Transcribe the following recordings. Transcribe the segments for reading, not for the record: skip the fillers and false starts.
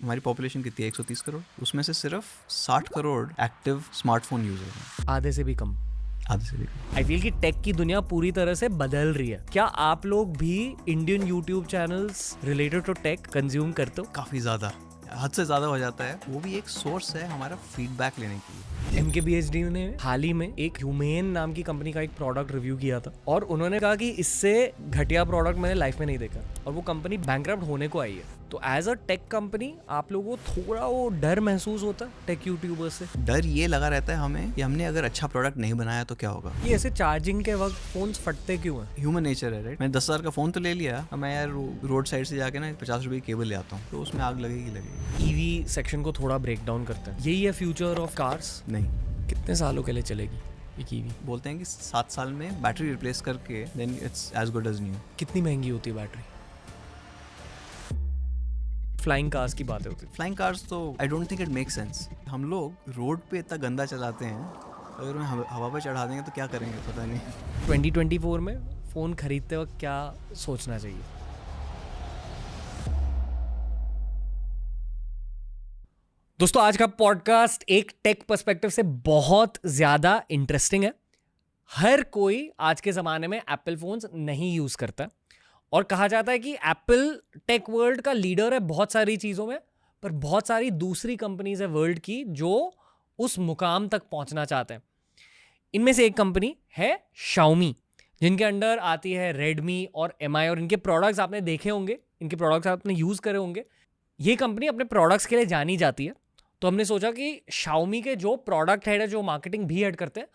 हमारी पॉपुलेशन कितनी है? 130 करोड़। उसमें से सिर्फ 60 करोड़ एक्टिव स्मार्टफोन यूजर हैं। आधे से भी कम। आधे से भी कम। आई फील कि टेक की दुनिया पूरी तरह से बदल रही है। क्या आप लोग भी Indian YouTube channels related to tech consume करते हो? काफ़ी ज़्यादा, हद से ज़्यादा हो जाता है। वो भी एक सोर्स है हमारा फीडबैक लेने के लिए। MKBHD ने हाल ही में एक ह्यूमेन नाम की कंपनी का एक प्रोडक्ट रिव्यू किया था और उन्होंने कहा कि इससे घटिया प्रोडक्ट मैंने लाइफ में नहीं देखा और वो कंपनी बैंकरप्ट होने को आई है। तो एज अ टेक कंपनी आप लोगों को थोड़ा वो डर महसूस होता है टेक यूट्यूबर्स से? डर ये लगा रहता है हमें कि हमने अगर अच्छा प्रोडक्ट नहीं बनाया तो क्या होगा। ये ऐसे चार्जिंग के वक्त फोन्स फटते क्यों हैं? ह्यूमन नेचर है, राइट। मैंने 10,000 का फ़ोन तो ले लिया, अब मैं यार रोड साइड से जाके ना 50 रुपये की केबल ले आता हूँ, तो उसमें आग लगेगी। EV सेक्शन को थोड़ा ब्रेक डाउन करते हैं। यही है फ्यूचर ऑफ कार्स? नहीं। कितने सालों के लिए चलेगी एक EV? बोलते हैं कि 7 साल में बैटरी रिप्लेस करके then it's as good as new. कितनी महंगी होती है बैटरी? फ्लाइंग कार्स की बातें होती है। फ्लाइंग कार्स तो आई don't think it make sense. हम लोग रोड पे इतना गंदा चलाते हैं, अगर उन्हें हवा पे चढ़ा देंगे तो क्या करेंगे पता नहीं। 2024 में फ़ोन खरीदते वक्त क्या सोचना चाहिए? दोस्तों, आज का पॉडकास्ट एक टेक पर्सपेक्टिव से बहुत ज़्यादा इंटरेस्टिंग है। हर कोई आज के ज़माने में एप्पल फ़ोन्स नहीं यूज़ करता और कहा जाता है कि एप्पल टेक वर्ल्ड का लीडर है बहुत सारी चीज़ों में, पर बहुत सारी दूसरी कंपनीज है वर्ल्ड की जो उस मुकाम तक पहुंचना चाहते हैं। इनमें से एक कंपनी है Xiaomi, जिनके अंडर आती है Redmi और MI, और इनके प्रोडक्ट्स आपने देखे होंगे, इनके प्रोडक्ट्स आपने यूज़ करे होंगे। ये कंपनी अपने प्रोडक्ट्स के लिए जानी जाती है, तो हमने सोचा कि Xiaomi के जो प्रोडक्ट हेड है, जो मार्केटिंग भी हेड करते हैं,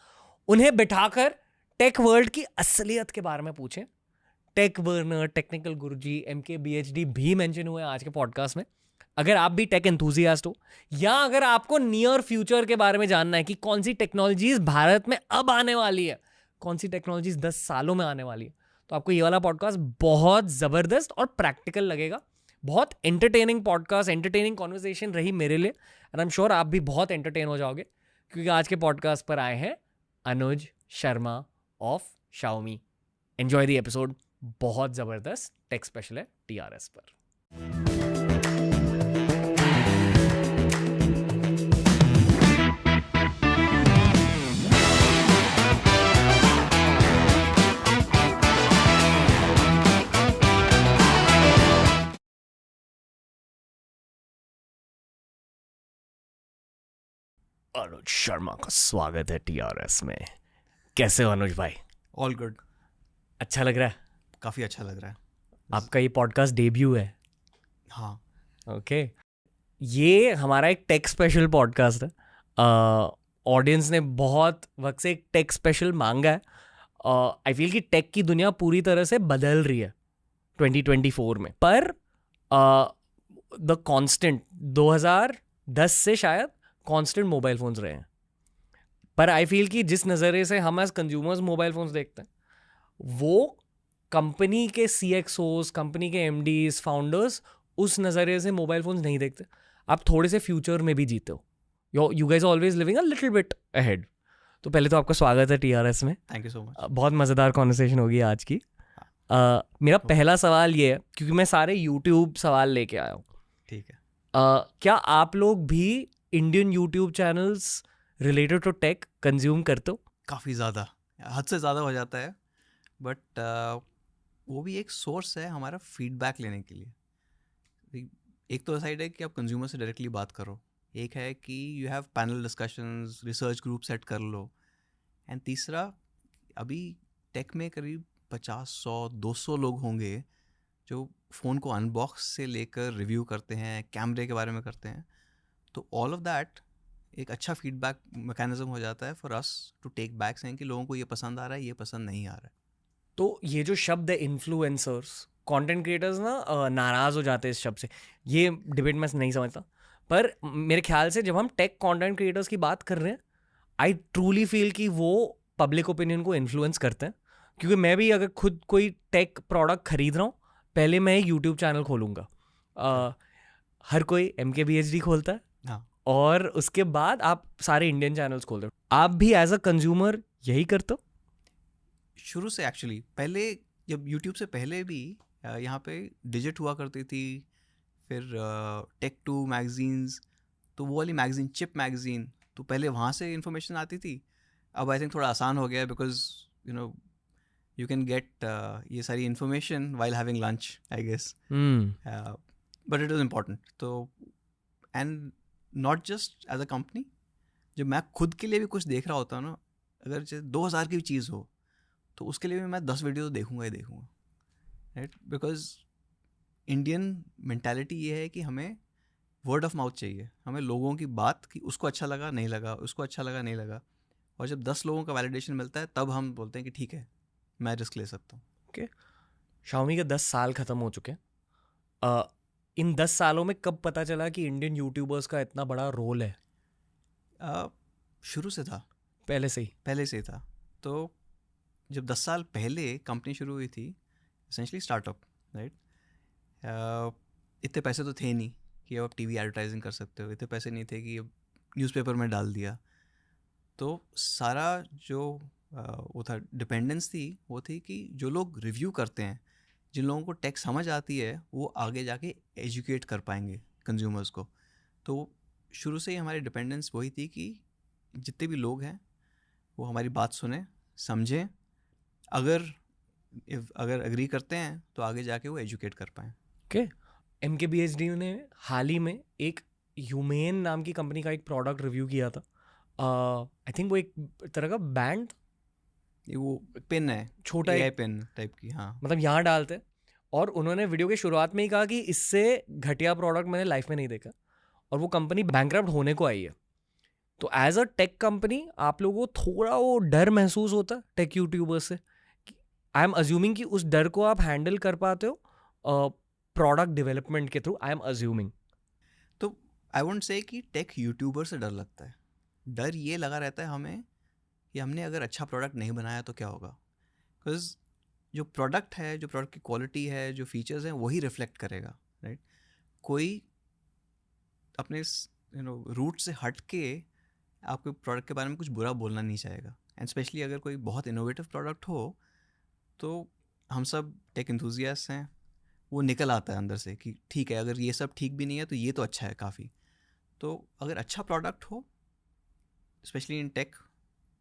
उन्हें बिठाकर टेक वर्ल्ड की असलियत के बारे में पूछें। टेक वर्नर, टेक्निकल गुरुजी, MKBHD भी मेंशन हुए आज के पॉडकास्ट में। अगर आप भी टेक एंथुजियास्ट हो या अगर आपको नियर फ्यूचर के बारे में जानना है कि कौन सी टेक्नोलॉजीज भारत में अब आने वाली है, कौन सी टेक्नोलॉजीज 10 सालों में आने वाली है, तो आपको ये वाला पॉडकास्ट बहुत ज़बरदस्त और प्रैक्टिकल लगेगा। बहुत एंटरटेनिंग पॉडकास्ट, एंटरटेनिंग कॉन्वर्सेशन रही मेरे लिए, एंड आई एम श्योर आप भी बहुत एंटरटेन हो जाओगे, क्योंकि आज के पॉडकास्ट पर आए हैं Anuj Sharma of Xiaomi। Enjoy the episode. बहुत ज़बरदस्त टेक स्पेशल है TRS पर। अनुज शर्मा का स्वागत है TRS में। कैसे हो अनुज भाई? All good. अच्छा लग रहा है? काफ़ी अच्छा लग रहा है। आपका ये पॉडकास्ट डेब्यू है? हाँ। ओके। ये हमारा एक टेक स्पेशल पॉडकास्ट है। ऑडियंस ने बहुत वक्त से एक टेक स्पेशल मांगा है। आई फील कि टेक की दुनिया पूरी तरह से बदल रही है 2024 में, पर द कांस्टेंट 2010 से शायद कांस्टेंट मोबाइल फ़ोन्स रहे हैं। पर आई फील कि जिस नज़रिए से हम एज कंज्यूमर्स मोबाइल फ़ोन्स देखते हैं, वो कंपनी के CXOs, कंपनी के MDs, फाउंडर्स उस नज़रिए से मोबाइल फ़ोन्स नहीं देखते। आप थोड़े से फ्यूचर में भी जीते हो। You guys always living a little bit ahead. तो पहले तो आपका स्वागत है TRS में। Thank you so much. बहुत मज़ेदार कॉन्वर्सेशन होगी आज की। मेरा पहला सवाल ये है, क्योंकि मैं सारे यूट्यूब सवाल लेके आया हूँ। ठीक है। क्या आप लोग भी Indian YouTube channels related to tech consume करते हो? काफ़ी ज़्यादा, हद से ज़्यादा हो जाता है, बट वो भी एक सोर्स है हमारा फीडबैक लेने के लिए। एक तो साइड है कि आप कंज्यूमर से डायरेक्टली बात करो, एक है कि you have panel discussions, research group set कर लो, एंड तीसरा अभी टेक में करीब 50-100-200 लोग होंगे जो फ़ोन को अनबॉक्स से लेकर रिव्यू करते हैं, कैमरे के बारे में करते हैं। तो ऑल ऑफ दैट एक अच्छा फीडबैक मैकेनिज्म हो जाता है for us to take back, saying कि लोगों को ये पसंद आ रहा है, ये पसंद नहीं आ रहा है। तो ये जो शब्द है इन्फ्लुएंसर्स, कंटेंट क्रिएटर्स ना नाराज़ हो जाते हैं इस शब्द से। ये डिबेट मैं नहीं समझता, पर मेरे ख्याल से जब हम टेक कंटेंट क्रिएटर्स की बात कर रहे हैं, आई ट्रूली फील कि वो पब्लिक ओपिनियन को इन्फ्लुएंस करते हैं। क्योंकि मैं भी अगर खुद कोई टेक प्रोडक्ट खरीद रहा हूँ, पहले मैं यूट्यूब चैनल खोलूँगा। हर कोई MKBHD खोलता है, हाँ। और उसके बाद आप सारे इंडियन चैनल्स खोलते हो। आप भी एज अ कंज्यूमर यही करते हो? शुरू से एक्चुअली, पहले जब यूट्यूब से पहले भी यहाँ पे डिजिट हुआ करती थी, फिर टेक 2 मैगजीन्स, तो वो वाली मैगजीन चिप मैगजीन, तो पहले वहाँ से इन्फॉर्मेशन आती थी. अब आई थिंक थोड़ा आसान हो गया है because you know you can get ये सारी information while having lunch I guess. But it is important. तो and not just as a company, जब मैं खुद के लिए भी कुछ देख रहा होता हूँ ना, अगर 2000 की भी चीज़ हो तो उसके लिए भी मैं 10 वीडियो तो देखूंगा ही देखूंगा, राइट. बिकॉज इंडियन मेंटालिटी ये है कि हमें वर्ड ऑफ माउथ चाहिए, हमें लोगों की बात कि उसको अच्छा लगा नहीं लगा, उसको अच्छा लगा नहीं लगा, और जब 10 लोगों का वैलिडेशन मिलता है तब हम बोलते हैं कि ठीक है मैं रिस्क ले सकता हूँ. ओके, Xiaomi के 10 साल खत्म हो चुके हैं. इन 10 सालों में कब पता चला कि इंडियन यूट्यूबर्स का इतना बड़ा रोल है? शुरू से था, पहले से ही? पहले से था. तो जब 10 साल पहले कंपनी शुरू हुई थी, एसेंशली स्टार्टअप, राइट. इतने पैसे तो थे नहीं कि अब आप टीवी एडवर्टाइजिंग कर सकते हो, इतने पैसे नहीं थे कि अब न्यूज़पेपर में डाल दिया. तो सारा जो वो था डिपेंडेंस थी, वो थी कि जो लोग रिव्यू करते हैं, जिन लोगों को टेक समझ आती है, वो आगे जाके एजुकेट कर पाएंगे कंज्यूमर्स को. तो शुरू से ही हमारी डिपेंडेंस वही थी कि जितने भी लोग हैं वो हमारी बात सुने, समझें, अगर एग्री करते हैं तो आगे जाके वो एजुकेट कर पाएँ. ओके, MKBHD ने हाल ही में एक ह्यूमेन नाम की कंपनी का एक प्रोडक्ट रिव्यू किया था. आई थिंक वो एक तरह का बैंड, वो पेन है, छोटा AI एक पेन टाइप की. हाँ, मतलब यहाँ डालते हैं. और उन्होंने वीडियो के शुरुआत में ही कहा कि इससे घटिया प्रोडक्ट मैंने लाइफ में नहीं देखा, और वो कंपनी बैंकरप्ट होने को आई है. तो एज अ टेक कंपनी आप लोगों को थोड़ा वो डर महसूस होता है टेक यूट्यूबर से? आई एम अज्यूमिंग कि उस डर को आप हैंडल कर पाते हो प्रोडक्ट डेवलपमेंट के थ्रू. I am assuming. तो आई वोंट से कि टेक यूट्यूबर से डर लगता है. डर ये लगा रहता है हमें कि हमने अगर अच्छा प्रोडक्ट नहीं बनाया तो क्या होगा. बिकॉज जो प्रोडक्ट है, जो प्रोडक्ट की क्वालिटी है, जो फीचर्स हैं, वही रिफ्लेक्ट करेगा, राइट. कोई अपने रूट से हट के आपके प्रोडक्ट के बारे में कुछ बुरा बोलना नहीं चाहेगा. एंड स्पेशली अगर कोई बहुत इनोवेटिव प्रोडक्ट हो, तो हम सब टेक एंथुजियास्ट हैं, वो निकल आता है अंदर से कि ठीक है, अगर ये सब ठीक भी नहीं है तो ये तो अच्छा है काफ़ी. तो अगर अच्छा प्रोडक्ट हो स्पेशली इन टेक,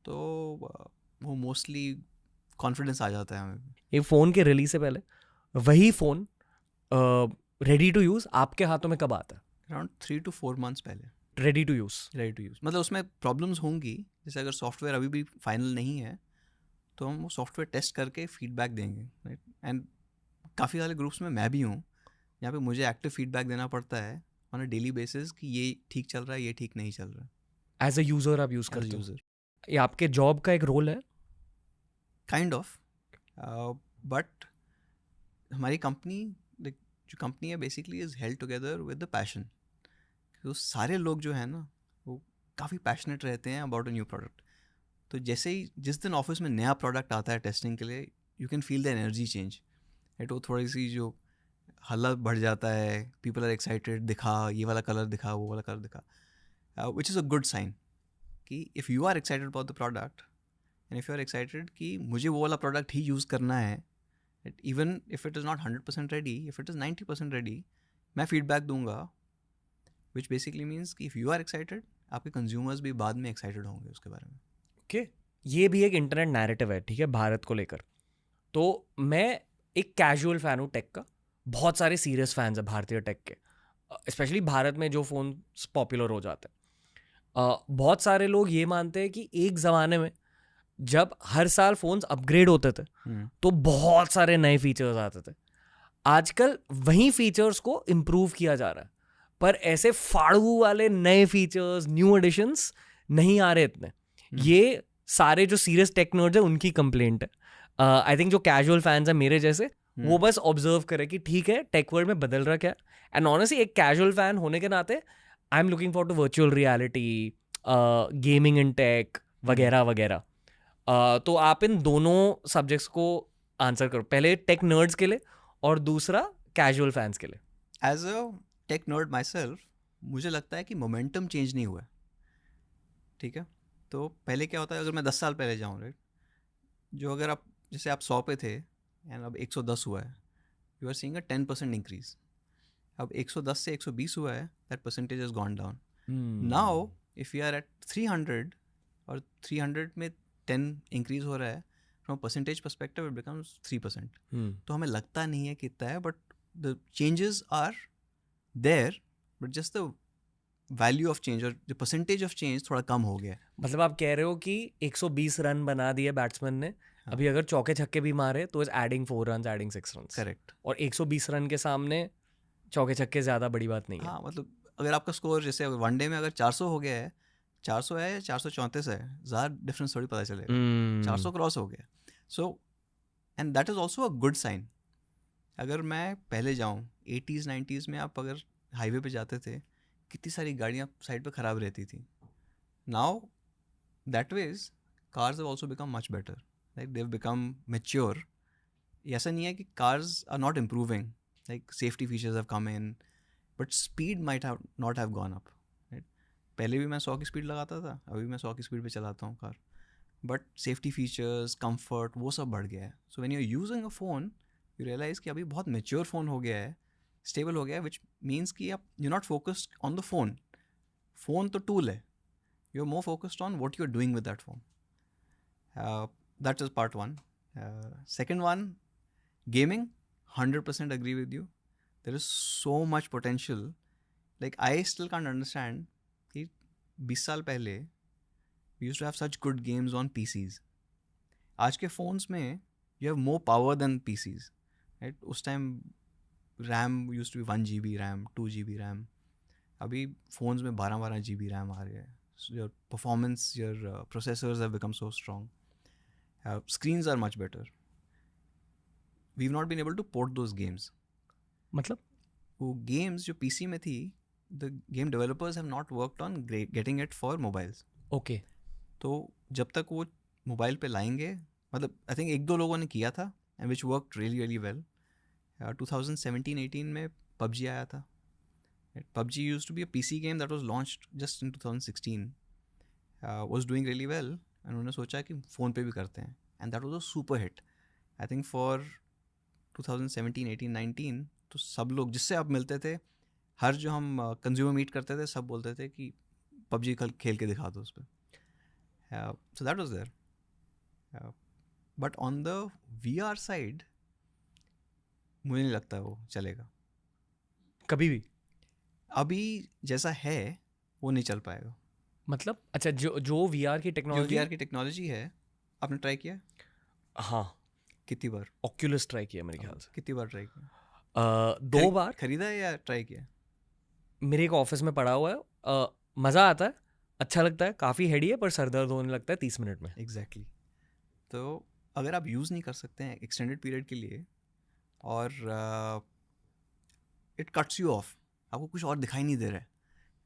तो वो मोस्टली कॉन्फिडेंस आ जाता है हमें. ये फ़ोन के रिलीज से पहले वही फ़ोन रेडी टू यूज़ आपके हाथों में कब आता है? अराउंड 3 to 4 months पहले. Ready to use? Ready to use मतलब उसमें प्रॉब्लम्स होंगी, जैसे अगर सॉफ्टवेयर अभी भी फाइनल नहीं है तो हम वो सॉफ्टवेयर टेस्ट करके फीडबैक देंगे, राइट. एंड काफ़ी सारे ग्रुप्स में मैं भी हूँ जहाँ पे मुझे एक्टिव फीडबैक देना पड़ता है ऑन अ डेली बेसिस कि ये ठीक चल रहा है, ये ठीक नहीं चल रहा है. एज अ यूज़र आप यूज़ एज करते हो? यूज़र ये आपके जॉब का एक रोल है? Kind of. बट हमारी कंपनी, जो कंपनी है basically is held together with the passion. तो सारे लोग जो है ना वो काफ़ी पैशनेट रहते हैं अबाउट अ न्यू प्रोडक्ट. तो जैसे ही जिस दिन ऑफिस में नया प्रोडक्ट आता है टेस्टिंग के लिए, you can feel the energy change, right. वो थोड़ी सी जो हल्ला बढ़ जाता है, पीपल आर एक्साइटेड, दिखा ये वाला कलर, दिखा वो वाला कलर, दिखा, which is a good sign कि if you are excited about the product and if you are excited कि मुझे वो वाला प्रोडक्ट ही यूज़ करना है, even if it is not 100% ready, if it is 90% ready, मैं फीडबैक दूंगा, विच बेसिकली मीन्स कि इफ़ यू आर एक्साइटेड, आपके कंज्यूमर्स भी बाद में एक्साइटेड होंगे उसके बारे में. ओके, ये भी एक इंटरनेट नैरेटिव है, ठीक है, भारत को लेकर. तो मैं एक कैजुअल फ़ैन हूँ टेक का, बहुत सारे सीरियस फैंस हैं भारतीय टेक के, स्पेशली भारत में जो फ़ोन पॉपुलर हो जाते हैं. बहुत सारे लोग ये मानते हैं कि एक ज़माने में जब हर साल फ़ोन्स अपग्रेड होते थे तो बहुत सारे नए फीचर्स आते थे. आजकल वही फीचर्स को इम्प्रूव किया जा रहा है, पर ऐसे फाड़ू वाले नए फीचर्स, न्यू एडिशंस नहीं आ रहे इतने. ये सारे जो सीरियस टेक नर्ड्स हैं उनकी कंप्लेंट है. आई थिंक जो कैजुअल फैंस हैं मेरे जैसे, वो बस ऑब्जर्व करें कि ठीक है टेक वर्ल्ड में बदल रहा क्या. एंड ऑनेस्टली एक कैजुअल फैन होने के नाते I am looking for to virtual reality, gaming in tech वगैरह वगैरह. तो आप इन दोनों सब्जेक्ट्स को आंसर करो, पहले टेक नर्ड्स के लिए और दूसरा कैजुअल फैंस के लिए. As a tech nerd myself, मुझे लगता है कि मोमेंटम चेंज नहीं हुआ है, ठीक है. तो पहले क्या होता है, अगर मैं 10 साल पहले जाऊँ, राइट, जो अगर आप जैसे आप 100 पे थे एंड अब 110 हुआ है, you are seeing a 10% increase. अब 110 से 120 हुआ है, that percentage has gone down. Hmm. Now if you are at 300 और 300 में 10 इंक्रीज हो रहा है, from percentage perspective it becomes 3%. Hmm. तो हमें लगता नहीं है कितना है, but the changes are there, but just the value of change और द परसेंटेज ऑफ चेंज थोड़ा कम हो गया है. मतलब आप कह रहे हो कि 120 रन बना दिए बैट्समैन ने, अभी अगर चौके छक्के भी मारे तो is adding 4 run, adding 6 run. Correct. और 120 रन के सामने चौके छक्के ज्यादा बड़ी बात नहीं है. हाँ, मतलब अगर आपका स्कोर जैसे वनडे में अगर 400 हो गया है, 400 है या 434 है, ज़्यादा डिफरेंस थोड़ी पता चलेगा. 400 क्रॉस हो गया. So and that is also a good sign. अगर मैं पहले जाऊँ 80s 90s में, आप अगर हाईवे पे जाते थे, कितनी सारी गाड़ियाँ साइड पे ख़राब रहती थी. Now that ways cars have also become much better, like they have become mature. ऐसा नहीं है कि cars are not improving, like safety features have come in, but speed might have not have gone up. पहले भी मैं 100 की speed लगाता था, अभी मैं 100 की स्पीड पे चलाता हूँ car, but safety features, comfort, वो सब बढ़ गया है. So when you are using a phone, you realise कि अभी बहुत मेच्योर फ़ोन हो गया है, स्टेबल हो गया है, विच मीन्स कि आप you not focused on the phone. Phone तो टूल है, you are more focused on what you are doing with that phone. That is part one. Second one, gaming, 100% agree with you. There is so much potential. Like I still can't understand कि 20 साल पहले we used to have such good games on PCs. आज के phones में you have more power than PCs. Right? उस time RAM used to be 1 GB RAM, 2 GB RAM. अभी phones में 12 GB RAM आ रहे हैं. So your performance, your processors have become so strong. Screens are much better. We've not been able to port those games. मतलब वो games जो PC में थी, the game developers have not worked on getting it for mobiles. Okay. तो जब तक वो mobile पे लाएंगे, मतलब आई थिंक एक दो लोगों ने किया था and which worked really really well. 2017-18 में PUBG आया था. PUBG used to be a PC game that was launched just in 2016. Was doing really well and उन्होंने सोचा कि फ़ोन पे भी करते हैं, and that was a super hit. I think for 2017, 18, 19 तो सब लोग जिससे आप मिलते थे, हर जो हम कंज्यूमर मीट करते थे, सब बोलते थे कि PUBG खेल के दिखा दो उस पर. So that was there. But on the VR side मुझे नहीं लगता वो चलेगा कभी भी. अभी जैसा है वो नहीं चल पाएगा. मतलब अच्छा, जो VR की जो टेक्नोलॉजी. VR की टेक्नोलॉजी है, आपने ट्राई किया हाँ, कितनी बार? ऑक्यूलस ट्राई किया मेरे ख्याल से. कितनी बार ट्राई किया? 2 बार. खरीदा है या ट्राई किया? मेरे एक ऑफिस में पड़ा हुआ है. मज़ा आता है, अच्छा लगता है, काफ़ी हेडी है, पर सर दर्द होने लगता है 30 मिनट में. एग्जैक्टली. तो अगर आप यूज़ नहीं कर सकते हैं एक्सटेंडेड पीरियड के लिए और इट कट्स यू ऑफ, आपको कुछ और दिखाई नहीं दे रहा है,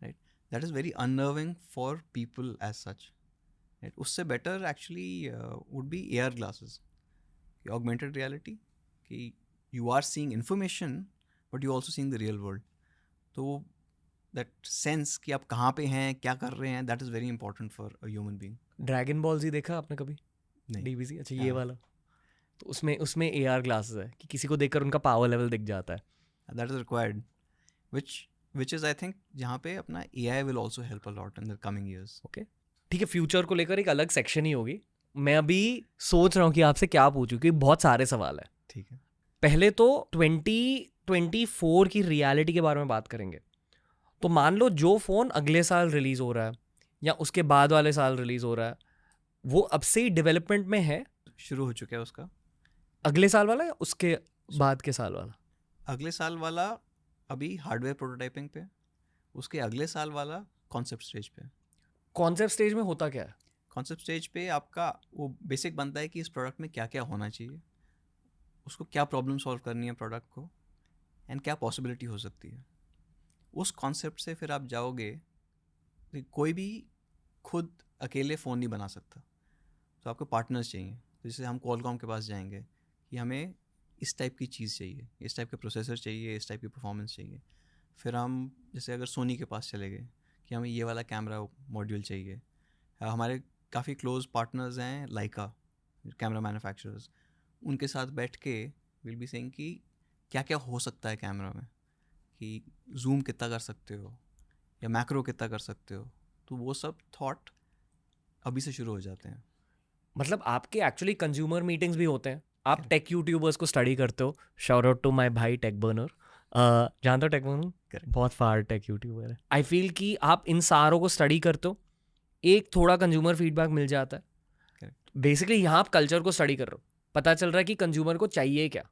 right, that is very unnerving for people as such. Right, उससे better actually would be AR glasses, augmented reality, कि you are seeing information but you also seeing the real world. तो दैट सेंस कि आप कहाँ पे हैं, क्या कर रहे हैं, that is very important for a human being. Dragon ball Z देखा आपने कभी? नहीं. DBZ. अच्छा, ये हाँ. वाला. तो उसमें AR ग्लासेस है कि किसी को देखकर उनका पावर लेवल दिख जाता है. That is required, which is I think जहाँ पे अपना AI will also help a lot in the coming years. Okay, ठीक है. फ्यूचर को लेकर एक अलग सेक्शन ही होगी. मैं अभी सोच रहा हूँ कि आपसे क्या पूछूं, क्योंकि बहुत सारे सवाल है. ठीक है. पहले तो 2024 की रियलिटी के बारे में बात करेंगे. तो मान लो जो फ़ोन अगले साल रिलीज़ हो रहा है या उसके बाद वाले साल रिलीज़ हो रहा है, वो अब से ही डेवलपमेंट में है. शुरू हो चुका है उसका. अगले साल वाला या उसके बाद के साल वाला? अगले साल वाला अभी हार्डवेयर प्रोटोटाइपिंग पे, उसके अगले साल वाला कॉन्सेप्ट स्टेज पे. कॉन्सेप्ट स्टेज में होता क्या है? कॉन्सेप्ट स्टेज पे आपका वो बेसिक बनता है कि इस प्रोडक्ट में क्या क्या होना चाहिए, उसको क्या प्रॉब्लम सॉल्व करनी है प्रोडक्ट को, एंड क्या पॉसिबिलिटी हो सकती है. उस कॉन्सेप्ट से फिर आप जाओगे, कोई भी खुद अकेले फ़ोन नहीं बना सकता, तो आपको पार्टनर्स चाहिए. जैसे हम कॉलकॉम के पास जाएंगे कि हमें इस टाइप की चीज़ चाहिए, इस टाइप के प्रोसेसर चाहिए, इस टाइप की परफॉर्मेंस चाहिए. फिर हम जैसे अगर सोनी के पास चले गए कि हमें ये वाला कैमरा मॉड्यूल चाहिए. हमारे काफ़ी क्लोज पार्टनर्स हैं लाइका, कैमरा मैन्युफैक्चरर्स, उनके साथ बैठ के विल बी सेइंग कि क्या क्या हो सकता है कैमरा में, कि जूम कितना कर सकते हो या मैक्रो कितना कर सकते हो, तो वो सब थॉट अभी से शुरू हो जाते हैं। मतलब आपके एक्चुअली कंज्यूमर मीटिंग्स भी होते हैं, आप Correct. टेक यूट्यूबर्स को स्टडी करते हो। शाउट आउट टू माय भाई टेक बर्नर, जानते हो टेक बर्नर? Correct. बहुत फार टेक यूट्यूबर है। आई फील कि आप इन सारों को स्टडी करते हो, एक थोड़ा कंज्यूमर फीडबैक मिल जाता है। Correct. बेसिकली यहाँ आप कल्चर को स्टडी कर रहे हो, पता चल रहा है कि कंज्यूमर को चाहिए क्या।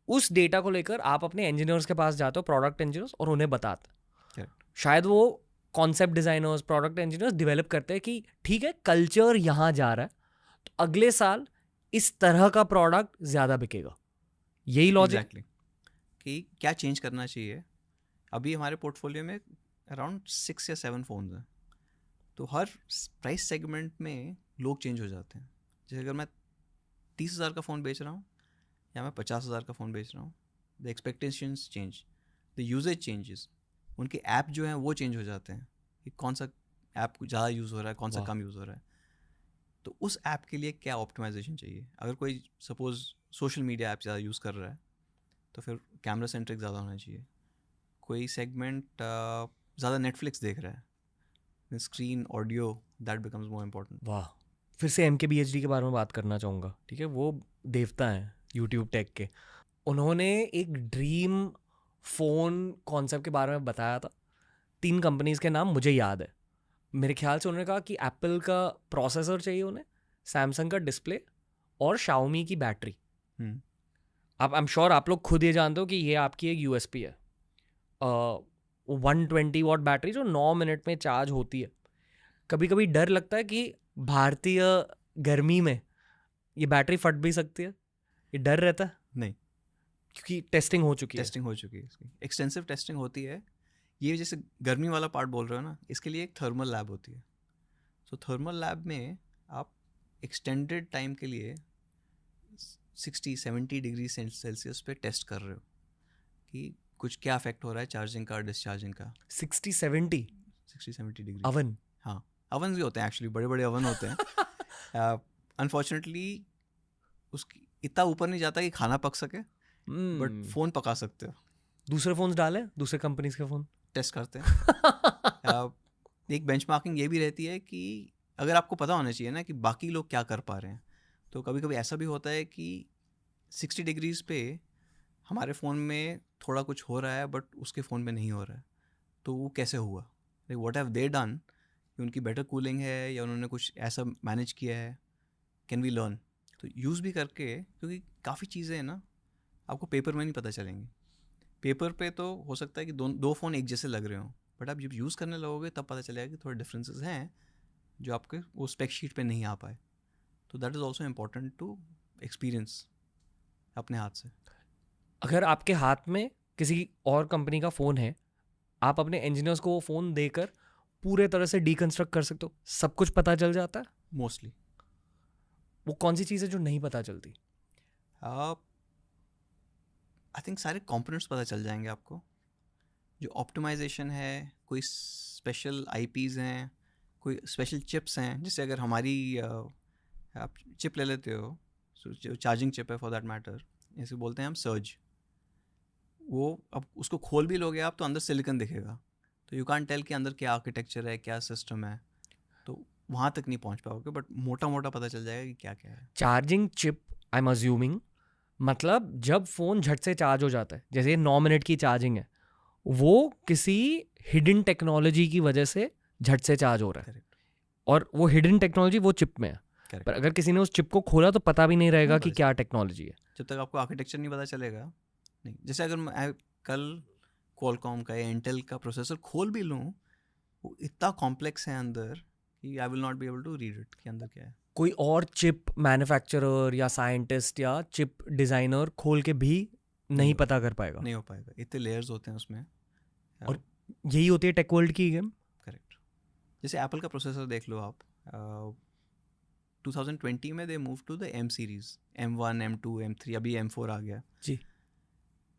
उस डेटा को लेकर आप अपने इंजीनियर्स के पास जाते हो, प्रोडक्ट इंजीनियर्स, और उन्हें बताते हैं। Correct. शायद वो concept designers, product engineers develop करते हैं कि ठीक है कल्चर यहाँ जा रहा है, तो अगले साल इस तरह का प्रोडक्ट ज्यादा बिकेगा। यही लॉजिक। Exactly. कि क्या चेंज करना चाहिए। अभी हमारे पोर्टफोलियो में अराउंड 6 या 7 फ़ोन्स हैं, तो हर प्राइस सेगमेंट में लोग चेंज हो जाते हैं। जैसे अगर मैं 30,000 का फ़ोन बेच रहा हूँ या मैं 50,000 का फ़ोन बेच रहा हूँ, the expectations change, the usages changes, उनके ऐप जो हैं वो चेंज हो जाते हैं कि कौन सा ऐप ज़्यादा यूज़ हो रहा है, कौन सा वाह। कम यूज़ हो रहा है। तो उस ऐप के लिए क्या ऑप्टिमाइजेशन चाहिए। अगर कोई सपोज सोशल मीडिया ऐप ज़्यादा यूज़ कर रहा है तो फिर कैमरा सेंट्रिक ज़्यादा होना चाहिए। कोई सेगमेंट ज़्यादा नेटफ्लिक्स देख रहा है, screen audio that becomes more important. वाह, फिर से MKBHD के बारे में बात करना चाहूँगा। ठीक है, वो देवता हैं यूट्यूब टेक के। उन्होंने एक ड्रीम फ़ोन कॉन्सेप्ट के बारे में बताया था। 3 कंपनीज़ के नाम मुझे याद है। मेरे ख्याल से उन्होंने कहा कि एप्पल का प्रोसेसर चाहिए उन्हें, सैमसंग का डिस्प्ले और शाओमी की बैटरी। आप, आई एम श्योर आप लोग खुद ये जानते हो कि ये आपकी एक USP है। 120 वॉट बैटरी जो 9 मिनट में चार्ज होती है। कभी कभी डर लगता है कि भारतीय गर्मी में ये बैटरी फट भी सकती है, ये डर रहता है? नहीं, क्योंकि टेस्टिंग हो चुकी है। टेस्टिंग हो चुकी है, इसकी एक्सटेंसिव टेस्टिंग होती है। ये जैसे गर्मी वाला पार्ट बोल रहे हो ना, इसके लिए एक थर्मल लैब होती है। सो थर्मल लैब में आप एक्सटेंडेड टाइम के लिए 60-70 डिग्री सेल्सियस पे टेस्ट कर रहे हो कि कुछ क्या इफेक्ट हो रहा है चार्जिंग का, डिस्चार्जिंग का। 60-70 डिग्री अवन? हाँ, अवन भी होते हैं एक्चुअली, बड़े बड़े अवन होते हैं। अनफॉर्चुनेटली उसकी इतना ऊपर नहीं जाता कि खाना पक सके, बट फ़ोन पका सकते हो। दूसरे फोन्स डालें, दूसरे कंपनीज के फ़ोन टेस्ट करते हैं। एक बेंचमार्किंग ये भी रहती है कि अगर आपको पता होना चाहिए ना कि बाकी लोग क्या कर पा रहे हैं, तो कभी कभी ऐसा भी होता है कि 60 डिग्रीज पे हमारे फ़ोन में थोड़ा कुछ हो रहा है बट उसके फ़ोन में नहीं हो रहा है, तो वो कैसे हुआ, like what have they done, कि उनकी बेटर कूलिंग है या उन्होंने कुछ ऐसा मैनेज किया है, कैन वी लर्न। तो यूज़ भी करके, क्योंकि काफ़ी चीज़ें हैं ना आपको पेपर में नहीं पता चलेंगी। पेपर पे तो हो सकता है कि दो फ़ोन एक जैसे लग रहे हों, बट आप जब यूज़ करने लगोगे तब पता चलेगा कि थोड़े डिफरेंसेस हैं जो आपके वो स्पेक शीट पे नहीं आ पाए। तो that is also important to experience अपने हाथ से। अगर आपके हाथ में किसी और कंपनी का फ़ोन है, आप अपने इंजीनियर्स को वो फ़ोन देकर पूरे तरह से डीकंस्ट्रक्ट कर सकते हो, सब कुछ पता चल जाता है। मोस्टली वो कौन सी चीज़ है जो नहीं पता चलती? आई थिंक सारे कंपोनेंट्स पता चल जाएंगे आपको। जो ऑप्टिमाइजेशन है, कोई स्पेशल IPs हैं, कोई स्पेशल चिप्स हैं, जैसे अगर हमारी आप चिप ले लेते हो, जो चार्जिंग चिप है फॉर दैट मैटर, जैसे बोलते हैं हम सर्ज, वो अब उसको खोल भी लोगे आप तो अंदर सिलिकॉन दिखेगा, तो यू कांट टेल कि अंदर क्या आर्किटेक्चर है, क्या सिस्टम है, तो वहाँ तक नहीं पहुँच पाओगे, बट मोटा मोटा पता चल जाएगा कि क्या क्या है। Charging chip, I am assuming, मतलब जब फ़ोन झट से चार्ज हो जाता है, जैसे 9 मिनट की चार्जिंग है, वो किसी हिडन टेक्नोलॉजी की वजह से झट से चार्ज हो रहा है। करेक्ट, और वो हिडन टेक्नोलॉजी वो चिप में है। करेक्ट। पर अगर किसी ने उस चिप को खोला तो पता भी नहीं रहेगा नहीं कि पता क्या टेक्नोलॉजी है। जब तक आपको आर्किटेक्चर नहीं पता चलेगा नहीं। जैसे अगर मैं कल क्वालकॉम का या इंटेल का प्रोसेसर खोल भी लूँ, वो इतना कॉम्प्लेक्स है अंदर कि I will not be able to read it कि अंदर क्या है। कोई और चिप मैन्युफैक्चरर या साइंटिस्ट या चिप डिज़ाइनर खोल के भी नहीं पता कर पाएगा। नहीं हो पाएगा, इतने लेयर्स होते हैं उसमें। और यही होती है टेक वर्ल्ड की गेम। करेक्ट। जैसे एप्पल का प्रोसेसर देख लो आप, 2020 में they move to the M series, M1, M2, M3, अभी M4 आ गया जी।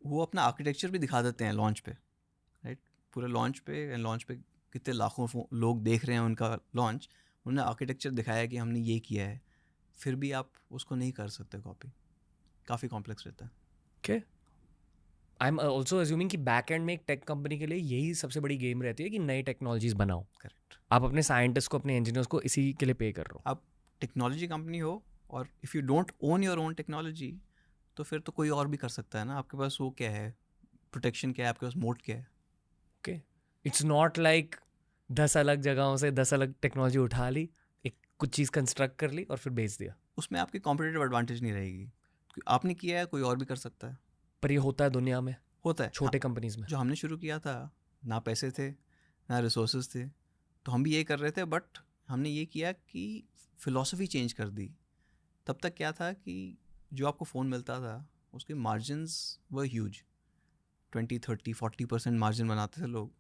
वो अपना आर्किटेक्चर भी दिखा देते हैं लॉन्च पे, राइट। पूरे लॉन्च पे कितने लाखों लोग देख रहे हैं उनका लॉन्च, उन्होंने आर्किटेक्चर दिखाया कि हमने ये किया है, फिर भी आप उसको नहीं कर सकते कॉपी, काफ़ी कॉम्प्लेक्स रहता है। Okay, I am also assuming कि बैक एंड में एक टेक कंपनी के लिए यही सबसे बड़ी गेम रहती है कि नई टेक्नोलॉजीज बनाओ. करेक्ट. आप अपने साइंटिस्ट को, अपने इंजीनियर्स को इसी के लिए पे कर रहे हो. आप टेक्नोलॉजी कंपनी हो और if you don't own your own technology तो फिर तो कोई और भी कर सकता है ना. आपके पास वो क्या है, प्रोटेक्शन क्या है, आपके पास मोड क्या है. ओके, इट्स नॉट लाइक 10 अलग जगहों से 10 अलग टेक्नोलॉजी उठा ली, एक कुछ चीज़ कंस्ट्रक्ट कर ली और फिर बेच दिया. उसमें आपकी कॉम्पिटिटिव एडवांटेज नहीं रहेगी. आपने किया है, कोई और भी कर सकता है. पर ये होता है दुनिया में, होता है. छोटे कंपनीज में. जो हमने शुरू किया था, ना पैसे थे ना रिसोर्सेज थे, तो हम भी ये कर रहे थे. बट हमने ये किया कि फ़िलॉसफी चेंज कर दी. तब तक क्या था कि जो आपको फ़ोन मिलता था उसके मार्जिन्स व ह्यूज, 20-30-40% मार्जिन बनाते थे लोग.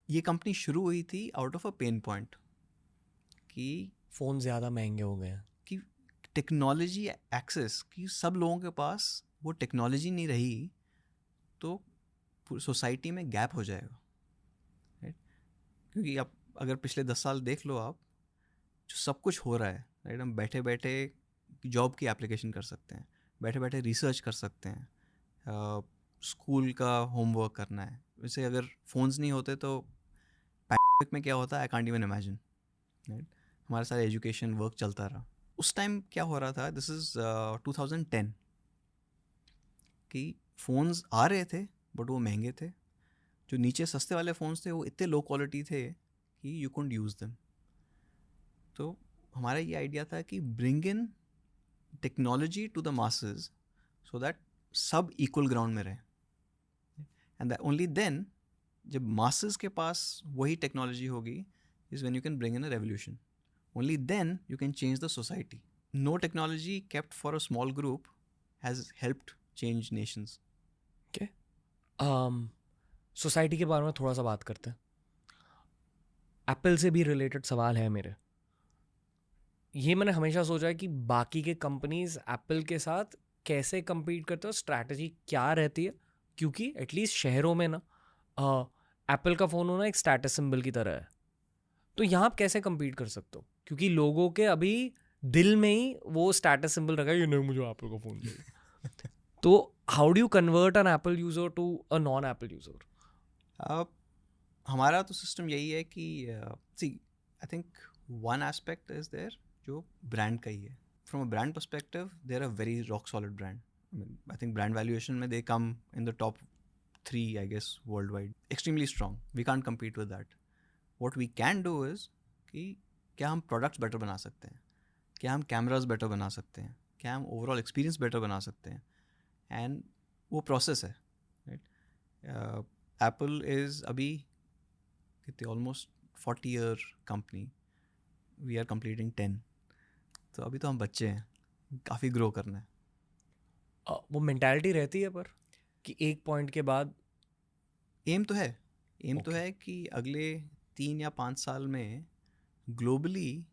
ये कंपनी शुरू हुई थी out of a pain point कि फ़ोन ज़्यादा महंगे हो गए हैं. टेक्नोलॉजी एक्सेस कि सब लोगों के पास वो टेक्नोलॉजी नहीं रही तो सोसाइटी में गैप हो जाएगा. राइट. क्योंकि आप अगर पिछले 10 साल देख लो, आप जो सब कुछ हो रहा है, राइट, हम बैठे बैठे जॉब की एप्लीकेशन कर सकते हैं, बैठे बैठे रिसर्च कर सकते हैं, स्कूल का होमवर्क करना है. वैसे अगर फ़ोन्स नहीं होते तो पैंडेमिक में क्या होता, I can't even imagine. Right. हमारा सारा एजुकेशन वर्क चलता रहा. उस टाइम क्या हो रहा था, दिस इज़ 2010, कि फ़ोन्स आ रहे थे बट वो महंगे थे. जो नीचे सस्ते वाले फ़ोन्स थे वो इतने लो क्वालिटी थे कि यू कुडंट यूज़ देम. तो हमारा ये आइडिया था कि bring in technology to the masses so that सब इक्वल ग्राउंड में रहे. एंड ओनली देन, जब मासेस के पास वही टेक्नोलॉजी होगी, is when you can bring in a revolution. Only then you can change the society. No technology kept for a small group has helped change nations. Okay, society के बारे में थोड़ा सा बात करते हैं. एप्पल से भी रिलेटेड सवाल है मेरे. ये मैंने हमेशा सोचा है कि बाकी के कंपनीज एप्पल के साथ कैसे compete करते हो, स्ट्रैटेजी क्या रहती है. क्योंकि एटलीस्ट शहरों में ना एप्पल का फ़ोन होना एक स्टेटस सिंबल की तरह है. तो यहाँ आप कैसे compete कर सकते हो, क्योंकि लोगों के अभी दिल में ही वो स्टेटस सिंबल रखा है, ये नहीं मुझे एप्पल का फ़ोन चाहिए. तो how do you convert an Apple user to a non Apple user? हमारा तो सिस्टम यही है कि see, I think one aspect is there जो ब्रांड का ही है. From a brand perspective there are very rock solid brand. I think brand valuation में they come in the top 3, I guess, worldwide. Extremely strong. We can't compete with that. What we can do is कि क्या हम products better बना सकते हैं, क्या हम cameras better बना सकते हैं, क्या हम ओवरऑल एक्सपीरियंस बेटर बना सकते हैं. एंड वो प्रोसेस है. राइट. एप्पल इज़ अभी कितने, almost 40-year company. We are completing 10. तो अभी तो हम बच्चे हैं, काफ़ी ग्रो करना है. वो मेंटालिटी रहती है पर कि एक पॉइंट के बाद एम तो है. एम तो है कि अगले 3 या 5 साल में globally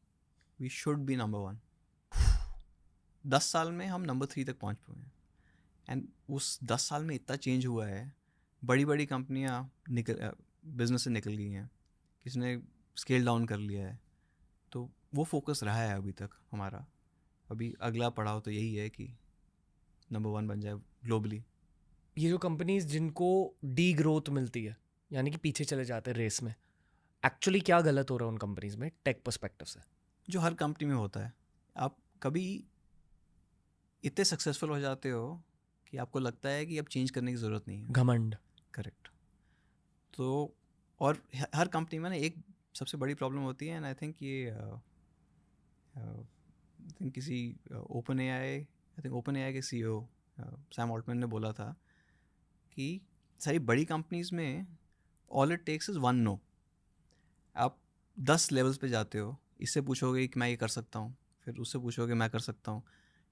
we should be number 1. 10 साल में हम नंबर 3 तक पहुंच हुए हैं. एंड उस 10 साल में इतना चेंज हुआ है. बड़ी बड़ी कंपनियां बिजनेस से निकल गई हैं, किसी ने स्केल डाउन कर लिया है. तो वो फोकस रहा है अभी तक हमारा. अभी अगला पड़ाव तो यही है कि नंबर 1 बन जाए ग्लोबली. ये जो कंपनीज जिनको डी ग्रोथ मिलती है, यानी कि पीछे चले जाते हैं रेस में, एक्चुअली क्या गलत हो रहा है उन कंपनीज में टेक पर्सपेक्टिव से? जो हर कंपनी में होता है. आप कभी इतने सक्सेसफुल हो जाते हो कि आपको लगता है कि अब चेंज करने की ज़रूरत नहीं है. घमंड. करेक्ट. तो और हर कंपनी में ना एक सबसे बड़ी प्रॉब्लम होती है. एंड आई थिंक ये किसी ओपन एआई के सीईओ सैम ऑल्टमैन ने बोला था कि सारी बड़ी कंपनीज में all it takes is 1 no. आप 10 लेवल्स पे जाते हो, इससे पूछोगे कि मैं ये कर सकता हूँ, फिर उससे पूछोगे मैं कर सकता हूँ,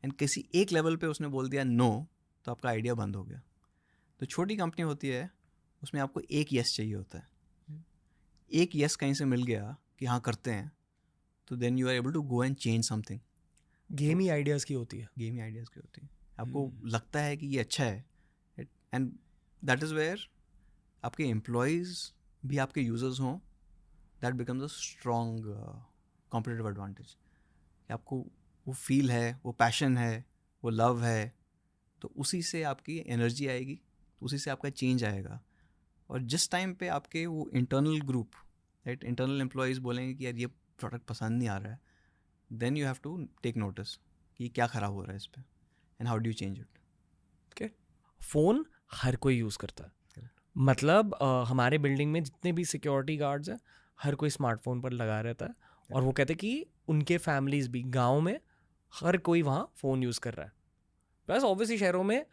एंड किसी एक लेवल पे उसने बोल दिया नो, तो आपका आइडिया बंद हो गया. तो छोटी कंपनी होती है, उसमें आपको एक यस चाहिए होता है. एक यस कहीं से मिल गया कि हाँ करते हैं, तो then you are able to go and change something. Game ही आइडियाज़ की होती है. गेम ही आइडियाज़ की होती है. आपको लगता है कि ये अच्छा है, एंड दैट इज़ वेयर आपके एम्प्लॉयज़ भी आपके यूज़र्स हों. That becomes a strong competitive advantage. आपको वो फील है, वो पैशन है, वो लव है, तो उसी से आपकी एनर्जी आएगी, उसी से आपका चेंज आएगा। और जिस टाइम पे आपके वो internal group, right, internal employees बोलेंगे कि यार ये प्रोडक्ट पसंद नहीं आ रहा है, then you have to take notice कि क्या ख़राब हो रहा है इस पर, and how do you change it. Okay, phone हर कोई यूज़ करता है। मतलब हमारे बिल्डिंग में जितने भी सिक्योरिटी गार्ड्स हैं, हर कोई स्मार्टफोन पर लगा रहता है। और वो कहते हैं कि उनके फैमिलीज भी गांव में हर कोई वहाँ फ़ोन यूज़ कर रहा है। प्लस ऑब्वियसली शहरों में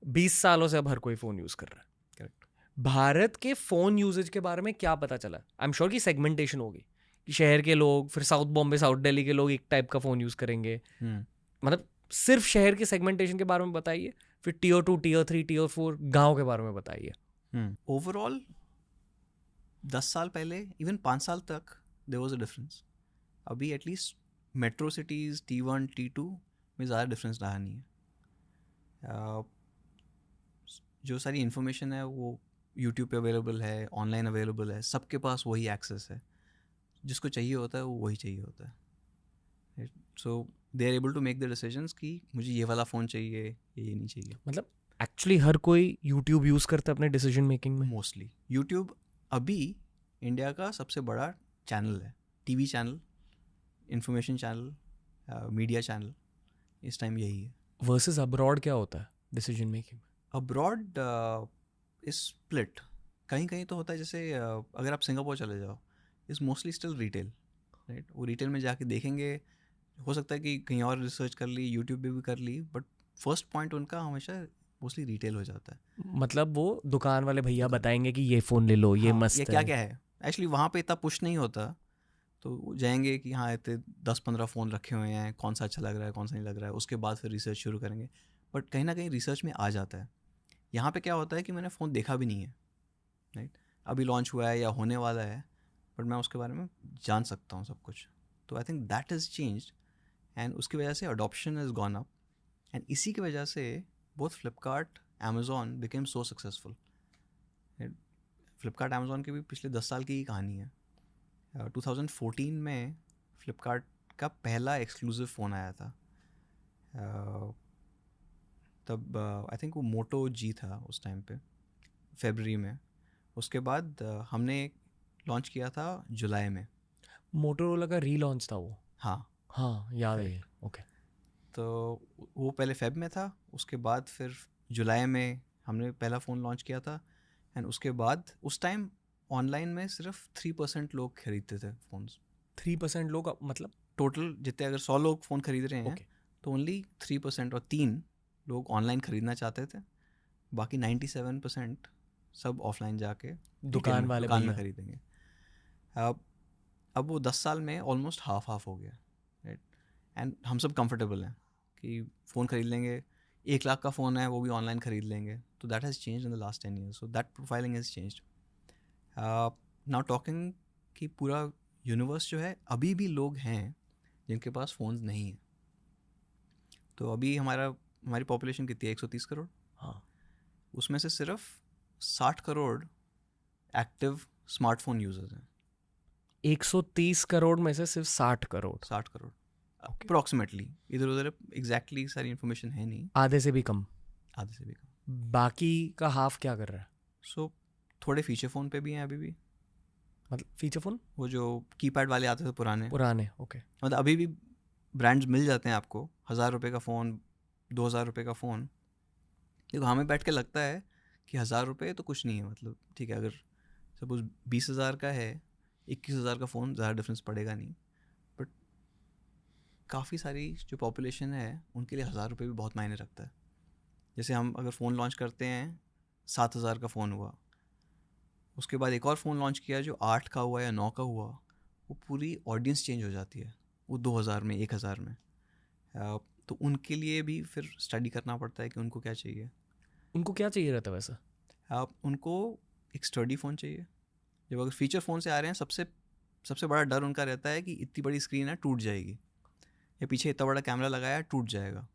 20 सालों से अब हर कोई फ़ोन यूज़ कर रहा है। करेक्ट। भारत के फ़ोन यूजेज के बारे में क्या पता चला? आई एम श्योर कि सेगमेंटेशन होगी कि शहर के लोग, फिर साउथ बॉम्बे, साउथ दिल्ली के लोग एक टाइप का फ़ोन यूज़ करेंगे। मतलब सिर्फ शहर के सेगमेंटेशन के बारे में बताइए, फिर टीयर 2, टीयर 3, टीयर 4 गाँव के बारे में बताइए। ओवरऑल 10 साल पहले, इवन 5 साल तक देयर वाज अ डिफरेंस। अभी at least metro cities T1, T2 में ज़्यादा डिफरेंस रहा नहीं है। जो सारी इन्फॉर्मेशन है वो यूट्यूब पे अवेलेबल है, ऑनलाइन अवेलेबल है, सबके पास वही एक्सेस है, जिसको चाहिए होता है वो वही चाहिए होता है। So they are able to make the decisions कि मुझे ये वाला फ़ोन चाहिए, ये नहीं चाहिए। मतलब एक्चुअली हर कोई यूट्यूब यूज़ करता है अपने डिसीजन मेकिंग में। मोस्टली यूट्यूब अभी इंडिया का सबसे बड़ा चैनल है, TV channel, information channel, media channel, इस टाइम यही है। वर्सेस अब्रॉड क्या होता है डिसीजन मेकिंग में? Abroad is split. कहीं कहीं तो होता है, जैसे अगर आप सिंगापुर चले जाओ, is mostly still retail, right. वो रिटेल में जाके देखेंगे, हो सकता है कि कहीं और रिसर्च कर ली, यूट्यूब पे भी कर ली, बट फर्स्ट पॉइंट उनका हमेशा मोस्टली रिटेल हो जाता है। मतलब वो दुकान वाले भैया बताएंगे कि ये फ़ोन ले लो, ये मस्त ये है। क्या क्या है। एक्चुअली वहाँ पे इतना पुश नहीं होता, तो वो जाएंगे कि हाँ इतने 10-15 फ़ोन रखे हुए हैं, कौन सा अच्छा लग रहा है, कौन सा नहीं लग रहा है, उसके बाद फिर रिसर्च शुरू करेंगे। बट कहीं ना कहीं रिसर्च में आ जाता है। यहाँ पे क्या होता है कि मैंने फ़ोन देखा भी नहीं है, राइट, अभी लॉन्च हुआ है या होने वाला है, बट मैं उसके बारे में जान सकता हूँ सब कुछ। तो I think that is changed, and उसकी वजह से adoption is gone up, and इसी की वजह से both Flipkart, Amazon became so successful. Flipkart Amazon की भी पिछले 10 साल की ही कहानी है। 2014 में फ्लिपकार्ट का पहला एक्सक्लूसिव फ़ोन आया था। तब आई थिंक वो मोटो जी था उस टाइम पे, फरवरी में। उसके बाद हमने लॉन्च किया था जुलाई में। मोटोरोला का रीलॉन्च था वो। हाँ याद है। ओके। तो वो पहले फेब में था, उसके बाद फिर जुलाई में हमने पहला फ़ोन लॉन्च किया था। एंड उसके बाद उस टाइम ऑनलाइन में सिर्फ 3% लोग खरीदते थे फ़ोन्स। 3% लोग मतलब टोटल जितने, अगर 100 लोग फ़ोन खरीद रहे हैं, Okay. तो ओनली 3% और 3 लोग ऑनलाइन खरीदना चाहते थे। बाकी 97% सब ऑफलाइन जाके दुकान वाले में भैया। खरीदेंगे। अब वो 10 साल में ऑलमोस्ट हाफ हो गया, राइट। एंड हम सब कंफर्टेबल हैं कि फ़ोन खरीद लेंगे, 1 लाख का फ़ोन है वो भी ऑनलाइन खरीद लेंगे। तो that has change in the last 10 years, so that profiling has changed. Now talking कि पूरा यूनिवर्स जो है, अभी भी लोग हैं जिनके पास फ़ोन्स नहीं हैं। तो अभी हमारी पॉपुलेशन कितनी है, 130 करोड़। हाँ, उसमें से सिर्फ 60 करोड़ एक्टिव स्मार्टफोन यूजर्स हैं। 130 करोड़ में से सिर्फ 60 करोड़ 60 करोड़ अप्रॉक्सीमेटली, इधर उधर एग्जैक्टली सारी इन्फॉर्मेशन है नहीं, आधे से भी कम। आधे से भी कम। बाकी का हाफ क्या कर रहा है? सो थोड़े फीचर फ़ोन पे भी हैं अभी भी। मतलब फीचर फोन वो जो कीपैड वाले आते थे पुराने, ओके। मतलब अभी भी ब्रांड्स मिल जाते हैं आपको, 1000 रुपये का फ़ोन, 2000 रुपये का फ़ोन। देखो हमें बैठ के लगता है कि 1000 रुपये तो कुछ नहीं है, मतलब ठीक है, अगर सपोज 20,000 का है, 21,000 का फ़ोन, ज़्यादा डिफरेंस पड़ेगा नहीं। बट काफ़ी सारी जो पॉपुलेशन है उनके लिए 1000 रुपये भी बहुत मायने रखता है। जैसे हम अगर फ़ोन लॉन्च करते हैं, 7,000 का फ़ोन हुआ, उसके बाद एक और फ़ोन लॉन्च किया जो 8 का हुआ या 9 का हुआ, वो पूरी ऑडियंस चेंज हो जाती है, वो 2000 में, 1000 में। तो उनके लिए भी फिर स्टडी करना पड़ता है कि उनको क्या चाहिए। उनको क्या चाहिए रहता है वैसे? उनको एक स्टडी फ़ोन चाहिए। जब अगर फीचर फ़ोन से आ रहे हैं, सबसे बड़ा डर उनका रहता है कि इतनी बड़ी स्क्रीन है टूट जाएगी, या पीछे इतना बड़ा कैमरा लगाया टूट जाएगा,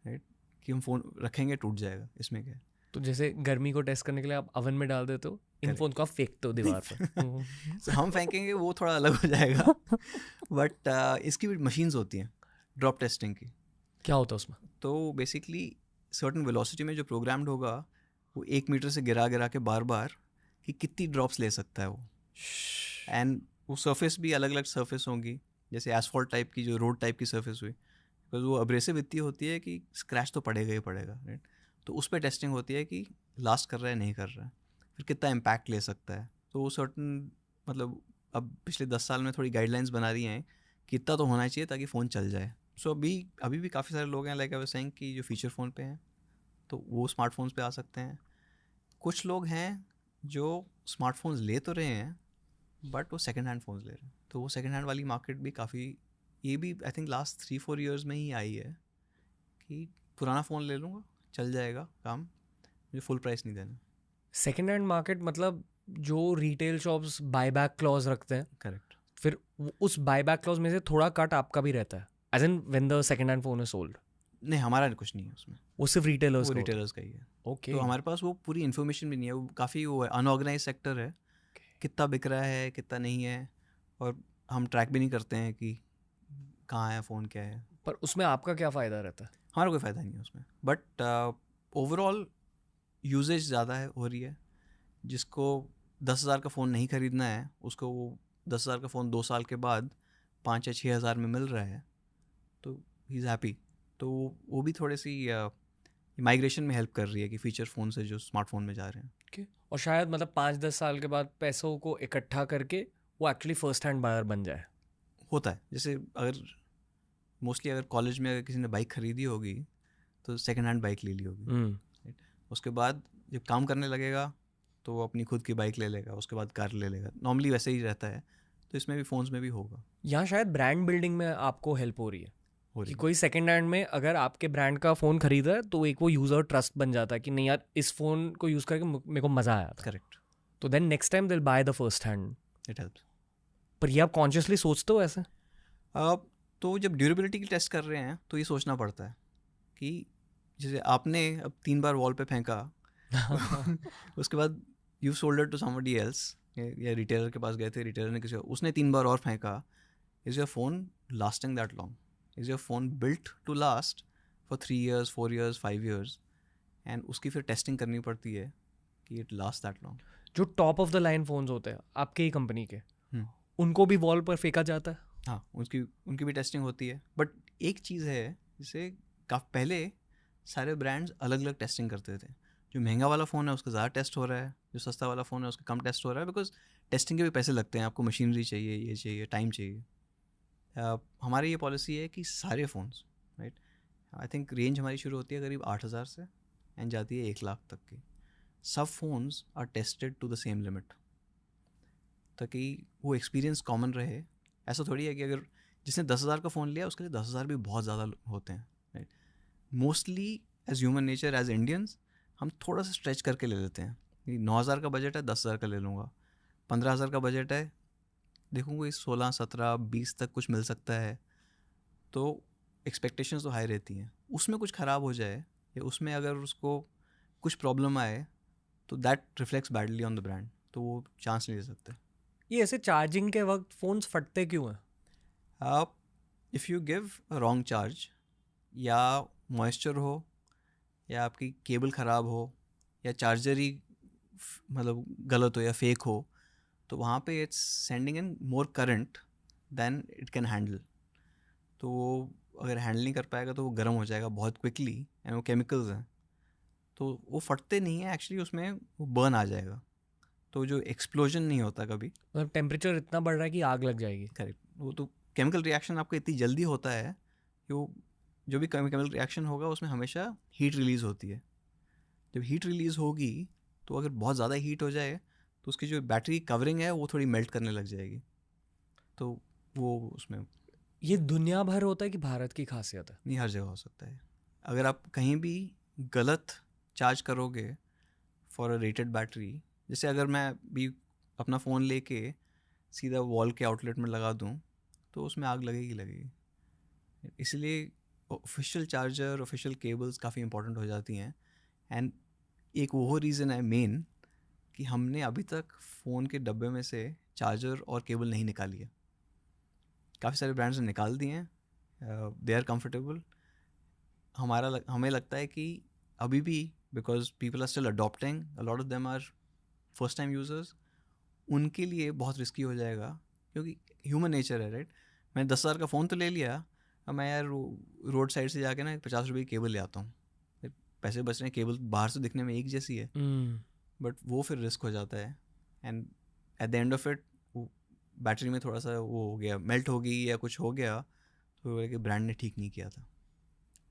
राइट, कि हम फ़ोन रखेंगे टूट जाएगा, इसमें क्या है। तो जैसे गर्मी को टेस्ट करने के लिए आप ओवन में डाल देते हो, इन फोन को आप फेंकते हो दीवार पर। So, हम फेंकेंगे वो थोड़ा अलग हो जाएगा। बट इसकी भी मशीन्स होती हैं ड्रॉप टेस्टिंग की। क्या होता है उसमें? तो बेसिकली सर्टन वेलोसिटी में जो प्रोग्राम्ड होगा वो 1 मीटर से गिरा के बार बार कि कितनी ड्रॉप्स ले सकता है वो। एंड वो सरफेस भी अलग अलग सरफेस होंगी, जैसे एसफॉल्ट टाइप की, जो रोड टाइप की सरफेस हुई, बिकॉज वो अब्रेसिव इतनी होती है कि स्क्रैच तो पड़ेगा ही पड़ेगा, राइट। तो उस पर टेस्टिंग होती है कि लास्ट कर रहा है नहीं कर रहा है, फिर कितना इम्पैक्ट ले सकता है। तो वो सर्टन मतलब अब पिछले 10 साल में थोड़ी गाइडलाइंस बना दी हैं कि इतना तो होना चाहिए ताकि फ़ोन चल जाए। सो अभी भी काफ़ी सारे लोग हैं लाइक आई वाज सेइंग कि जो फीचर फ़ोन पे हैं तो वो स्मार्टफोन्स पे आ सकते हैं। कुछ लोग हैं जो स्मार्टफोन्स ले तो रहे हैं बट वो सेकंड हैंड फ़ोन्स ले रहे हैं, तो वो सेकंड हैंड वाली मार्केट भी काफ़ी, ये भी आई थिंक लास्ट 3-4 ईयर्स में ही आई है कि पुराना फ़ोन ले लूँगा चल जाएगा काम, मुझे फुल प्राइस नहीं देना। सेकेंड हैंड मार्केट मतलब जो रिटेल शॉप्स बायबैक क्लॉज रखते हैं, करेक्ट। फिर उस बायबैक क्लॉज में से थोड़ा कट आपका भी रहता है, as in when the second hand phone is sold? नहीं, हमारा कुछ नहीं है उसमें, वो सिर्फ रिटेलर्स वो का होता है? रिटेलर्स का ही है। ओके। तो हमारे पास वो पूरी इन्फॉर्मेशन भी नहीं है, वो काफ़ी वो है, अनऑर्गेनाइज सेक्टर है, कितना बिक रहा है कितना नहीं है, और हम ट्रैक भी नहीं करते हैं कि कहाँ है फ़ोन क्या है। पर उसमें आपका क्या फ़ायदा रहता है? हमारा कोई फ़ायदा नहीं है उसमें, बट ओवरऑल यूजेज ज़्यादा है हो रही है। जिसको 10,000 का फ़ोन नहीं ख़रीदना है उसको वो 10,000 का फ़ोन 2 साल के बाद 5 या 6,000 में मिल रहा है, तो ही इज़ हैप्पी। तो वो भी थोड़ी सी माइग्रेशन में हेल्प कर रही है कि फ़ीचर फ़ोन से जो स्मार्टफोन में जा रहे हैं। Okay. और शायद मतलब 5-10 साल के बाद पैसों को इकट्ठा करके वो एक्चुअली फर्स्ट हैंड बायर बन जाए। होता है, जैसे अगर मोस्टली अगर कॉलेज में अगर किसी ने बाइक ख़रीदी होगी तो सेकंड हैंड बाइक ले ली होगी, राइट। उसके बाद जब काम करने लगेगा तो वो अपनी खुद की बाइक ले लेगा, उसके बाद कार ले लेगा, नॉर्मली वैसे ही रहता है। तो इसमें भी फ़ोन्स में भी होगा। यहाँ शायद ब्रांड बिल्डिंग में आपको हेल्प हो रही है हो कि रही है। कोई सेकंड हैंड में अगर आपके ब्रांड का फ़ोन खरीदा है तो एक वो यूज़र ट्रस्ट बन जाता है कि नहीं यार, इस फ़ोन को यूज़ करके मेरे को मज़ा आया था। करेक्ट। तो देन नेक्स्ट टाइम दिल by the first hand. It helps. पर ये आप कॉन्शियसली सोचते हो ऐसे? अब तो जब ड्यूरेबिलिटी की टेस्ट कर रहे हैं तो ये सोचना पड़ता है कि जैसे आपने अब 3 बार वॉल पे फेंका उसके बाद you sold it to somebody else, या रिटेलर के पास गए थे, रिटेलर ने किसी उसने 3 बार और फेंका, is your phone lasting that long? Is your phone built to last for 3 years 4 years 5 years? And उसकी फिर टेस्टिंग करनी पड़ती है कि इट लास्ट दैट लॉन्ग। जो top of the line phones होते हैं आपके ही कंपनी के, उनको भी वॉल पर फेंका जाता है? हाँ, उनकी भी टेस्टिंग होती है, बट एक चीज़ है जिसे काफ़ी पहले सारे ब्रांड्स अलग अलग टेस्टिंग करते थे। जो महंगा वाला फ़ोन है उसका ज़्यादा टेस्ट हो रहा है, जो सस्ता वाला फ़ोन है उसका कम टेस्ट हो रहा है, बिकॉज टेस्टिंग के भी पैसे लगते हैं, आपको मशीनरी चाहिए, ये चाहिए, टाइम चाहिए। हमारी ये पॉलिसी है कि सारे phones, right, I think range हमारी शुरू होती है करीब 8,000 से एंड जाती है 1 लाख तक की। सब phones are tested to the same limit ताकि वो एक्सपीरियंस कॉमन रहे। ऐसा थोड़ी है कि अगर जिसने 10,000 का फ़ोन लिया उसके लिए 10,000 भी बहुत ज़्यादा होते हैं, right. Mostly as human nature, as Indians, हम थोड़ा सा स्ट्रेच करके ले लेते हैं कि 9,000 का बजट है 10,000 का ले लूँगा, 15,000 का बजट है देखूँगा इस 16, 17, 20 तक कुछ मिल सकता है। तो एक्सपेक्टेशंस तो हाई रहती हैं, उसमें कुछ ख़राब हो जाए या उसमें अगर उसको कुछ प्रॉब्लम आए तो that reflects badly on the brand, तो वो चांस नहीं ले सकते। ये ऐसे चार्जिंग के वक्त फ़ोन्स फटते क्यों हैं? आप if you give a wrong charge, या मॉइस्चर हो, या आपकी केबल ख़राब हो, या चार्जर ही मतलब गलत हो या फेक हो, तो वहाँ पे it's sending in more current than it can handle. तो वो अगर हैंडल नहीं कर पाएगा तो वो गर्म हो जाएगा बहुत क्विकली, एंड वो केमिकल्स हैं तो वो फटते नहीं है एक्चुअली, उसमें वो बर्न आ जाएगा, तो जो एक्सप्लोजन नहीं होता कभी। मतलब टेम्परेचर इतना बढ़ रहा है कि आग लग जाएगी? करेक्ट, वो तो केमिकल रिएक्शन आपका इतनी जल्दी होता है कि वो जो भी केमिकल रिएक्शन होगा उसमें हमेशा हीट रिलीज़ होती है। जब हीट रिलीज़ होगी तो अगर बहुत ज़्यादा हीट हो जाए तो उसकी जो बैटरी कवरिंग है वो थोड़ी मेल्ट करने लग जाएगी, तो वो उसमें ये दुनिया भर होता है कि भारत की खासियत है? नहीं, हर जगह हो सकता है। अगर आप कहीं भी गलत चार्ज करोगे फॉर अ रेटेड बैटरी, जैसे अगर मैं भी अपना फ़ोन लेके सीधा वॉल के आउटलेट में लगा दूं तो उसमें आग लगेगी। इसलिए ऑफिशियल चार्जर, ऑफिशियल केबल्स काफ़ी इंपॉर्टेंट हो जाती हैं। एंड एक वो रीज़न है मेन कि हमने अभी तक फ़ोन के डब्बे में से चार्जर और केबल नहीं निकाली है। काफ़ी सारे ब्रांड्स ने निकाल दिए हैं, दे आर कंफर्टेबल। हमें लगता है कि अभी भी because people are still adopting, a lot of them are first time users, उनके लिए बहुत रिस्की हो जाएगा क्योंकि ह्यूमन नेचर है, राइट? मैंने 10,000 का फ़ोन तो ले लिया, अब मैं यार रोड साइड से जाके ना 50 रुपये की केबल ले आता हूँ, पैसे बच रहे हैं, केबल बाहर से दिखने में एक जैसी है, बट वो फिर रिस्क हो जाता है। And at the end of it battery में थोड़ा सा वो हो गया, मेल्ट हो गई या कुछ हो गया, तो कि ब्रांड ने ठीक नहीं किया था।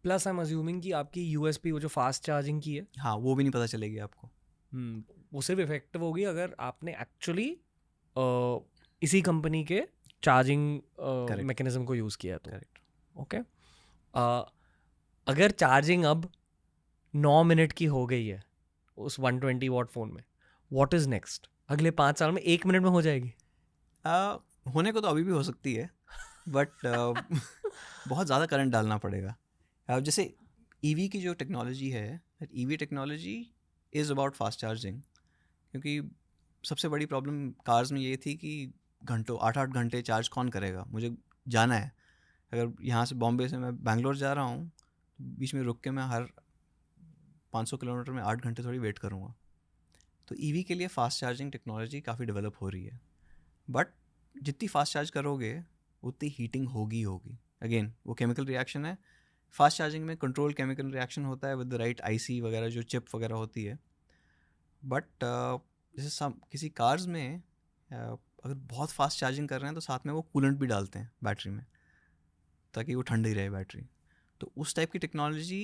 प्लस आई एम अज्यूमिंग कि आपकी यूएसपी वो जो फास्ट चार्जिंग की है, हाँ, वो भी नहीं पता चलेगी आपको। वो सिर्फ इफेक्टिव होगी अगर आपने एक्चुअली इसी कंपनी के चार्जिंग मैकेनिज्म को यूज़ किया है तो। करेक्ट। ओके, अगर चार्जिंग अब 9 मिनट की हो गई है उस 120 वॉट फ़ोन में, व्हाट इज़ नेक्स्ट? अगले 5 साल में 1 मिनट में हो जाएगी? होने को तो अभी भी हो सकती है, बट बहुत ज़्यादा करंट डालना पड़ेगा। जैसे ईवी की जो टेक्नोलॉजी है, EV technology is about fast charging, क्योंकि सबसे बड़ी प्रॉब्लम कार्स में ये थी कि घंटों 8-8 घंटे चार्ज कौन करेगा। मुझे जाना है, अगर यहाँ से बॉम्बे से मैं बैंगलोर जा रहा हूँ, बीच में रुक के मैं हर 500 किलोमीटर में 8 घंटे थोड़ी वेट करूँगा। तो ईवी के लिए फ़ास्ट चार्जिंग टेक्नोलॉजी काफ़ी डेवलप हो रही है, बट जितनी फास्ट चार्ज करोगे उतनी हीटिंग होगी। अगेन वो केमिकल रिएक्शन है, फास्ट चार्जिंग में कंट्रोल केमिकल रिएक्शन होता है विद द राइट आईसी वगैरह, जो चिप वगैरह होती है। बट जैसे किसी कार्स में अगर बहुत फास्ट चार्जिंग कर रहे हैं तो साथ में वो कूलेंट भी डालते हैं बैटरी में, ताकि वो ठंडी रहे बैटरी। तो उस टाइप की टेक्नोलॉजी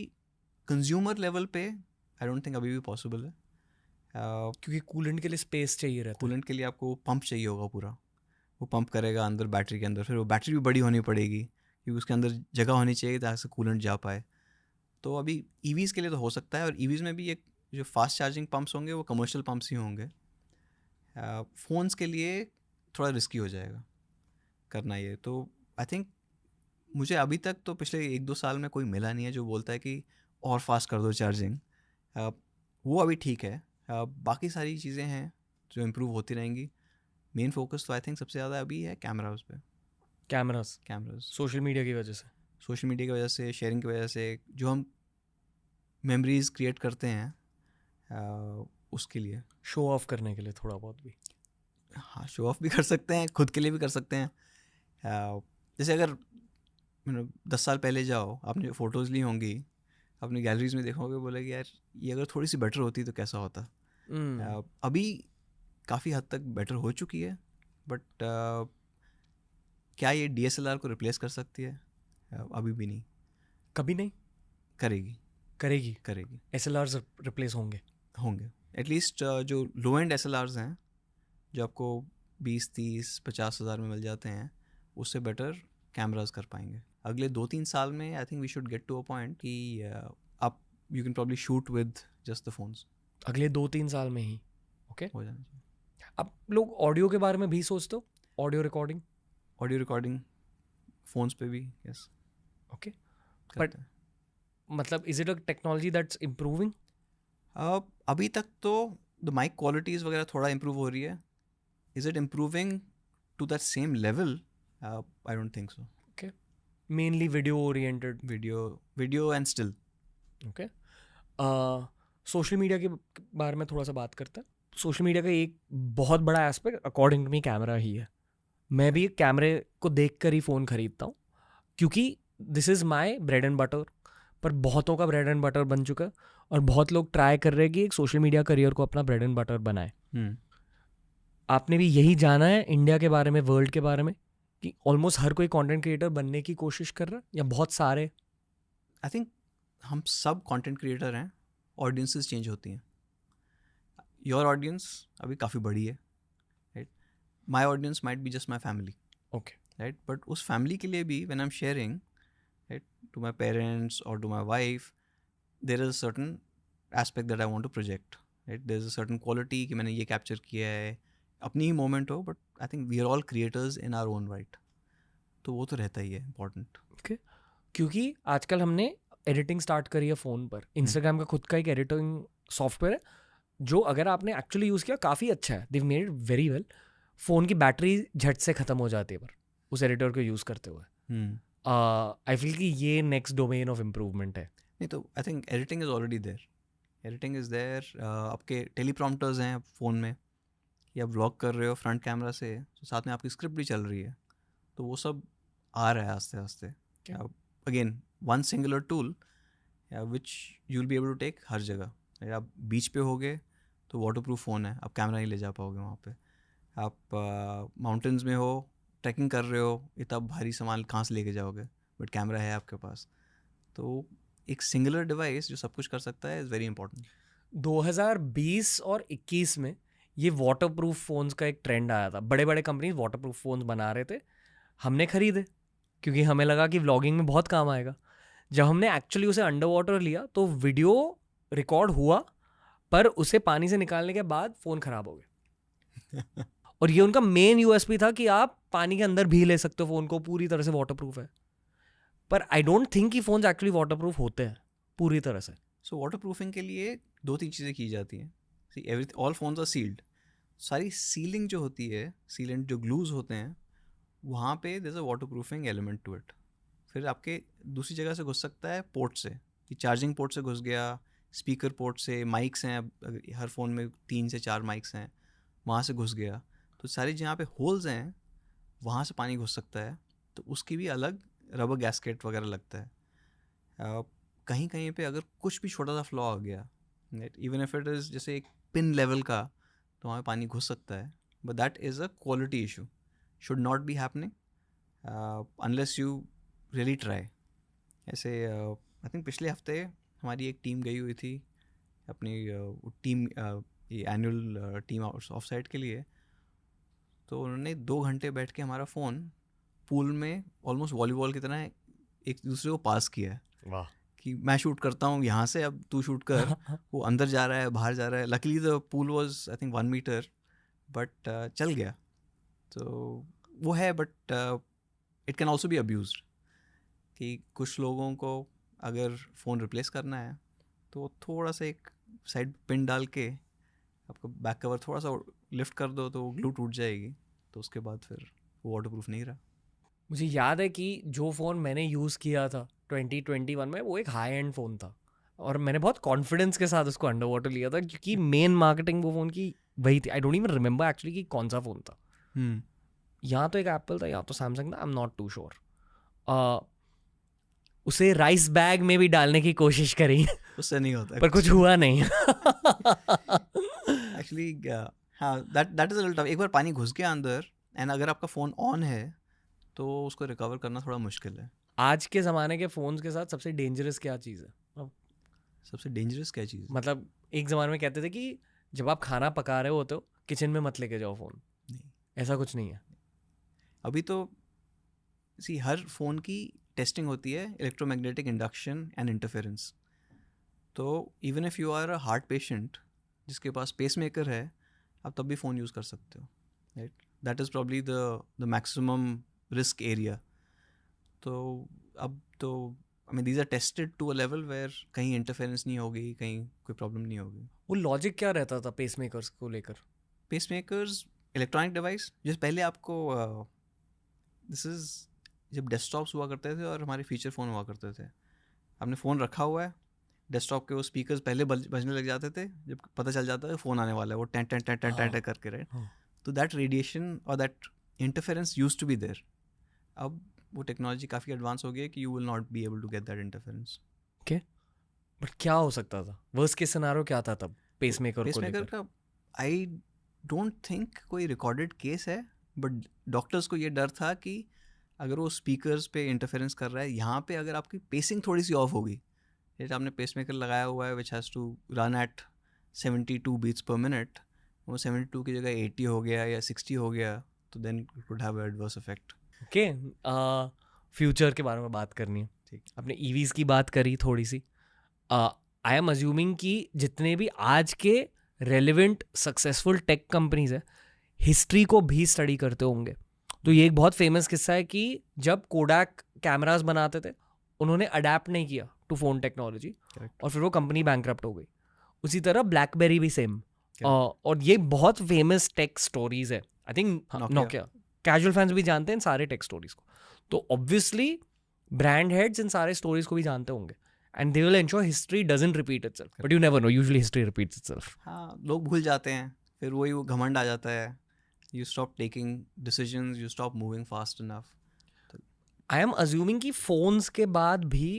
कंज्यूमर लेवल पे आई डोंट थिंक अभी भी पॉसिबल है, क्योंकि कूलेंट के लिए स्पेस चाहिए रहता है। कूलेंट के लिए आपको पंप चाहिए होगा पूरा, वो पंप करेगा अंदर बैटरी के अंदर, फिर वो बैटरी भी बड़ी होनी पड़ेगी क्योंकि उसके अंदर जगह होनी चाहिए ताकि से कूलेंट जा पाए। तो अभी ईवीज़ के लिए तो हो सकता है, और ईवीज़ में भी एक जो फास्ट चार्जिंग पंप्स होंगे वो कमर्शियल पंप्स ही होंगे। फ़ोन्स के लिए थोड़ा रिस्की हो जाएगा करना ये। तो आई थिंक मुझे अभी तक तो पिछले 1-2 साल में कोई मिला नहीं है जो बोलता है कि और फास्ट कर दो चार्जिंग। वो अभी ठीक है, बाकी सारी चीज़ें हैं जो इम्प्रूव होती रहेंगी। मेन फोकस तो आई थिंक सबसे ज़्यादा अभी है कैमरास पे। कैमरास सोशल मीडिया की वजह से, सोशल मीडिया की वजह से, शेयरिंग की वजह से, जो हम मेमोरीज क्रिएट करते हैं उसके लिए, शो ऑफ करने के लिए थोड़ा बहुत भी। हाँ, शो ऑफ भी कर सकते हैं, खुद के लिए भी कर सकते हैं। जैसे अगर 10 साल पहले जाओ, आपने फ़ोटोज़ ली होंगी, अपनी गैलरीज में देखोगे, बोलेगे यार ये अगर थोड़ी सी बेटर होती तो कैसा होता। अभी काफ़ी हद तक बेटर हो चुकी है, बट क्या ये DSLR को रिप्लेस कर सकती है? अभी भी नहीं। कभी नहीं करेगी। SLRs रिप्लेस होंगे एटलीस्ट जो लो एंड SLRs हैं जो आपको 20, 30, 50 हज़ार में मिल जाते हैं, उससे बेटर कैमरास कर पाएंगे। अगले 2-3 साल में I think we should get to a point कि आप you can probably shoot with just the phones. अगले 2-3 साल में ही ओके हो जाना चाहिए। अब लोग ऑडियो के बारे में भी सोचते हो, ऑडियो रिकॉर्डिंग फ़ोन्स पे भी, यस। ओके, बट मतलब is it a technology that's improving? अभी तक तो द माइक क्वालिटीज़ वगैरह थोड़ा इम्प्रूव हो रही है। Is it improving to that same level? I don't think so. Okay, mainly video oriented, video and still. Okay, social media के बारे में थोड़ा सा बात करते हैं। सोशल मीडिया का एक बहुत बड़ा aspect according to me camera ही है। मैं भी कैमरे को देख कर ही फ़ोन खरीदता हूँ, क्योंकि this is my bread and butter. पर बहुतों का ब्रेड एंड बटर बन चुका है, और बहुत लोग ट्राई कर रहे हैं कि एक सोशल मीडिया करियर को अपना ब्रेड एंड बटर बनाए। आपने भी यही जाना है इंडिया के बारे में, वर्ल्ड के बारे में, कि ऑलमोस्ट हर कोई कंटेंट क्रिएटर बनने की कोशिश कर रहा है, या बहुत सारे? आई थिंक हम सब कंटेंट क्रिएटर हैं, ऑडियंसेस चेंज होती हैं। योर ऑडियंस अभी काफ़ी बड़ी है, right? My audience might be just my family, okay, right? But उस फैमिली के लिए भी when I am sharing, right, to my parents और to my wife, there is a certain aspect that I want to project, right? There is a certain quality कि मैंने ये capture किया है, अपनी ही मोमेंट हो, but I think we are all creators in our own right. तो वो तो रहता ही है इम्पॉर्टेंट। ओके, क्योंकि आजकल हमने एडिटिंग स्टार्ट करी है फ़ोन पर। इंस्टाग्राम का खुद का एक एडिटिंग सॉफ्टवेयर है, जो अगर आपने एक्चुअली यूज़ किया काफ़ी अच्छा है, they made it very well. Phone की बैटरी झट से ख़त्म हो जाती है पर उस एडिटर को यूज़ करते हुए। आई फील कि ये नेक्स्ट डोमेन ऑफ इम्प्रूवमेंट है। नहीं तो I think editing is already there. Editing is there, आपके टेलीप्रॉम्प्टर्स हैं फ़ोन में, या आप व्लॉग कर रहे हो फ्रंट कैमरा से, तो साथ में आपकी स्क्रिप्ट भी चल रही है, तो वो सब आ रहा है आस्ते आस्ते. Again one singular tool which you will be able to take हर जगह. आप बीच पे होगे तो वाटरप्रूफ फ़ोन है, आप कैमरा नहीं ले जा पाओगे वहाँ पे. आप माउंटेन्स में हो, ट्रैकिंग कर रहे हो, इतना भारी सामान कहाँ से लेके जाओगे, बट कैमरा है आपके पास. तो एक सिंगुलर डिवाइस जो सब कुछ कर सकता है इज़ वेरी इंपॉर्टेंट. 2020 और 21 में ये वाटरप्रूफ फ़ोन्स का एक ट्रेंड आया था. बड़े बड़े कंपनीज वाटरप्रूफ फ़ोन्स बना रहे थे. हमने खरीदे क्योंकि हमें लगा कि व्लॉगिंग में बहुत काम आएगा. जब हमने एक्चुअली उसे अंडर वाटर लिया तो वीडियो रिकॉर्ड हुआ, पर उसे पानी से निकालने के बाद फ़ोन ख़राब हो गया. और ये उनका मेन यूएसपी था कि आप पानी के अंदर भी ले सकते हो फ़ोन को, पूरी तरह से वाटरप्रूफ है. पर आई डोंट थिंक कि फ़ोन्स एक्चुअली वाटरप्रूफ होते हैं पूरी तरह से. सो वाटर प्रूफिंग के लिए 2-3 चीज़ें की जाती हैं. See all phones are sealed. सारी सीलिंग जो होती है, सीलेंट जो ग्लूज होते हैं, वहाँ पे there is a waterproofing element to it. फिर आपके दूसरी जगह से घुस सकता है पोर्ट से, कि चार्जिंग पोर्ट से घुस गया, स्पीकर पोर्ट से, माइक्स हैं, हर फ़ोन में 3 से 4 माइक्स हैं, वहाँ से घुस गया. तो सारी जहाँ पे होल्स हैं वहाँ से पानी घुस सकता है, तो उसकी भी अलग रबर गैस्केट वगैरह लगता है. कहीं कहीं पे अगर कुछ भी छोटा सा फ्लॉ आ गया, इवन इफ इट इज़ जैसे एक पिन लेवल का, तो वहाँ पे पानी घुस सकता है. But that is a quality issue, should not be happening unless you really try. ऐसे आई थिंक पिछले हफ्ते हमारी एक टीम गई हुई थी अपनी टीम ये एनुअल टीम ऑफ साइट के लिए. तो उन्होंने 2 घंटे बैठ के हमारा फ़ोन पूल में ऑलमोस्ट वॉलीबॉल की तरह एक दूसरे को पास किया है. वाह. कि मैं शूट करता हूँ यहाँ से, अब तू शूट कर. वो अंदर जा रहा है, बाहर जा रहा है. Luckily the pool was I think 1 metre, but चल गया. तो वो है, but it can also be abused. कि कुछ लोगों को अगर फ़ोन रिप्लेस करना है तो थोड़ा सा एक साइड पिन डाल के आपका बैक कवर थोड़ा सा लिफ्ट कर दो तो ग्लू टूट जाएगी, तो उसके बाद फिर वो वाटर प्रूफ नहीं रहा. मुझे याद है कि जो फ़ोन मैंने यूज़ किया था 2021 में, वो एक हाई एंड फ़ोन था और मैंने बहुत कॉन्फिडेंस के साथ उसको अंडर वाटर लिया था क्योंकि मेन मार्केटिंग वो फ़ोन की वही थी. I don't even remember actually कि कौन सा फ़ोन था. यहाँ तो एक एप्पल था, यहाँ तो सैमसंग था, I am not too sure. उसे राइस बैग में भी डालने की कोशिश करी, उससे नहीं होता, पर कुछ हुआ नहीं. एक्चुअली हाँ, that is a little tough. एक बार पानी घुस गया अंदर एंड अगर आपका फ़ोन ऑन है तो उसको रिकवर करना थोड़ा मुश्किल है. आज के ज़माने के फ़ोन्स के साथ सबसे डेंजरस क्या चीज़ है? सबसे डेंजरस क्या चीज़? मतलब एक ज़माने में कहते थे कि जब आप खाना पका रहे होते हो किचन में मत लेके जाओ फ़ोन. नहीं, ऐसा कुछ नहीं है अभी तो. हर फ़ोन की टेस्टिंग होती है, इलेक्ट्रोमैग्नेटिक इंडक्शन एंड इंटरफेरेंस. तो even if you are a heart patient जिसके पास पेसमेकर है, आप तब भी फ़ोन यूज़ कर सकते हो, right. That is probably the maximum risk area. तो अब तो I mean these are tested to a level where कहीं इंटरफेरेंस नहीं होगी, कहीं कोई प्रॉब्लम नहीं होगी. वो लॉजिक क्या रहता था पेसमेकर्स को लेकर? पेसमेकर्स इलेक्ट्रॉनिक डिवाइस, जैसे पहले आपको दिस इज़ जब डेस्कटॉप्स हुआ करते थे और हमारे फीचर फ़ोन हुआ करते थे, आपने फ़ोन रखा हुआ है, डेस्कटॉप के वो स्पीकर्स पहले बजने लग जाते थे जब पता चल जाता है फ़ोन आने वाला है, वो टें टें टें टें टें करके, राइट. तो दैट रेडिएशन और that interference used to be there. अब वो टेक्नोलॉजी काफ़ी एडवांस हो गई है कि you will not be able to get that interference. Okay, but क्या हो सकता था? वर्स्ट केस सिनेरियो क्या था तब पेसमेकर को पेसमेकर लेकर? का आई डोंट थिंक कोई रिकॉर्डेड केस है, बट डॉक्टर्स को ये डर था कि अगर वो स्पीकर्स पे इंटरफेरेंस कर रहा है, यहाँ पे अगर आपकी पेसिंग थोड़ी सी ऑफ होगी, जैसे आपने पेसमेकर लगाया हुआ है which has to run at 72 beats per minute, वो 72 की जगह 80 हो गया या 60 हो गया, तो then it would have adverse effect. Okay, future के बारे में बात करनी है. ठीक. आपने ईवीज़ की बात करी थोड़ी सी. आई एम अज्यूमिंग कि जितने भी आज के रेलिवेंट सक्सेसफुल टेक कंपनीज है, हिस्ट्री को भी स्टडी करते होंगे. तो ये एक बहुत फेमस किस्सा है कि जब कोडैक कैमरास बनाते थे, उन्होंने अडेप्ट नहीं किया टू फ़ोन टेक्नोलॉजी और फिर वो कंपनी बैंकरप्ट हो गई. उसी तरह ब्लैकबेरी भी सेम. और ये बहुत फेमस टेक स्टोरीज है. I think Nokia, casual fans भी जानते हैं इन सारे टेक स्टोरीज को. तो ऑब्वियसली ब्रांड हेड्स इन सारे स्टोरीज को भी जानते होंगे. and they will ensure history doesn't repeat itself. But you never know. Usually history repeats itself. हाँ, लोग भूल जाते हैं, फिर वही वो घमंड आ जाता है. You stop taking decisions, you stop moving fast enough. I am assuming कि phones के बाद भी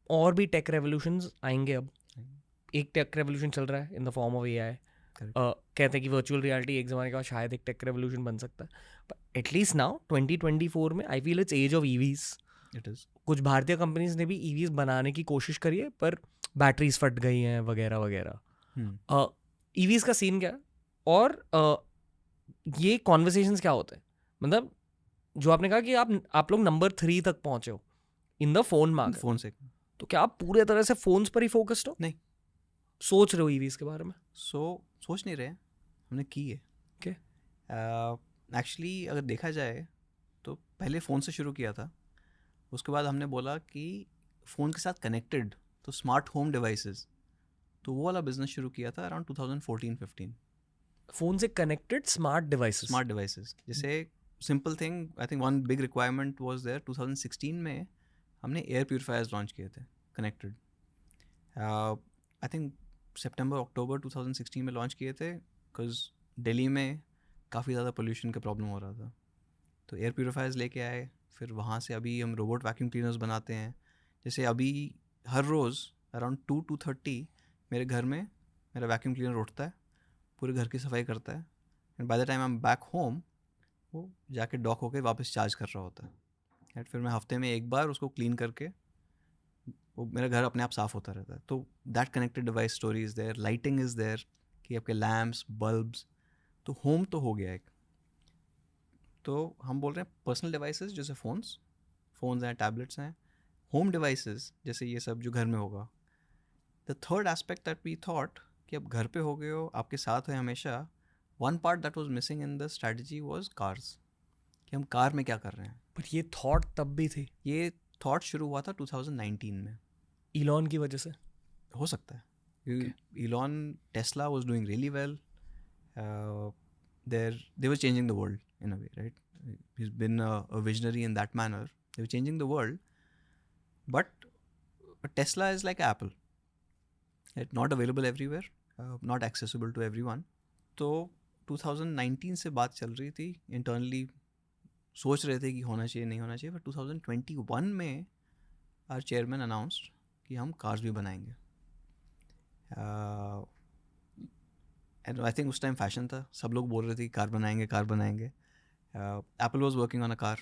और भी टेक रेवोल्यूशंस आएंगे अब. एक टेक रेवोल्यूशन चल रहा है in the form of AI. कहते हैं कि वर्चुअल रियलिटी एक ज़माने के बाद शायद एक टेक रेवोल्यूशन बन सकता है. बट एटलीस्ट नाउ 2024 में I feel it's age of EVs. It is. कुछ भारतीय कंपनीज ने भी EVs बनाने की कोशिश करी है, पर बैटरीज फट गई हैं वगैरह वगैरह. EVs का सीन क्या है, और ये कॉन्वर्सेशंस क्या होते हैं? मतलब जो आपने कहा कि आप लोग नंबर 3 तक पहुंचे हो in the phone market. Phone से तो क्या आप पूरे तरह से फोन्स पर ही फोकस्ड हो? नहीं. सोच रहे हो EVs के बारे में? सोच नहीं रहे, हमने की है. Okay. एक्चुअली अगर देखा जाए तो पहले फ़ोन से शुरू किया था. उसके बाद हमने बोला कि फ़ोन के साथ कनेक्टेड तो स्मार्ट होम डिवाइसेस, तो वो वाला बिजनेस शुरू किया था अराउंड 2014-15. फोन से कनेक्टेड स्मार्ट डिवाइसेस. जैसे simple thing, I think one big requirement was there. 2016 में हमने एयर प्यूरीफायर्स लॉन्च किए थे कनेक्टेड. आई थिंक सितंबर अक्टूबर 2016 में लॉन्च किए थे, बिकॉज दिल्ली में काफ़ी ज़्यादा पोल्यूशन का प्रॉब्लम हो रहा था. तो एयर प्यूरीफायर्स लेके आए. फिर वहाँ से अभी हम रोबोट वैक्यूम क्लीनर्स बनाते हैं. जैसे अभी हर रोज़ अराउंड 2 to 30 मेरे घर में मेरा वैक्यूम क्लीनर उठता है, पूरे घर की सफाई करता है, and by the time I am back home वो जाके डॉक होकर वापस चार्ज कर रहा होता है. एंड फिर मैं हफ्ते में एक बार उसको क्लीन करके वो मेरा घर अपने आप साफ़ होता रहता है. तो that connected device story is there, lighting is there, कि आपके लैम्प्स, बल्ब्स, तो होम तो हो गया एक. तो हम बोल रहे हैं पर्सनल डिवाइसेस जैसे फ़ोन्स हैं, टैबलेट्स हैं. होम डिवाइसेस जैसे ये सब जो घर में होगा. The third aspect that we thought कि अब घर पे हो गए हो, आपके साथ हो हमेशा. One part that was missing in the strategy was cars, कि हम कार में क्या कर रहे हैं. पर ये थॉट तब भी थी. ये थॉट शुरू हुआ था 2019 में. इलॉन की वजह से हो सकता है. Elon, Tesla was doing really well. They were changing the world in a way, right? He's been a visionary in that manner. They were changing the world. But Tesla is like Apple. It's not available everywhere, not accessible to everyone. तो 2019 से बात चल रही थी internally, सोच रहे थे कि होना चाहिए नहीं होना चाहिए. पर 2021 में our chairman announced कि हम cars भी बनाएंगे. एंड आई थिंक उस टाइम फैशन था, सब लोग बोल रहे थे कि कार बनाएंगे. Apple was working on a car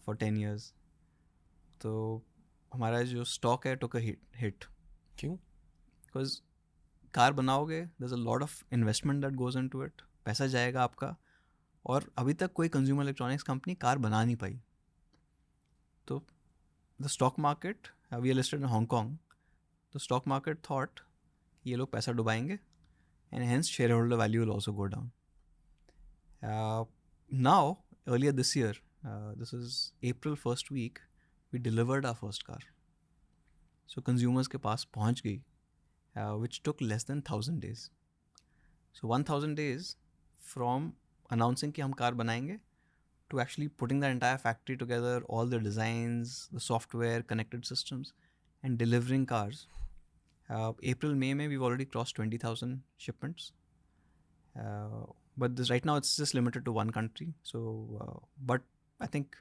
for 10 years. तो हमारा जो स्टॉक है टुक अ हिट. क्यों? बिकॉज कार बनाओगे, there is a lot of investment that goes into it. पैसा जाएगा आपका, और अभी तक कोई कंज्यूमर इलेक्ट्रॉनिक्स कंपनी कार बना नहीं पाई. तो the stock market, we are listed in Hong Kong, the stock market thought ये लोग पैसा डुबाएंगे, and hence shareholder value will also go down. Now, earlier this year, this is April first week, we delivered our first car. So consumers के पास पहुंच गई, which took less than 1,000 days. So 1,000 days from announcing कि हम car बनाएंगे to actually putting the entire factory together, all the designs, the software, connected systems, and delivering cars. April, May, we've already crossed 20,000 shipments. But right now it's just limited to one country. So, but I think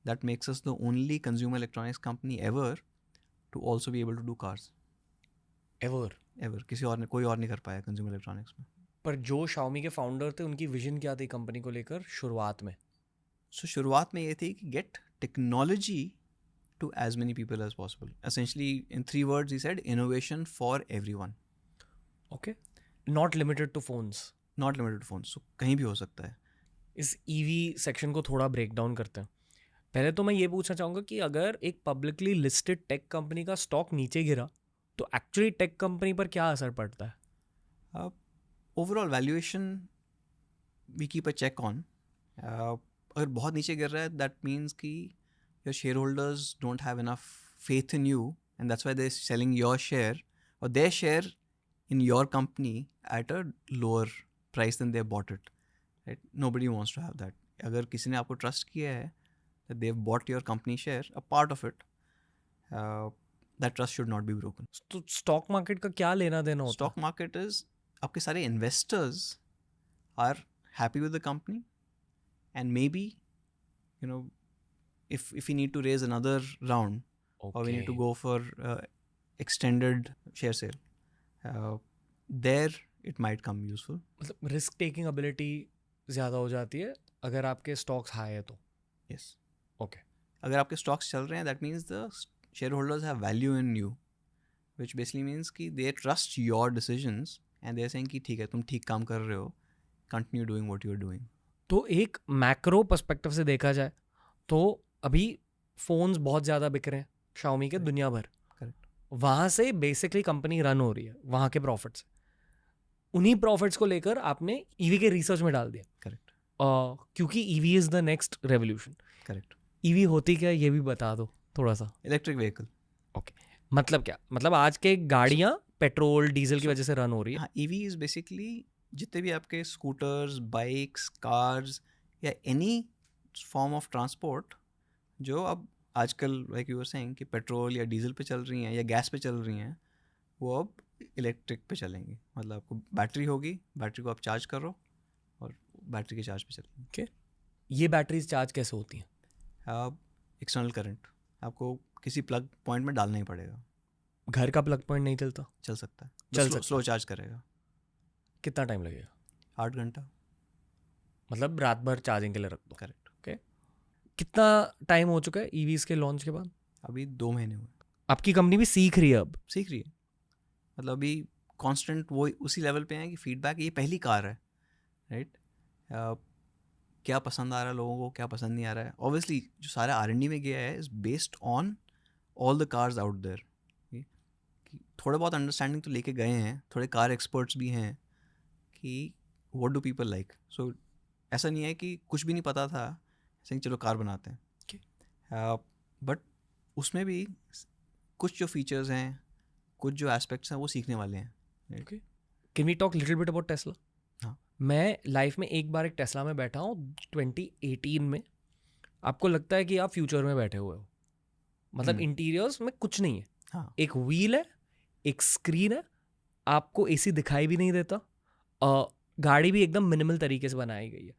that makes us the only consumer electronics company ever to also be able to do cars. Ever? कोई और नहीं कर पाया consumer electronics में. पर जो Xiaomi के founder थे, उनकी विजन क्या थी कंपनी को लेकर शुरुआत में? So शुरुआत में ये थी कि get technology to as many people as possible. Essentially, in 3 words, he said innovation for everyone. Okay. Not limited to phones. Not limited to phones. So कहीं भी हो सकता है. इस EV सेक्शन को थोड़ा ब्रेक डाउन करते हैं. पहले तो मैं ये पूछना चाहूँगा कि अगर एक पब्लिकली लिस्टेड टेक कंपनी का स्टॉक नीचे गिरा तो एक्चुअली टेक कंपनी पर क्या असर पड़ता है? Overall valuation we keep a check on. अगर बहुत नीचे गिर रहा है, दैट मीन्स कि your shareholders don't have enough faith in you, and that's why they're selling your share or their share in your company at a lower price than they bought it, right? Nobody wants to have that. अगर किसी ने आपको trust किया है that they've bought your company share, a part of it, that trust should not be broken. तो stock market का क्या लेना देना होता स्टॉक मार्केट इज आपके सारे investors are happy with the company and maybe you know if we need to raise another round है? or we need to Okay. go for extended share sale, there it might come useful. मतलब risk taking ability ज़्यादा हो जाती है अगर आपके stocks high है तो. Yes. ओके. अगर आपके स्टॉक्स चल रहे हैं that means the shareholders have value in you, which basically means कि they trust your decisions and they are saying कि ठीक है तुम ठीक काम कर रहे हो, continue doing what you are doing. तो एक मैक्रो पर्सपेक्टिव से देखा जाए तो अभी फोन्स बहुत ज़्यादा बिक रहे हैं Xiaomi के दुनिया भर. Correct. वहाँ से बेसिकली कंपनी रन हो रही है, वहाँ के प्रॉफिट्स. उन्हीं प्रॉफिट्स को लेकर आपने ईवी के रिसर्च में डाल दिया. Correct. क्योंकि EV is the next revolution. Correct. EV होती क्या है ये भी बता दो थोड़ा सा. Electric vehicle. मतलब क्या, मतलब आज के गाड़ियाँ पेट्रोल डीजल की वजह से रन हो रही है. हाँ, EV is basically जितने भी आपके स्कूटर्स, बाइक्स, कार्स या एनी फॉर्म ऑफ ट्रांसपोर्ट जो अब आजकल लाइक यू वर सेइंग कि पेट्रोल या डीजल पे चल रही हैं या गैस पे चल रही हैं, वो अब इलेक्ट्रिक पे चलेंगी. मतलब आपको बैटरी होगी, बैटरी को आप चार्ज करो और बैटरी के चार्ज पे चलेंगी. ये बैटरीज चार्ज कैसे होती हैं? अब एक्सटर्नल करंट आपको किसी प्लग पॉइंट में डालना ही पड़ेगा. घर का प्लग पॉइंट नहीं चलता? चल सकता है, चल सकता है. स्लो चार्ज करेगा. कितना टाइम लगेगा? 8 घंटा. मतलब रात भर चार्जिंग के लिए रख दो. करेक्ट. कितना टाइम हो चुका है ईवीज के लॉन्च के बाद? अभी 2 महीने हुए. आपकी कंपनी भी सीख रही है अब? सीख रही है. मतलब अभी कांस्टेंट वो उसी लेवल पे है कि फीडबैक, ये पहली कार है राइट. क्या पसंद आ रहा है लोगों को, क्या पसंद नहीं आ रहा है. ऑब्वियसली जो सारा R&D में गया है is based on all the cars out there. थोड़ा बहुत अंडरस्टैंडिंग तो लेके गए हैं, थोड़े कार एक्सपर्ट्स भी हैं कि व्हाट डू पीपल लाइक. सो ऐसा नहीं है कि कुछ भी नहीं पता था ऐसे चलो कार बनाते हैं. बट उसमें भी कुछ जो फीचर्स हैं, कुछ जो एस्पेक्ट्स हैं वो सीखने वाले हैं. Can we talk little bit about Tesla? हाँ. मैं लाइफ में एक बार एक टेस्ला में बैठा हूँ 2018 में. आपको लगता है कि आप फ्यूचर में बैठे हुए हो. मतलब इंटीरियर्स में कुछ नहीं है. हाँ. एक व्हील है, एक स्क्रीन है, आपको एसी दिखाई भी नहीं देता. गाड़ी भी एकदम मिनिमल तरीके से बनाई गई है.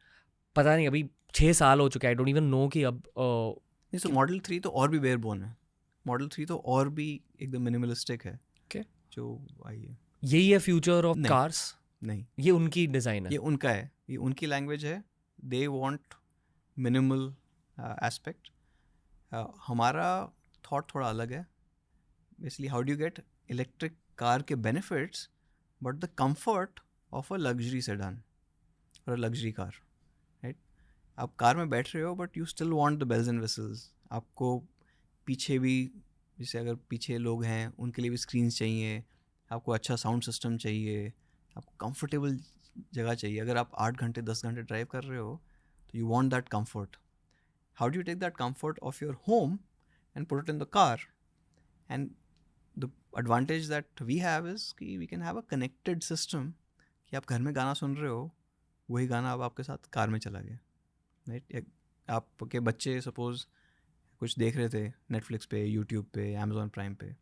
पता नहीं अभी 6 साल हो चुके हैं, आई डोंट इवन नो कि अब नहीं. तो मॉडल 3 तो और भी बेयर बोन है. मॉडल 3 तो और भी एकदम मिनिमलिस्टिक है. Okay. जो आई है. यही है फ्यूचर ऑफ नहीं. कार्स? नहीं, ये उनकी डिज़ाइन है. ये उनका है, ये उनकी लैंग्वेज है. They want minimal aspect. हमारा थॉट थोड़ा अलग है. Basically how do you get electric car के benefits but the comfort of a luxury sedan और लग्जरी कार राइट. आप कार में बैठ रहे हो but you still want the bells and whistles. आपको पीछे भी, जैसे अगर पीछे लोग हैं उनके लिए भी स्क्रीन्स चाहिए, आपको अच्छा साउंड सिस्टम चाहिए, आपको कंफर्टेबल जगह चाहिए. अगर आप 8 घंटे 10 घंटे ड्राइव कर रहे हो तो you want that comfort. How do you take that comfort of your home and put it in the car. And the advantage that we have is कि we can have a connected system कि आप घर में गाना सुन रहे हो, वही गाना अब आपके साथ कार में चला गया राइट. आपके बच्चे सपोज कुछ देख रहे थे नेटफ्लिक्स पे, यूट्यूब पे, अमेजोन प्राइम पे,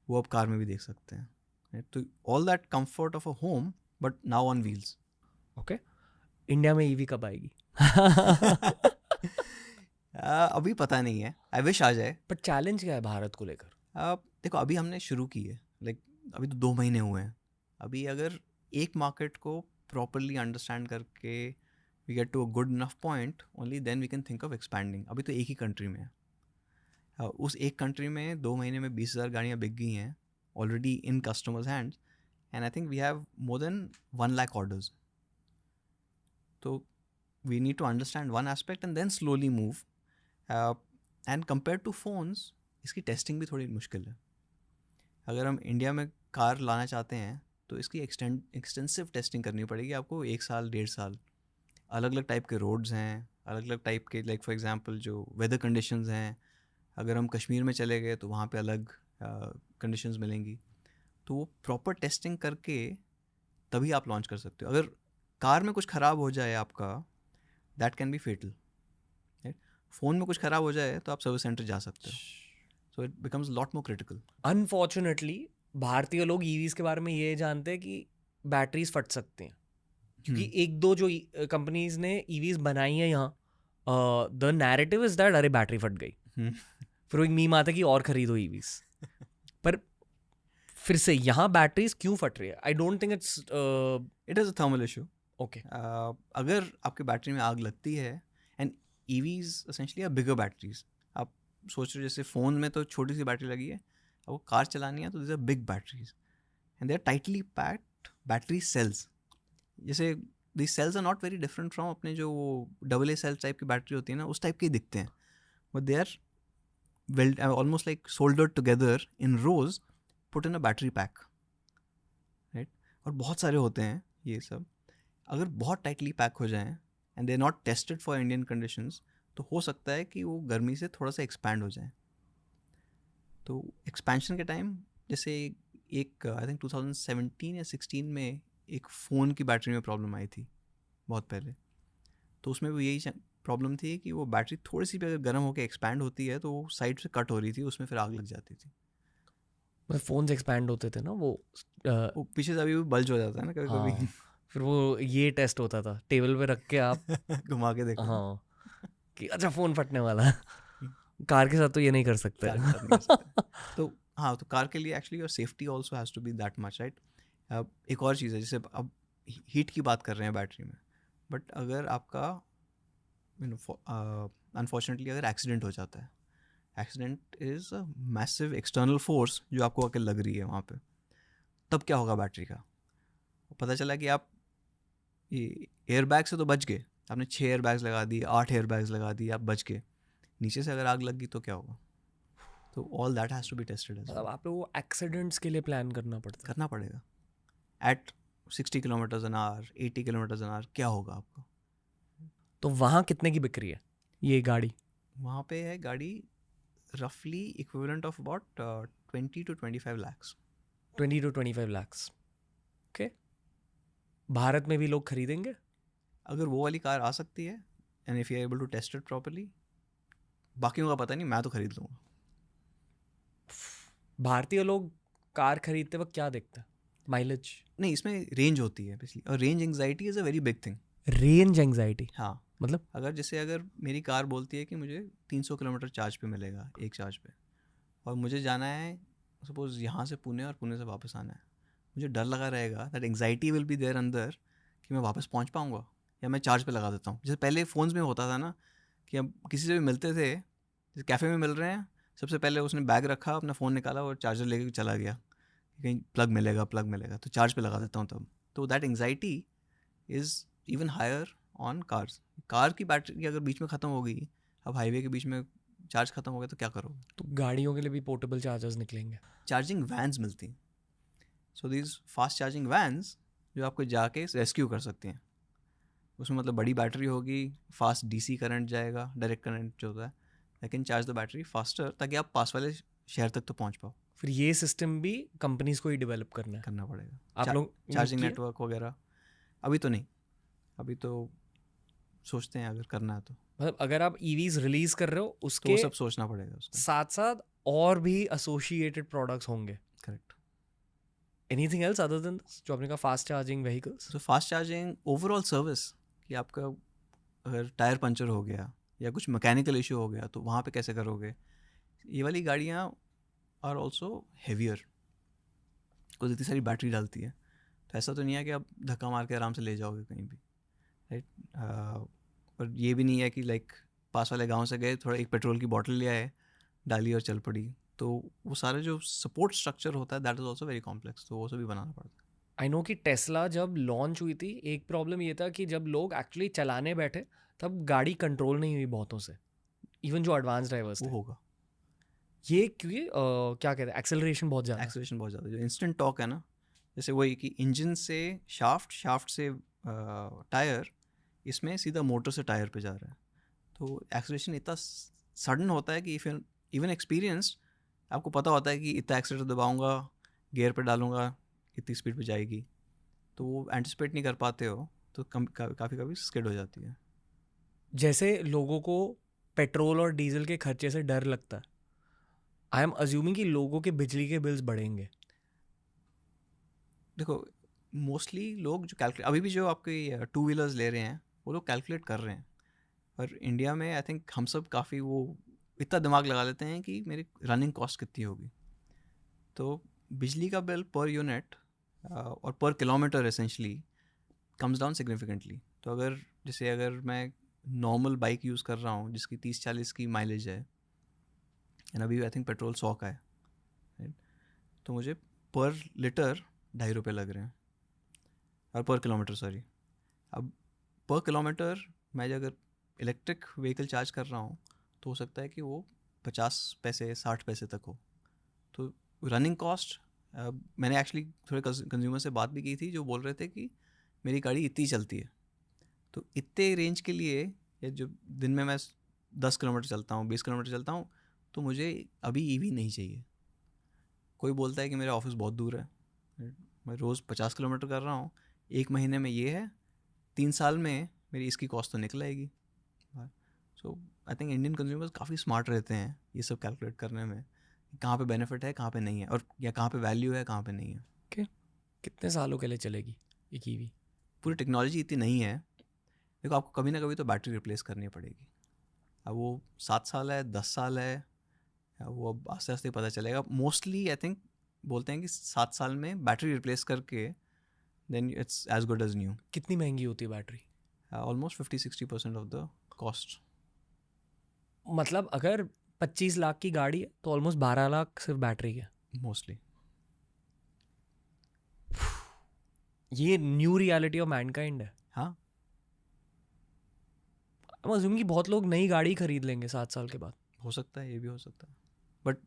वो अब कार में भी देख सकते हैं. तो all that comfort of a home but now on wheels. Okay. India में ईवी कब आएगी? अभी पता नहीं है, आई विश आ जाए. पर चैलेंज क्या है भारत को लेकर? देखो अभी हमने शुरू की है, लाइक अभी तो 2 महीने हुए हैं. अभी अगर एक मार्केट को प्रॉपरली अंडरस्टैंड करके we get to a good enough point, only then we can think of expanding. अभी तो एक ही कंट्री में है. उस एक कंट्री में 2 महीने में 20,000 गाड़ियाँ बिक गई हैं already in customers' hands, and I think we have more than 1 lakh orders. So we need to understand one aspect and then slowly move. And compared to phones, इसकी टेस्टिंग भी थोड़ी मुश्किल है. अगर हम इंडिया में कार लाना चाहते हैं तो इसकी एक्सटेंसिव टेस्टिंग करनी पड़ेगी आपको. 1 साल 1.5 साल. अलग अलग टाइप के रोड्स हैं, अलग अलग टाइप के, लाइक फॉर एग्जांपल जो वेदर कंडीशंस हैं. अगर हम कश्मीर में चले गए तो वहाँ पे अलग कंडीशंस मिलेंगी. तो वो प्रॉपर टेस्टिंग करके तभी आप लॉन्च कर सकते हो. अगर कार में कुछ ख़राब हो जाए आपका, that can be fatal. Phone में कुछ ख़राब हो जाए तो आप सर्विस सेंटर जा सकते हो. So it becomes lot more critical. Unfortunately भारतीय लोग ईवीज के बारे में ये जानते हैं कि बैटरीज फट सकती हैं, क्योंकि एक दो जो कंपनीज ने ईवीज बनाई है यहाँ, द नैरेटिव इज दैट अरे बैटरी फट गई, फिर वो एक मीम आता है कि और खरीदो ईवीज. पर फिर से यहाँ बैटरीज क्यों फट रही है? I don't think it's it is a thermal issue. Okay. अगर आपके बैटरी में आग लगती है, and EVs essentially are bigger batteries. आप सोच रहे हो जैसे फ़ोन में तो छोटी सी बैटरी लगी है, अब वो कार चलानी है तो this are big batteries and they are tightly packed battery cells. जैसे this cells are not very different from अपने जो AA सेल टाइप की बैटरी होती है ना, उस टाइप के ही दिखते हैं, but they are well almost like soldered together in rows, put in a battery pack, right. और बहुत सारे होते हैं ये सब. अगर बहुत टाइटली पैक हो जाएं and they are not tested for Indian conditions, तो हो सकता है कि वो गर्मी से थोड़ा सा एक्सपैंड हो जाए. तो एक्सपेंशन के टाइम जैसे एक आई थिंक 2017 या 16 में एक फ़ोन की बैटरी में प्रॉब्लम आई थी बहुत पहले. तो उसमें भी यही प्रॉब्लम थी कि वो बैटरी थोड़ी सी भी अगर गर्म होकर एक्सपैंड होती है तो वो साइड से कट हो रही थी, उसमें फिर आग लग जाती थी. फोन्स एक्सपैंड होते थे ना, वो वो पीछे से अभी भी बल्ज हो जाता है ना कभी हाँ, कभी. फिर वो ये टेस्ट होता था टेबल पे रख के आप घुमा के देखो. हाँ कि अच्छा फोन फटने वाला है. कार के साथ तो ये नहीं कर सकते. कार के साथ नहीं कर सकते. तो हाँ, तो कार के लिए actually your safety also has to be that much, right. अब एक और चीज़ है, जैसे अब हीट की बात कर रहे हैं बैटरी में, बट अगर आपका अनफॉर्चुनेटली अगर एक्सीडेंट हो जाता है, accident is a massive external force जो आपको आके लग रही है वहाँ पे, तब क्या होगा बैटरी का? पता चला कि आप ये एयर बैग से तो बच गए, आपने 6 एयर बैग्स लगा दिए, 8 एयर बैग्स लगा दिए, आप बच गए, नीचे से अगर आग लग गई तो क्या होगा? तो all that has to be tested. मतलब आप लोगों को एक्सीडेंट्स के लिए प्लान करना पड़ता है. करना पड़ेगा. At 60 kilometres an hour, 80 kilometres an hour क्या होगा आपको? तो वहाँ कितने की बिक रही है ये गाड़ी? वहाँ पे है गाड़ी रफली equivalent of about 20 to 25 lakhs. 20 to 25 lakhs. Okay. Bharat में भी लोग खरीदेंगे? अगर वो वाली कार आ सकती है and if you are able to test it properly, बाकियों का पता नहीं, मैं तो खरीद लूँगा. भारतीय लोग कार खरीदते वक्त क्या देखते हैं? माइलेज? नहीं, इसमें रेंज होती है बेसिकली, और range anxiety is a very big thing. Range anxiety हाँ, मतलब अगर मेरी कार बोलती है कि मुझे 300 किलोमीटर चार्ज पे मिलेगा, एक चार्ज पे, और मुझे जाना है सपोज यहाँ से पुणे और पुणे से वापस आना है, मुझे डर लगा रहेगा, that anxiety will be there अंदर कि मैं वापस पहुँच पाऊँगा या मैं चार्ज पे लगा देता हूँ. जैसे पहले फ़ोन्स में होता था ना कि अब किसी से भी मिलते थे, जैसे कैफ़े में मिल रहे हैं, सबसे पहले उसने बैग रखा, अपना फ़ोन निकाला और चार्जर लेके चला गया, कहीं प्लग मिलेगा तो चार्ज पे लगा देता हूँ तब. तो that anxiety is even higher on cars. Car की बैटरी अगर बीच में ख़त्म हो गई, अब हाईवे के बीच में चार्ज ख़त्म हो गया तो क्या करोगे? तो गाड़ियों के लिए भी पोर्टेबल चार्जर्स निकलेंगे. चार्जिंग वैन्स मिलती हैं. So these fast charging vans जो आपको जाके रेस्क्यू कर सकती हैं. उसमें मतलब बड़ी बैटरी होगी, फास्ट डीसी करंट जाएगा, डायरेक्ट करंट जो होता है, लेकिन चार्ज द बैटरी फास्टर ताकि आप पास वाले शहर तक तो पहुंच पाओ. फिर ये सिस्टम भी कंपनीज को ही डेवलप करना पड़ेगा. आप लोग चार्जिंग नेटवर्क वगैरह अभी तो नहीं, अभी तो सोचते हैं अगर करना है तो. मतलब अगर आप ईवीज रिलीज कर रहे हो तो उसके वो सब सोचना पड़ेगा उसका. साथ साथ और भी एसोसिएटेड प्रोडक्ट्स होंगे. Correct. Anything else other than जो आपने कहा फास्ट चार्जिंग व्हीकल्स? तो फास्ट चार्जिंग ओवरऑल सर्विस कि आपका अगर टायर पंचर हो गया या कुछ मैकेनिकल इशू हो गया तो वहाँ पे कैसे करोगे? ये वाली गाड़ियाँ आर ऑल्सो हेवियर, कुछ इतनी सारी बैटरी डालती है, तो ऐसा तो नहीं है कि आप धक्का मार के आराम से ले जाओगे कहीं भी, राइट. और ये भी नहीं है कि लाइक पास वाले गांव से गए, थोड़ा एक पेट्रोल की बॉटल ले आए, डाली और चल पड़ी. तो वो सारे जो सपोर्ट स्ट्रक्चर होता है that is also very complex, तो वो सब भी बनाना पड़ता है. आई नो कि टेस्ला जब लॉन्च हुई थी एक प्रॉब्लम ये था कि जब लोग एक्चुअली चलाने बैठे तब गाड़ी कंट्रोल नहीं हुई बहुतों से, इवन जो एडवांस ड्राइवर्स वो थे. होगा ये क्योंकि क्या कहते हैं एक्सेलरेशन बहुत ज़्यादा. जो इंस्टेंट टॉक है ना, जैसे वही कि इंजन से शाफ्ट से टायर, इसमें सीधा मोटर से टायर पे जा रहा है, तो एक्सेलरेशन इतना सडन होता है कि इवन एक्सपीरियंस्ड आपको पता होता है कि इतना एक्सीलेटर दबाऊंगा, गियर पे डालूंगा, इतनी स्पीड पे जाएगी, तो वो एंटिसिपेट नहीं कर पाते हो, तो काफ़ी कभी स्किड हो जाती है. जैसे लोगों को पेट्रोल और डीजल के खर्चे से डर लगता है, आई एम अज्यूमिंग कि लोगों के बिजली के बिल्स बढ़ेंगे। देखो मोस्टली लोग जो कैलकुलेट अभी भी जो आपके टू व्हीलर्स ले रहे हैं वो लोग कैलकुलेट कर रहे हैं, और इंडिया में आई थिंक हम सब काफ़ी वो इतना दिमाग लगा लेते हैं कि मेरी रनिंग कॉस्ट कितनी होगी। तो बिजली का बिल पर यूनिट और पर kilometre essentially comes down significantly. तो अगर मैं नॉर्मल बाइक यूज़ कर रहा हूँ जिसकी 30-40 की माइलेज है, एंड अभी आई थिंक पेट्रोल 100 का है, right? तो मुझे पर लीटर ₹2.5 लग रहे हैं, और पर किलोमीटर सॉरी। अब पर किलोमीटर मैं अगर इलेक्ट्रिक व्हीकल चार्ज कर रहा हूँ तो हो सकता है कि वो 50 पैसे 60 पैसे तक हो। तो रनिंग कॉस्ट, मैंने एक्चुअली थोड़े कंज्यूमर से बात भी की थी जो बोल रहे थे कि मेरी गाड़ी इतनी चलती है, तो इतने रेंज के लिए या जो दिन में मैं 10 किलोमीटर चलता हूँ 20 किलोमीटर चलता हूँ, तो मुझे अभी ईवी नहीं चाहिए। कोई बोलता है कि मेरा ऑफिस बहुत दूर है, मैं रोज़ 50 किलोमीटर कर रहा हूँ, एक महीने में ये है, 3 साल में मेरी इसकी कॉस्ट तो निकल आएगी। सो आई थिंक इंडियन कंज्यूमर्स काफ़ी स्मार्ट रहते हैं ये सब कैलकुलेट करने में, कहाँ पे बेनिफिट है कहाँ पे नहीं है, और या कहाँ पे वैल्यू है कहाँ पे नहीं है। कितने सालों के लिए चलेगी एक ईवी? पूरी टेक्नोलॉजी इतनी नहीं है, देखो आपको कभी ना कभी तो बैटरी रिप्लेस करनी पड़ेगी। अब वो 7 साल है 10 साल है, वो अब आस्ते आस्ते पता चलेगा। मोस्टली आई थिंक बोलते हैं कि 7 साल में बैटरी रिप्लेस करके then it's as good as new. कितनी महंगी होती है battery? Almost 50-60% of the cost. मतलब अगर 25 लाख की गाड़ी है तो ऑलमोस्ट 12 लाख सिर्फ बैटरी है। मोस्टली ये न्यू रियलिटी ऑफ मैनकाइंड है। हाँ, मैं अज्यूम कि बहुत लोग नई गाड़ी खरीद लेंगे 7 साल के बाद। हो सकता है, ये भी हो सकता है, बट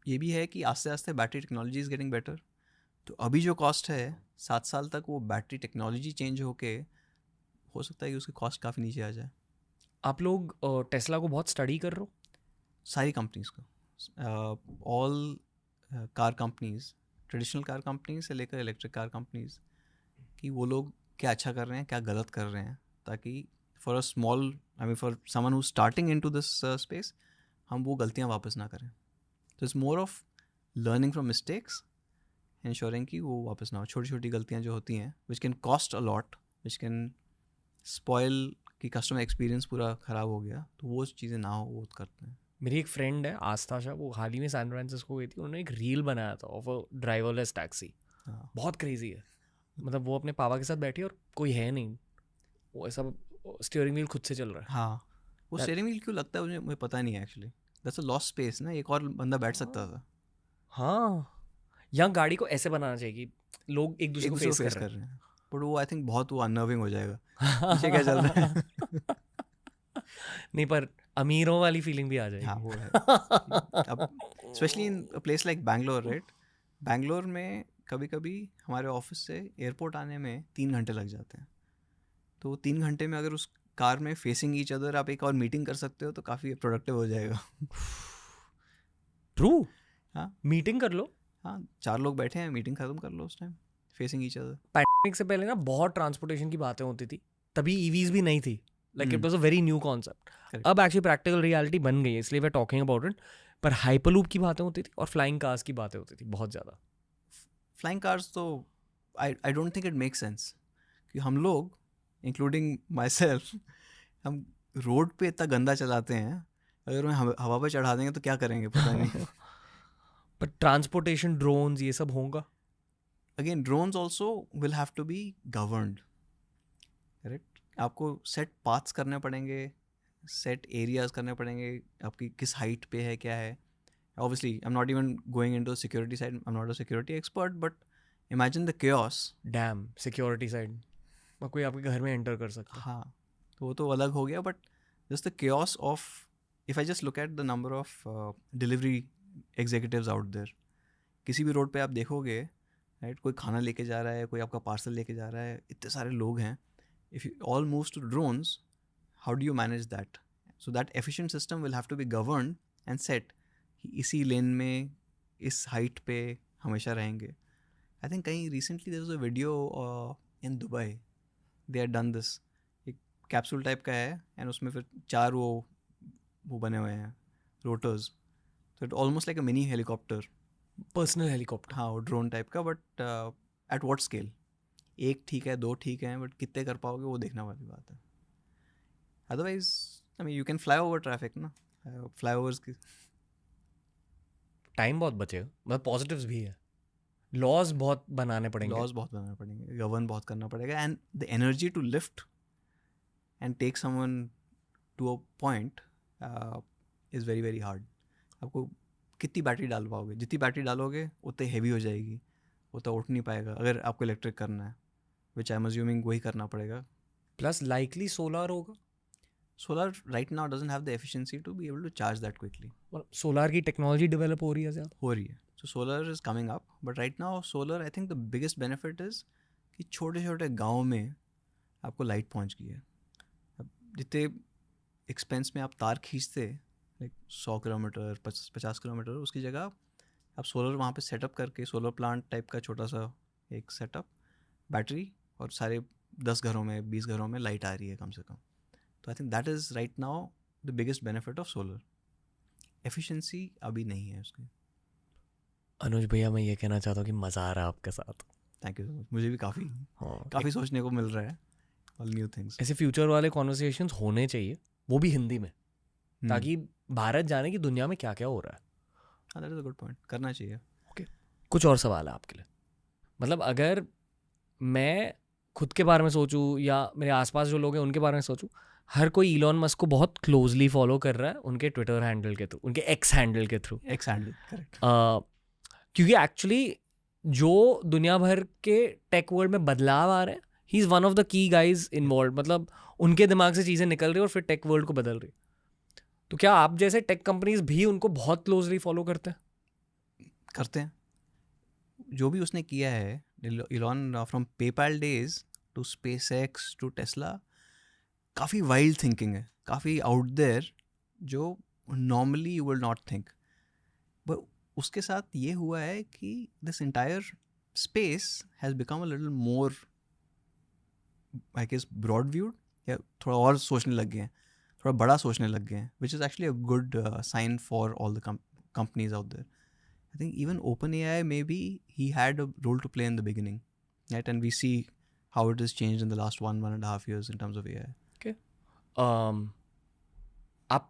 ये भी है कि आस्ते आस्ते battery technology is getting better. तो अभी जो कॉस्ट है 7 साल तक वो बैटरी टेक्नोलॉजी चेंज होके हो सकता है कि उसकी कॉस्ट काफ़ी नीचे आ जाए। आप लोग टेस्ला को बहुत स्टडी कर रहे हो? सारी कंपनीज को, all car companies, traditional car companies से लेकर इलेक्ट्रिक कार कंपनीज, कि वो लोग क्या अच्छा कर रहे हैं क्या गलत कर रहे हैं, ताकि for a small for someone who starting into this space हम वो गलतियां वापस ना करें। तो it's more of learning from mistakes, ensuring कि वो वापस ना हो। छोटी छोटी गलतियां जो होती हैं which can cost a lot, which can spoil कि कस्टमर एक्सपीरियंस पूरा ख़राब हो गया, तो वो चीज़ें ना हो वो करते हैं। मेरी एक फ्रेंड है आस्था शाह, वो हाल ही में सैन फ्रांसिस्को गई थी, उन्होंने एक रील बनाया था ऑफ अ ड्राइवरलेस टैक्सी। हाँ बहुत क्रेजी है। मतलब वो अपने पापा के साथ बैठी और कोई है नहीं, वो ऐसा स्टीयरिंग व्हील खुद से चल रहा है। हाँ, वो स्टीयरिंग व्हील क्यों लगता है मुझे पता नहीं है actually. That's a lost space ना, एक और बंदा बैठ सकता था। हाँ, यहाँ गाड़ी को ऐसे बनाना चाहिए कि लोग एक दूसरे एक को दूसरे को फेस कर फेस रहे कर रहे हैं, बट वो आई थिंक बहुत वो अननर्विंग हो जाएगा, पीछे क्या हैं। चल रहा है। नहीं, पर अमीरों वाली फीलिंग भी आ हाँ जाएगी। वो है। अब specially in place like Bangalore, right, Bangalore में कभी कभी हमारे ऑफिस से एयरपोर्ट आने में 3 घंटे लग जाते हैं। तो 3 घंटे में अगर उस कार में फेसिंग ईच अदर आप एक और मीटिंग कर सकते हो तो काफ़ी प्रोडक्टिव हो जाएगा। ट्रू। हाँ मीटिंग कर लो। हाँ, 4 लोग बैठे हैं, मीटिंग खत्म कर लो उस time, facing each other. Pandemic से पहले ना बहुत ट्रांसपोर्टेशन की बातें होती थी, तभी ईवीज भी नहीं थी। Like it was a very new concept. Correct. अब एक्चुअली प्रैक्टिकल रियलिटी बन गई है, इसलिए वे टॉकिंग अबाउट इट। पर हाइपरलूप की बातें होती थी और फ्लाइंग कार्स की बातें होती थी बहुत ज़्यादा। फ्लाइंग कार्स तो आई don't think it make sense कि हम लोग इंक्लूडिंग माई सेल्फ हम रोड पे इतना गंदा चलाते हैं, अगर हमें हवा पर चढ़ा देंगे तो क्या करेंगे पता नहीं। पर ट्रांसपोर्टेशन ड्रोन्स ये सब होगा। Again drones also will have to be governed, correct. आपको सेट पाथ्स करने पड़ेंगे, सेट एरियाज करने पड़ेंगे, आपकी किस हाइट पे है क्या है। Obviously I am not even going into security side, I am not a security expert, but imagine the chaos। Dam security side, कोई आपके घर में एंटर कर सकता है। हाँ, तो वो तो अलग हो गया, but just the chaos of, if I just look at the number of delivery executives out there, किसी भी रोड पे आप देखोगे, राइट, कोई खाना लेके जा रहा है, कोई आपका पार्सल लेके जा रहा है, इतने सारे लोग हैं। If you all moves to drones, how do you manage that? So that efficient system will have to be governed and set, इसी लेन में इस हाइट पे हमेशा रहेंगे। आई थिंक कहीं recently there was a video in Dubai, they had done this, एक capsule type का है एंड उसमें फिर 4 वो बने हुए हैं rotors, So it's almost like a mini helicopter. Personal helicopter. हाँ, वो ड्रोन टाइप का, बट एट व्हाट स्केल? एक ठीक है, दो ठीक है, बट कितने कर पाओगे वो देखना वाली बात है. Otherwise I mean you can fly over traffic ना, फ्लाई ओवर्स की. टाइम बहुत बचेगा, मतलब पॉजिटिव्स भी है. लॉज बहुत बनाने पड़ेंगे. लॉज बहुत बनाने पड़ेंगे, गवर्न बहुत करना पड़ेगा, and the energy to lift and take someone to a point is very very hard. आपको कितनी बैटरी डाल पाओगे? जितनी बैटरी डालोगे उतनी हैवी हो जाएगी, उतना उठ नहीं पाएगा. अगर आपको इलेक्ट्रिक करना है, विच आई एम अज्यूमिंग वही करना पड़ेगा. प्लस लाइकली सोलर होगा. Solar right now doesn't have the efficiency to be able to charge that quickly. और सोलर की टेक्नोलॉजी डेवलप हो रही है ज़्यादा. हो रही है. So solar is coming up, but right now solar I think the biggest benefit is कि छोटे छोटे गाँव में आपको लाइट पहुँच गई है. अब जितने एक्सपेंस में आप तार खींचते, लाइक 100 किलोमीटर 50 किलोमीटर, उसकी जगह आप सोलर वहाँ पे सेटअप करके, सोलर प्लांट टाइप का छोटा सा एक सेटअप, बैटरी, और सारे 10 घरों में 20 घरों में लाइट आ रही है कम से कम. तो I think that is right now the biggest benefit of solar. Efficiency अभी नहीं है उसकी. अनुज भैया, मैं ये कहना चाहता हूँ कि मज़ा आ रहा है आपके साथ. Thank you so much. मुझे भी काफ़ी हाँ, सोचने को मिल रहा है, ऑल न्यू थिंग्स. ऐसे फ्यूचर वाले कॉन्वर्सेशंस होने चाहिए, वो भी हिंदी में, ताकि भारत जाने की दुनिया में क्या क्या हो रहा है. हाँ, that is a good point. करना चाहिए. कुछ और सवाल है आपके लिए. मतलब अगर मैं खुद के बारे में सोचूं या मेरे आसपास जो लोग हैं उनके बारे में सोचूं, हर कोई इलॉन मस्क को बहुत क्लोजली फॉलो कर रहा है उनके ट्विटर हैंडल के थ्रू, उनके एक्स हैंडल के थ्रू. X handle, correct. क्योंकि एक्चुअली जो दुनिया भर के टेक वर्ल्ड में बदलाव आ रहे हैं, he is one of the की गाइज इन्वॉल्व. मतलब उनके दिमाग से चीज़ें निकल रही और फिर टेक वर्ल्ड को बदल रही. तो क्या आप जैसे टेक कंपनीज भी उनको बहुत क्लोजली फॉलो करते हैं? करते हैं. जो भी उसने किया है, Elon, from PayPal days to SpaceX to Tesla, काफ़ी वाइल्ड थिंकिंग है, काफ़ी आउट देयर, जो normally you will not think. But उसके साथ ये हुआ है कि this entire space has become a little more, I guess, broad viewed, या थोड़ा और सोचने लग गए हैं, थोड़ा बड़ा सोचने लग गए हैं, which is actually a good sign for all the companies out there. I think even OpenAI, maybe he had a role to play in the beginning, right? And we see how it has changed in the last 1.5 years in terms of AI. Okay. आप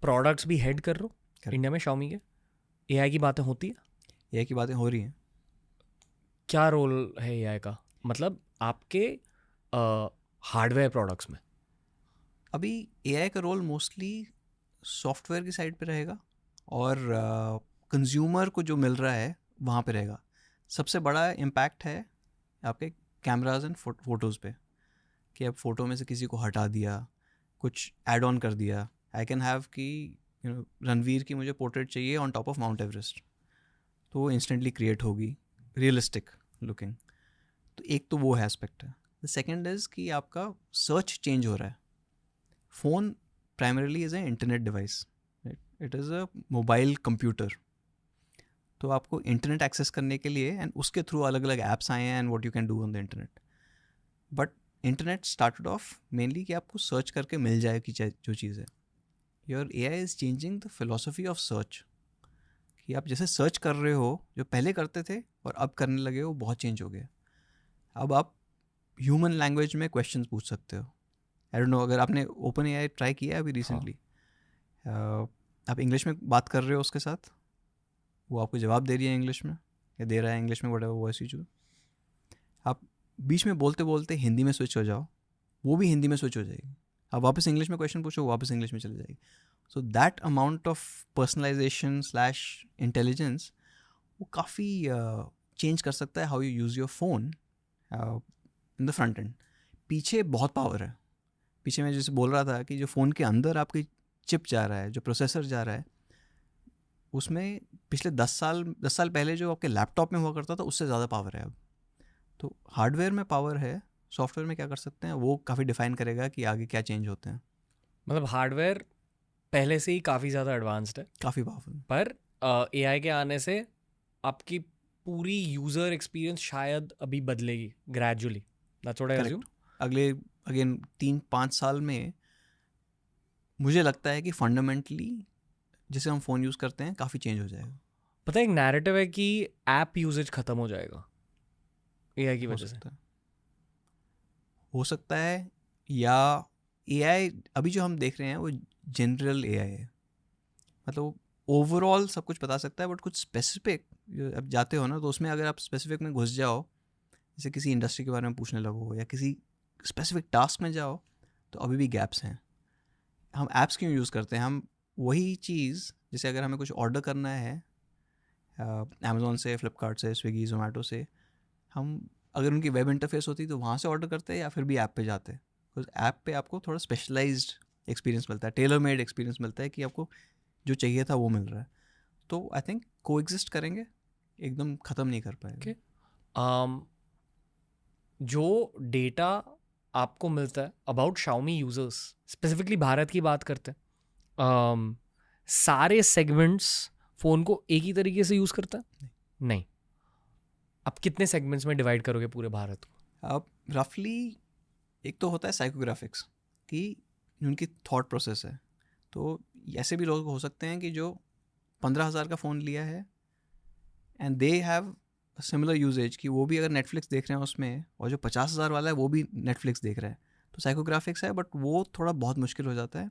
products भी head कर रहे हो India में, Xiaomi के. AI की बातें होती है? AI की बातें हो रही हैं. क्या रोल है AI का, मतलब आपके हार्डवेयर प्रोडक्ट्स में? अभी AI का रोल मोस्टली सॉफ्टवेयर की साइड पे रहेगा, और कंज्यूमर को जो मिल रहा है वहाँ पे रहेगा. सबसे बड़ा इम्पैक्ट है आपके कैमराज एंड फोटोज़ पे, कि अब फ़ोटो में से किसी को हटा दिया, कुछ ऐड ऑन कर दिया. आई कैन हैव कि रणवीर की मुझे पोर्ट्रेट चाहिए on top of mount Everest, तो वो इंस्टेंटली क्रिएट होगी, रियलिस्टिक लुकिंग. तो एक तो वो है एस्पेक्ट है. द सेकेंड इज़ कि आपका सर्च चेंज हो रहा है. Phone primarily is a internet device, it is a mobile computer. तो आपको इंटरनेट एक्सेस करने के लिए, एंड उसके थ्रू अलग अलग ऐप्स आए हैं, and what you can do on the internet. But internet started off mainly कि आपको सर्च करके मिल जाए कि जो चीज़ है. Your AI is changing the philosophy of search, कि आप जैसे सर्च कर रहे हो, जो पहले करते थे और अब करने लगे हो, बहुत चेंज हो गया. अब आप ह्यूमन लैंग्वेज में क्वेश्चंस पूछ सकते हो. आई डोंट नो अगर आपने OpenAI ट्राई किया है अभी रिसेंटली. आप इंग्लिश में बात कर रहे हो उसके साथ, वो आपको जवाब दे रही है इंग्लिश में, या दे रहा है इंग्लिश में, व्हाटएवर वॉइस यू चूज. आप बीच में बोलते बोलते हिंदी में स्विच हो जाओ, वो भी हिंदी में स्विच हो जाएगी. आप वापस इंग्लिश में क्वेश्चन पूछो, वापस इंग्लिश में चली जाएगी. So that amount of personalisation / intelligence, वो काफ़ी चेंज कर सकता है how you use your phone in the front end. पीछे बहुत पावर है. पीछे मैं जैसे बोल रहा था कि जो फ़ोन के अंदर आपकी चिप जा रहा है, जो प्रोसेसर जा रहा है, उसमें पिछले 10 साल पहले जो आपके लैपटॉप में हुआ करता था, उससे ज़्यादा पावर है अब. तो हार्डवेयर में पावर है, सॉफ्टवेयर में क्या कर सकते हैं, वो काफ़ी डिफाइन करेगा कि आगे क्या चेंज होते हैं. मतलब हार्डवेयर पहले से ही काफ़ी ज़्यादा एडवांस्ड है, काफ़ी पावरफुल, पर AI के आने से आपकी पूरी यूज़र एक्सपीरियंस शायद अभी बदलेगी gradually. That's what I assume. अगले अगेन 3-5 साल में मुझे लगता है कि फंडामेंटली जिसे हम फ़ोन यूज़ करते हैं काफ़ी चेंज हो जाएगा। पता है एक नैरेटिव है कि ऐप यूजेज खत्म हो जाएगा एआई की हो वजह से। सकता है या एआई अभी जो हम देख रहे हैं वो जनरल एआई है, मतलब ओवरऑल सब कुछ बता सकता है, बट कुछ स्पेसिफिक अब जाते हो ना तो उसमें अगर आप स्पेसिफिक में घुस जाओ, जैसे किसी इंडस्ट्री के बारे में पूछने लगो या किसी स्पेसिफिक टास्क में जाओ, तो अभी भी गैप्स हैं। हम ऐप्स क्यों यूज़ करते हैं? हम वही चीज़, जैसे अगर हमें कुछ ऑर्डर करना है अमेज़ॉन से, फ्लिपकार्ट से, स्विगी, जोमेटो से, हम अगर उनकी वेब इंटरफेस होती तो वहाँ से ऑर्डर करते हैं या फिर भी ऐप पे जाते हैं। बिकॉज ऐप पे आपको थोड़ा स्पेशलाइज्ड एक्सपीरियंस मिलता है, टेलर मेड एक्सपीरियंस मिलता है कि आपको जो चाहिए था वो मिल रहा है। तो आई थिंक को एग्जिस्ट करेंगे, एकदम ख़त्म नहीं कर पाएगा। जो डेटा आपको मिलता है about Xiaomi users, specifically Bharat की बात करते हैं, सारे सेगमेंट्स फ़ोन को एक ही तरीके से यूज़ करता है? नहीं। आप कितने सेगमेंट्स में डिवाइड करोगे पूरे भारत को? अब रफली एक तो होता है साइकोग्राफिक्स कि उनकी थॉट प्रोसेस है, तो ऐसे भी लोग हो सकते हैं कि जो 15,000 का फ़ोन लिया है and they have similar usages कि वो भी अगर नेटफ्लिक्स देख रहे हैं उसमें, और जो 50,000 वाला है वो भी नेटफ्लिक्स देख रहा है। तो साइकोग्राफिक्स है, बट वो थोड़ा बहुत मुश्किल हो जाता है।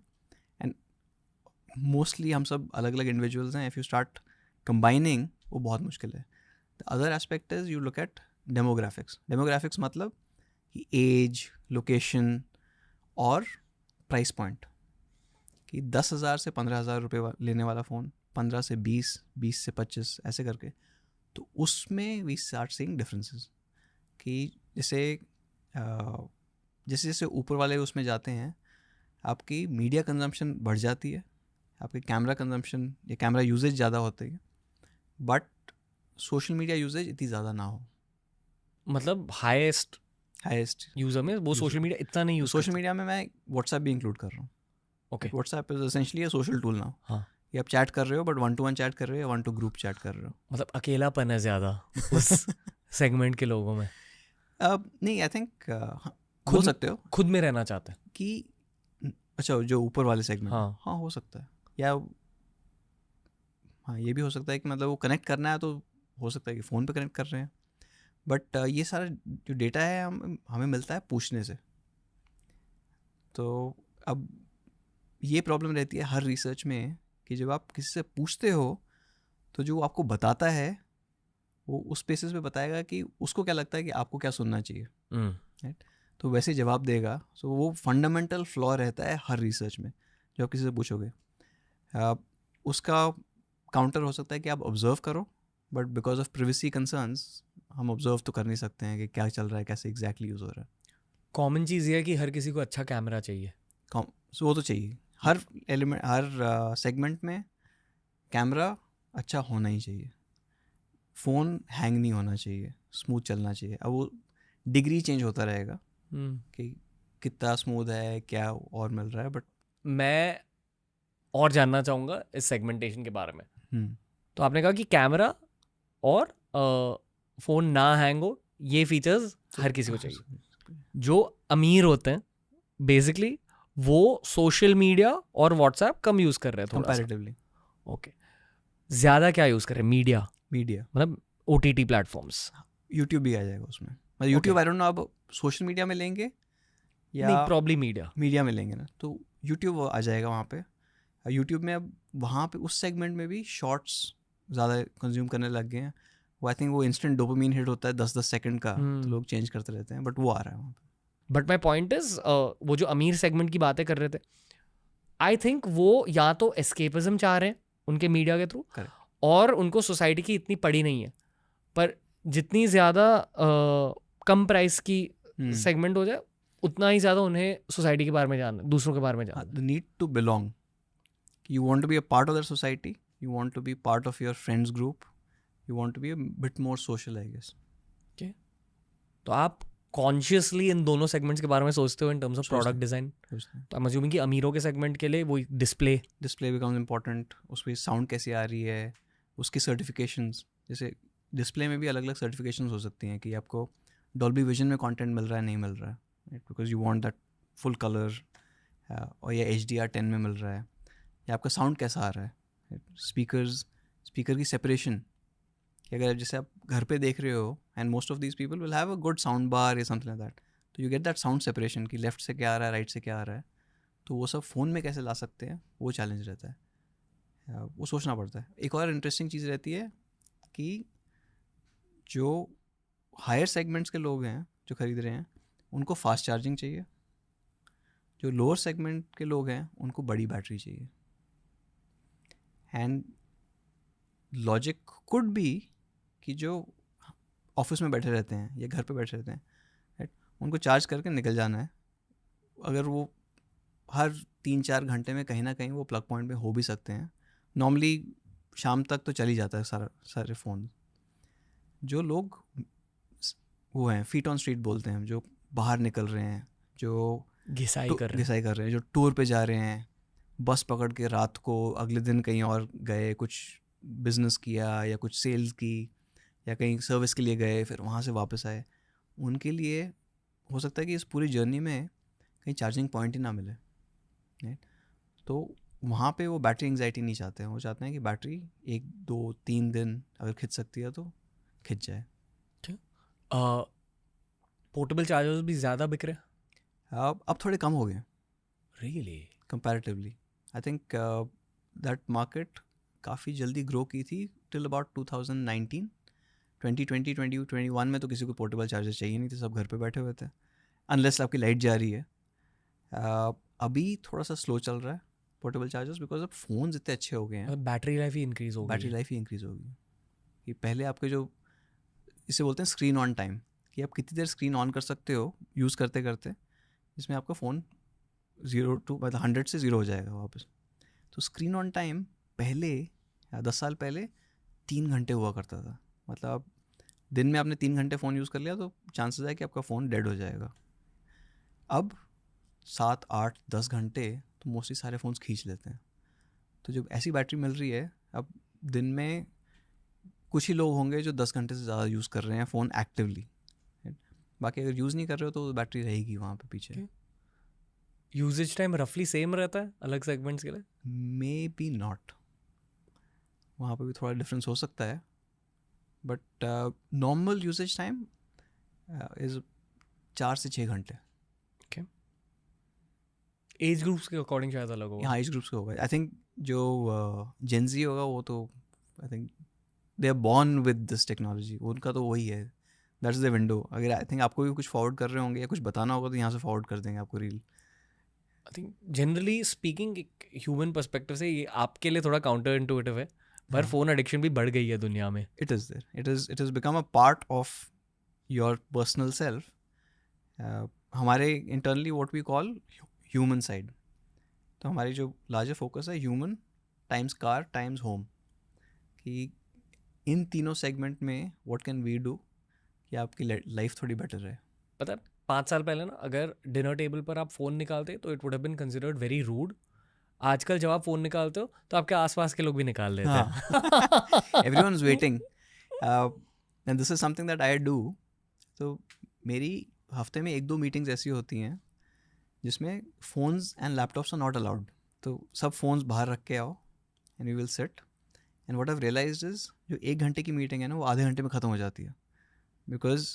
एंड मोस्टली हम सब अलग अलग इंडिविजुअल्स हैं, इफ़ यू स्टार्ट कंबाइनिंग वो बहुत मुश्किल है। The other aspect is you look at demographics. Demographics मतलब कि एज, लोकेशन और प्राइस पॉइंट, कि 10,000 से 15,000 रुपये लेने वाला फ़ोन 15 से 20, 20 से 25 ऐसे करके, तो उसमें वी स्टार्ट सीइंग डिफरेंसेस। कि जैसे जैसे जैसे ऊपर वाले उसमें जाते हैं, आपकी मीडिया कंजम्पशन बढ़ जाती है, आपकी कैमरा कंजम्पशन या कैमरा यूजेज ज़्यादा होती है, बट सोशल मीडिया यूजेज इतनी ज़्यादा ना हो। मतलब हाईएस्ट हाईएस्ट यूजर में वो सोशल मीडिया इतना नहीं यूज सोशल मीडिया में मैं व्हाट्सएप भी इंक्लूड कर रहा हूँ। Okay. WhatsApp is essentially a social tool now. हाँ, ये आप चैट कर रहे हो, बट 1-to-1 चैट कर रहे हो या 1-to ग्रुप चैट कर रहे हो। मतलब अकेलापन है ज़्यादा उस सेगमेंट के लोगों में। अब नहीं, आई थिंक हो खुद सकते हो खुद में रहना चाहते हैं। कि अच्छा जो ऊपर वाले सेगमेंट, हाँ। हो सकता है। या हाँ, ये भी हो सकता है कि मतलब वो कनेक्ट करना है तो हो सकता है कि फ़ोन पे कनेक्ट कर रहे हैं, बट ये सारा जो डेटा है हमें मिलता है पूछने से। तो अब ये प्रॉब्लम रहती है हर रिसर्च में कि जब आप किसी से पूछते हो तो जो आपको बताता है वो उस बेसिस पे बताएगा कि उसको क्या लगता है कि आपको क्या सुनना चाहिए, राइट? तो वैसे जवाब देगा। सो वो फंडामेंटल फ्लॉ रहता है हर रिसर्च में जो आप किसी से पूछोगे। उसका काउंटर हो सकता है कि आप ऑब्जर्व करो, but because of privacy concerns हम ऑब्जर्व तो कर नहीं सकते हैं कि क्या चल रहा है, कैसे एग्जैक्टली यूज़ हो रहा है। कॉमन चीज़ ये है कि हर किसी को अच्छा कैमरा चाहिए। सो वो तो चाहिए, हर एलिमेंट, हर सेगमेंट में कैमरा अच्छा होना ही चाहिए। फ़ोन हैंग नहीं होना चाहिए, स्मूथ चलना चाहिए। अब वो डिग्री चेंज होता रहेगा कि कितना स्मूथ है, क्या और मिल रहा है, बट मैं और जानना चाहूँगा इस सेगमेंटेशन के बारे में। तो आपने कहा कि कैमरा और फ़ोन ना हैंग हो, ये फीचर्स हर किसी को चाहिए। जो अमीर होते हैं बेसिकली वो सोशल मीडिया और व्हाट्सएप कम यूज़ कर रहे हैं थोड़ा सा। कंपैरेटिवली। ओके, ज़्यादा क्या यूज़ कर रहे हैं? मीडिया मतलब OTT प्लेटफॉर्म्स। यूट्यूब भी आ जाएगा उसमें। मतलब यूट्यूब आई डोंट नो अब सोशल मीडिया में लेंगे या नहीं, प्रॉब्ली मीडिया में लेंगे ना, तो यूट्यूब आ जाएगा वहाँ पे। यूट्यूब में अब वहाँ पे उस सेगमेंट में भी शॉर्ट्स ज़्यादा कंज्यूम करने लग गए हैं। वो आई थिंक वो इंस्टेंट डोपामिन हिट होता है 10-10 सेकंड का, तो लोग चेंज करते रहते हैं, बट वो आ रहा है वहाँ पे। बट माई पॉइंट इज वो जो अमीर सेगमेंट की बातें कर रहे थे, आई थिंक वो या तो एस्केपिज्म चाह रहे हैं उनके मीडिया के थ्रू, और उनको सोसाइटी की इतनी पड़ी नहीं है। पर जितनी ज़्यादा कम प्राइस की सेगमेंट हो जाए उतना ही ज़्यादा उन्हें सोसाइटी के बारे में जानना, दूसरों के बारे में जानना। The need to belong, you want to be a part of their society, you want to be part of your friends group, you want to be a bit more social, I guess. Okay, तो आप consciously इन दोनों segments के बारे में सोचते हो इन terms of product design? तो I am assuming कि अमीरों के सेगमेंट के लिए वो डिस्प्ले बिकम्स इम्पॉर्टेंट। उसमें साउंड कैसे आ रही है, उसकी सर्टिफिकेशंस, जैसे डिस्प्ले में भी अलग अलग सर्टिफिकेशंस हो सकती हैं कि आपको डॉल्बी विजन में कंटेंट मिल रहा है, नहीं मिल रहा है, because you want that full colour, और या HDR10 में मिल रहा है, या आपका साउंड कैसा आ रहा है। स्पीकर की सेपरेशन, कि अगर जैसे आप घर पे देख रहे हो and most of these people will have a good sound bar या समथिंग लाइक दैट, तो you get that sound separation कि लेफ्ट से क्या आ रहा है, राइट से क्या आ रहा है, तो वो सब फ़ोन में कैसे ला सकते हैं, वो चैलेंज रहता है, वो सोचना पड़ता है। एक और इंटरेस्टिंग चीज़ रहती है कि जो हायर सेगमेंट्स के लोग हैं जो खरीद रहे हैं उनको फास्ट चार्जिंग चाहिए, जो लोअर सेगमेंट के लोग हैं उनको बड़ी बैटरी चाहिए। एंड लॉजिक कुड बी कि जो ऑफिस में बैठे रहते हैं या घर पे बैठे रहते हैं, राइट, उनको चार्ज करके निकल जाना है, अगर वो हर 3-4 घंटे में कहीं ना कहीं वो प्लग पॉइंट पे हो भी सकते हैं, नॉर्मली शाम तक तो चल ही जाता है सारे फ़ोन। जो लोग वो हैं फीट ऑन स्ट्रीट बोलते हैं, जो बाहर निकल रहे हैं, जो घिसाई कर रहे हैं, जो टूर पे जा रहे हैं, बस पकड़ के रात को अगले दिन कहीं और गए, कुछ बिजनेस किया या कुछ सेल्स की या कहीं सर्विस के लिए गए, फिर वहाँ से वापस आए, उनके लिए हो सकता है कि इस पूरी जर्नी में कहीं चार्जिंग पॉइंट ही ना मिले, राइट। तो वहाँ पे वो बैटरी एंग्जाइटी नहीं चाहते हैं, वो चाहते हैं कि बैटरी 1-2-3 दिन अगर खिंच सकती है तो खिंच जाए। पोर्टेबल चार्जर्स भी ज़्यादा बिक रहे हैं अब थोड़े कम हो गए really comparatively. I think that market काफ़ी जल्दी ग्रो की थी टिल अबाउट 2019, 2020, 2021 में तो किसी को पोर्टेबल चार्जर चाहिए नहीं थे, सब घर पे बैठे हुए थे, अनलेस आपकी लाइट जा रही है। अभी थोड़ा सा स्लो चल रहा है पोर्टेबल चार्जर्स, बिकॉज अब फ़ोन्स इतने अच्छे हो गए हैं, बैटरी लाइफ ही इंक्रीज हो गई बैटरी लाइफ ही इंक्रीज़ होगी। कि पहले आपके जो इसे बोलते हैं स्क्रीन ऑन टाइम, कि आप कितनी देर स्क्रीन ऑन कर सकते हो यूज़ करते करते, जिसमें आपका फ़ोन 0 to 100 से 0 हो जाएगा वापस। तो स्क्रीन ऑन टाइम पहले 10 साल पहले 3 घंटे हुआ करता था, मतलब आप दिन में आपने 3 घंटे फ़ोन यूज़ कर लिया तो चांसेस है कि आपका फ़ोन डेड हो जाएगा। अब 7, 8, 10 घंटे तो मोस्टली सारे फ़ोन्स खींच लेते हैं। तो जब ऐसी बैटरी मिल रही है, अब दिन में कुछ ही लोग होंगे जो 10 घंटे से ज़्यादा यूज़ कर रहे हैं फ़ोन एक्टिवली, बाकी अगर यूज़ नहीं कर रहे हो तो बैटरी रहेगी वहाँ पे पीछे। यूजेज टाइम रफली सेम रहता है अलग सेगमेंट्स के लिए? मे बी नॉट, वहाँ पे भी थोड़ा डिफरेंस हो सकता है, but normal usage time is 4 से 6 घंटे। एज ग्रुप्स के अकॉर्डिंग शायद अलग होगा। हाँ, एज ग्रुप्स का होगा। आई थिंक जो जेनजी होगा वो तो I think they are born with this technology, उनका तो वही है, दैट्स द विंडो। अगर आई थिंक आपको भी कुछ फॉरवर्ड कर रहे होंगे या कुछ बताना होगा तो यहाँ से फॉरवर्ड कर देंगे आपको reel. I think generally speaking human perspective से ये आपके लिए थोड़ा काउंटर इंटुइटिव है, पर फ़ोन एडिक्शन भी बढ़ गई है दुनिया में। It is there, it is become a part of your personal self. हमारे internally what we call human side, तो हमारी जो लार्जर फोकस है human times car times home, कि इन तीनों सेगमेंट में व्हाट कैन वी डू कि आपकी लाइफ थोड़ी बेटर रहे। पता है 5 साल पहले ना अगर डिनर टेबल पर आप फ़ोन निकालते तो it would have been considered very rude. आजकल जब आप फ़ोन निकालते हो तो आपके आसपास के लोग भी निकाल लेते हैं। Everyone is waiting and this is something that I do. तो मेरी हफ्ते में 1-2 मीटिंग्स ऐसी होती हैं जिसमें phones and laptops are not allowed, तो सब फ़ोन्स बाहर रख के आओ and we will sit. And what I realised is जो 1 घंटे की मीटिंग है ना वो आधे घंटे में ख़त्म हो जाती है, बिकॉज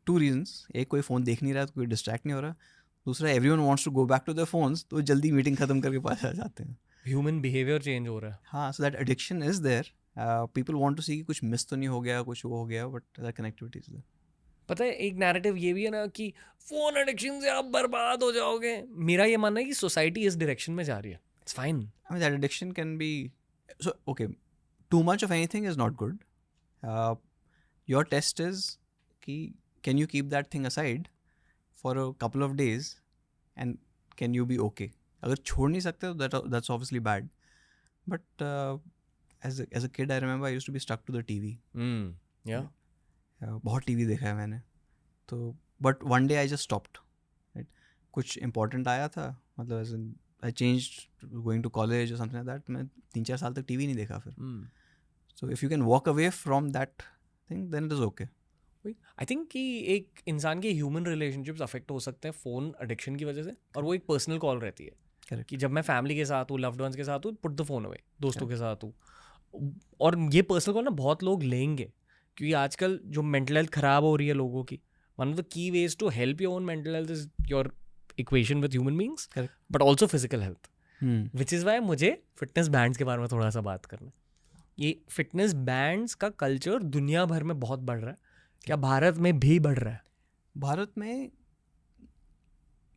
2 रीजंस, एक कोई फ़ोन देख नहीं रहा तो कोई डिस्ट्रैक्ट नहीं हो रहा, दूसरा everyone wants to go back to their phones, तो जल्दी मीटिंग ख़त्म करके पास आ जाते हैं। ह्यूमन बिहेवियर चेंज हो रहा है। हाँ, so that addiction is there, people want to see कि कुछ मिस तो नहीं हो गया, कुछ वो हो गया, but that connectivity is there. पता है एक नैरेटिव ये भी है ना कि फ़ोन एडिक्शन से आप बर्बाद हो जाओगे। मेरा ये मानना है कि सोसाइटी इस डायरेक्शन में जा रही है। It's fine. I mean that addiction can be so okay, too much of anything is not good. Your test is कि can you keep that thing aside for a couple of days and can you be okay. अगर छोड़ नहीं सकते तो that's obviously bad, but as a kid I remember I used to be stuck to the TV. या बहुत TV देखा है मैंने, तो but one day I just stopped, right. कुछ इंपॉर्टेंट आया था, मतलब as in I changed going to college और समथिंग लाइक दैट, मैं 3-4 साल तक टीवी नहीं देखा फिर। So if you can walk away from that thing then it is okay. I think कि एक इंसान के ह्यूमन रिलेशनशिप्स अफेक्ट हो सकते हैं फ़ोन एडिक्शन की वजह से, और वो एक पर्सनल कॉल रहती है। Correct. कि जब मैं फैमिली के साथ हूँ, लव्ड वंस के साथ हूँ, पुट द फोन अवे, दोस्तों के साथ हूँ। और ये पर्सनल कॉल ना बहुत लोग लेंगे, क्योंकि आजकल जो मेंटल हेल्थ खराब हो रही है लोगों की, one of the key ways to help your own mental health is your equation with human beings, Correct. But also physical health, Hmm. Which is why मुझे फिटनेस बैंड्स के बारे में थोड़ा सा बात करना है। ये फिटनेस बैंड्स का कल्चर दुनिया भर में बहुत बढ़ रहा है, क्या भारत में भी बढ़ रहा है? भारत में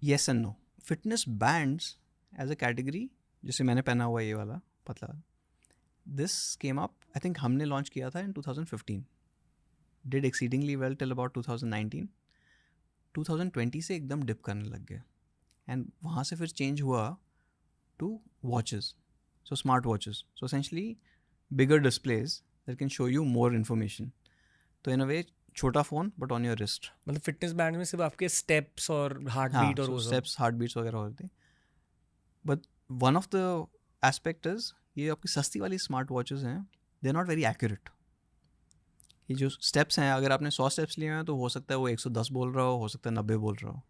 yes and no. Fitness bands as a category, जैसे मैंने पहना हुआ ये वाला पतला, this came up, I think हमने लॉन्च किया था in 2015, did exceedingly well till about 2019. 2020 से एकदम डिप करने लग गया, एंड वहाँ से फिर चेंज हुआ to watches, so smart watches, so essentially bigger displays that can show you more information. तो इन अ वे छोटा phone but on your wrist. मतलब फिटनेस बैंड में सिर्फ आपके स्टेप्स और हार्ट हाँ, बीट और so वो सब? steps, हार्ट बीट्स वगैरह होते हैं. But one of the aspect is, ये आपकी सस्ती वाली स्मार्ट वॉचेस हैं, they are not very accurate. ये जो स्टेप्स हैं, अगर आपने 100 स्टेप्स लिए हैं तो हो सकता है वो 110 बोल रहा हो सकता है 90 बोल रहा हो.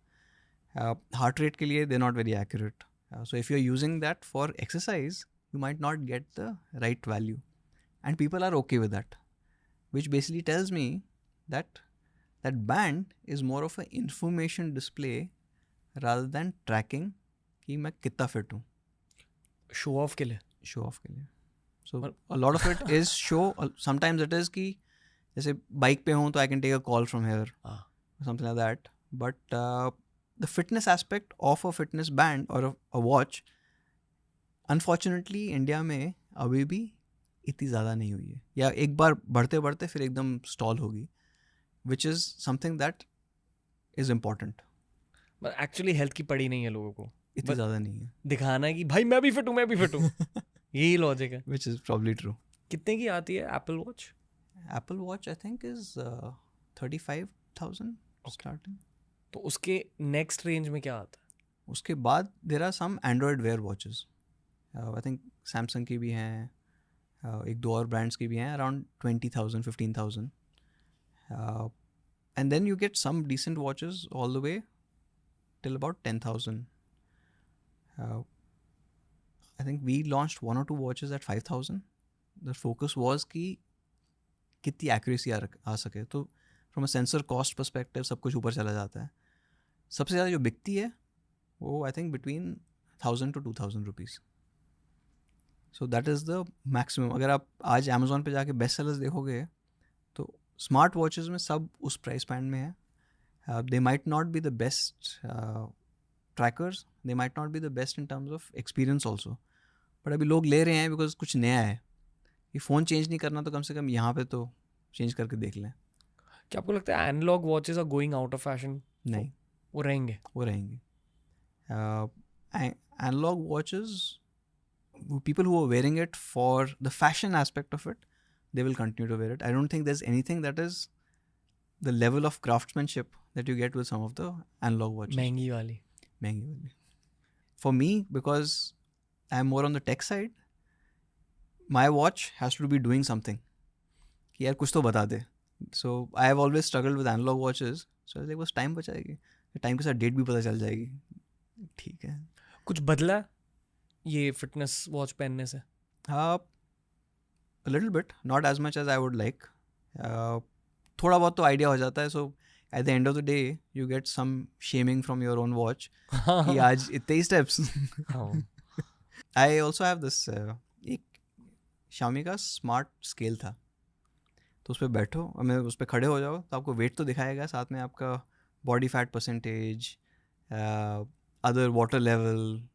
हार्ट रेट के लिए they are not very accurate. So if you are using that for exercise, you might not get the right value, and people are okay with that, which basically tells me that that band is more of an information display rather than tracking कि मैं कितना fit हूँ, show off के लिए? Show off के लिए. सो a lot of it is show. Sometimes it is कि जैसे बाइक पे हूँ तो I can take a call from here, something like that. But the fitness aspect of a fitness band or a watch, unfortunately India में अभी भी इतनी ज़्यादा नहीं हुई है, या एक बार बढ़ते बढ़ते फिर एकदम स्टॉल होगी, which is something that is important. But actually health की पड़ी नहीं है लोगों को, इतनी ज़्यादा नहीं है, दिखाना है कि भाई मैं भी फिट हूँ, मैं भी फिट हूँ. यही लॉजिक है. Which is probably true. कितने की आती है Apple watch? Apple watch I think is 35,000 starting. तो उसके नेक्स्ट रेंज में क्या आता है? उसके बाद there are some Android wear watches, I think Samsung की भी हैं, एक दो और ब्रांड्स की भी हैं, around 20,000 15,000. And then you get some decent watches all the way till about 10,000. I think we launched one or two watches at 5,000. The focus was कि कितनी accuracy आ सके. तो from a sensor cost perspective सब कुछ ऊपर चला जाता है. सबसे ज़्यादा जो बिकती है वो I think between 1,000 to 2,000 rupees. So that is the maximum. अगर आप आज Amazon पे जाके बेस्ट सेलर्स देखोगे तो स्मार्ट वॉचेस में सब उस प्राइस बैंड में है. They might not be the best trackers, they might not be the best in terms of experience also, but अभी लोग ले रहे हैं बिकॉज कुछ नया है. ये फ़ोन चेंज नहीं करना तो कम से कम यहाँ पे तो चेंज करके देख लें. क्या आपको लगता है analogue watches are going out of fashion? नहीं, वो रहेंगे. वो रहेंगे. Analogue watches, people who are wearing it for the fashion aspect of it, they will continue to wear it. I don't think there's anything that is the level of craftsmanship that you get with some of the analog watches. महंगी वाली. For me, because I'm more on the tech side, my watch has to be doing something. कि यार कुछ तो बता दे. So I have always struggled with analog watches. So I was like, बस time बचाएगी, time के साथ डेट भी पता चल जाएगी, ठीक है. कुछ बदला ये फिटनेस वॉच पहनने से? हाँ, a little bit, not as much as I would like. थोड़ा बहुत तो आइडिया हो जाता है. So at the end of the day, you get some shaming from your own watch कि आज इतने ही steps. I also have this एक Xiaomi का स्मार्ट स्केल था, तो उस पर बैठो, मैं उस पर खड़े हो जाओ तो आपको वेट तो दिखाएगा, साथ में आपका body fat percentage, other water level.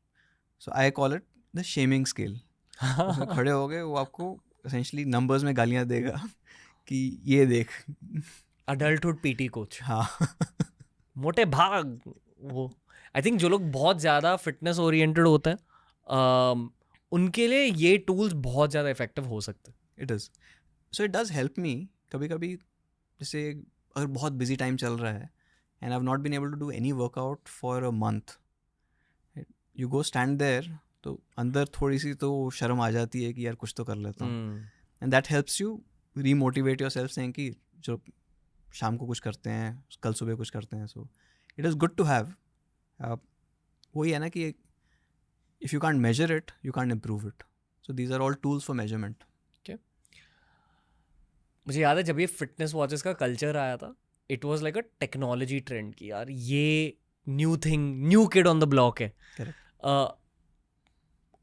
So I call it the shaming scale. उसमें खड़े हो गए, वो आपको एसेंशली नंबर्स में गालियाँ देगा कि ये देख. Adulthood PT coach. हाँ. मोटे भाग. वो आई थिंक जो लोग बहुत ज़्यादा फिटनेस ओरिएंटेड होते हैं उनके लिए ये टूल्स बहुत ज़्यादा इफेक्टिव हो सकते हैं. It is. So it does help me कभी कभी. जैसे अगर बहुत बिजी टाइम चल रहा है and I have not been able to do any workout for a month, you go stand there, तो अंदर थोड़ी सी तो शर्म आ जाती है कि यार कुछ तो कर लेता हूँ. And that helps you remotivate yourself, saying कि जो शाम को कुछ करते हैं, कल सुबह कुछ करते हैं. So it is good to have. वही है ना कि if you can't measure it, you can't improve it. So these are all tools for measurement. मुझे याद है जब ये फिटनेस वॉचेस का कल्चर आया था, it was like a technology trend की यार ये new thing, new kid on the block है.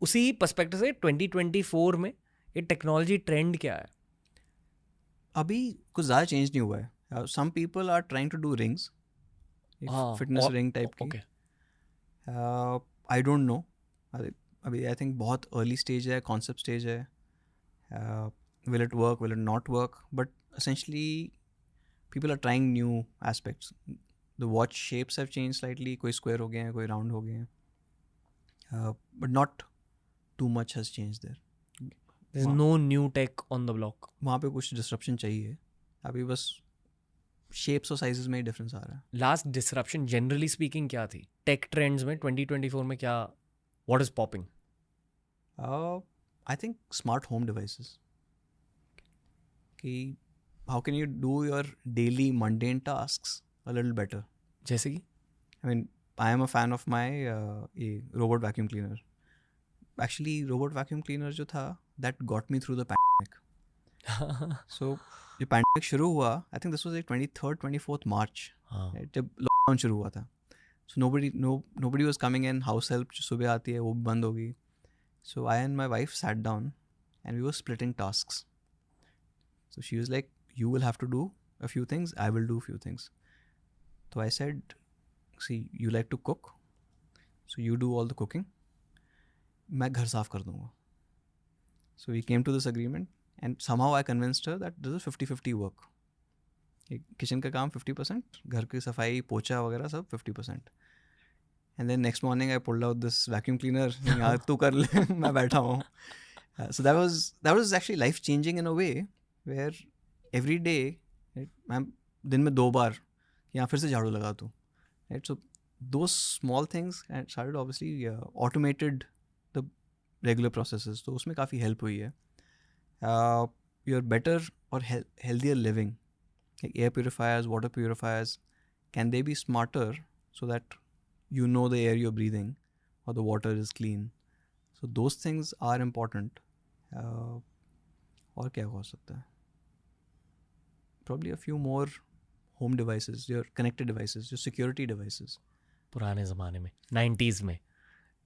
उसी पर्सपेक्टिव से 2024 में ये टेक्नोलॉजी ट्रेंड क्या है? अभी कुछ ज़्यादा चेंज नहीं हुआ है. Some people are trying to do rings, fitness ring type की. आई डोंट नो, अभी आई थिंक बहुत अर्ली स्टेज है, कॉन्सेप्ट स्टेज है. Will it work, will it not work? But essentially people are trying new aspects. The watch shapes have changed slightly, कोई square हो गए हैं, कोई round हो गए हैं, but not too much has changed there. There's no new tech on the block. वहाँ पे कुछ disruption चाहिए. अभी बस shapes और sizes में ही difference आ रहा है. Last disruption generally speaking क्या थी tech trends में 2024 में? क्या, what is popping? I think smart home devices. कि how can you do your daily mundane tasks a little better? जैसे कि? I mean, I am a fan of my robot vacuum cleaner. Actually, robot vacuum cleaner जो था, that got me through the pandemic. So, जब pandemic शुरू हुआ, I think this was like 23rd, 24th March, right? जब lockdown शुरू हुआ था. So nobody was coming in. House help जो सुबह आती है वो भी बंद हो गई. So I and my wife sat down and we were splitting tasks. So she was like, you will have to do a few things, I will do a few things. So I said, see, you like to cook, so you do all the cooking. मैं घर साफ कर दूँगा. So we came to this agreement and somehow I convinced her that this is 50-50 work. Kitchen का काम 50%, घर की सफाई पोछा वगैरह सब 50%. And then next morning I pulled out this vacuum cleaner. यार तू कर ले, मैं बैठा हूँ. So that was actually life changing in a way. Where every day, ma'am दिन में 2 बार यहाँ फिर से झाड़ू लगा दूँ, right? So those small things and started obviously automated the regular processes. तो उसमें काफ़ी help हुई है. Your better or healthier living, like air purifiers, water purifiers, can they be smarter so that you know the air you're breathing or the water is clean? So those things are important. और क्या हो सकता है? Probably a few more home devices, your connected devices, your security devices. पुराने ज़माने में 90s में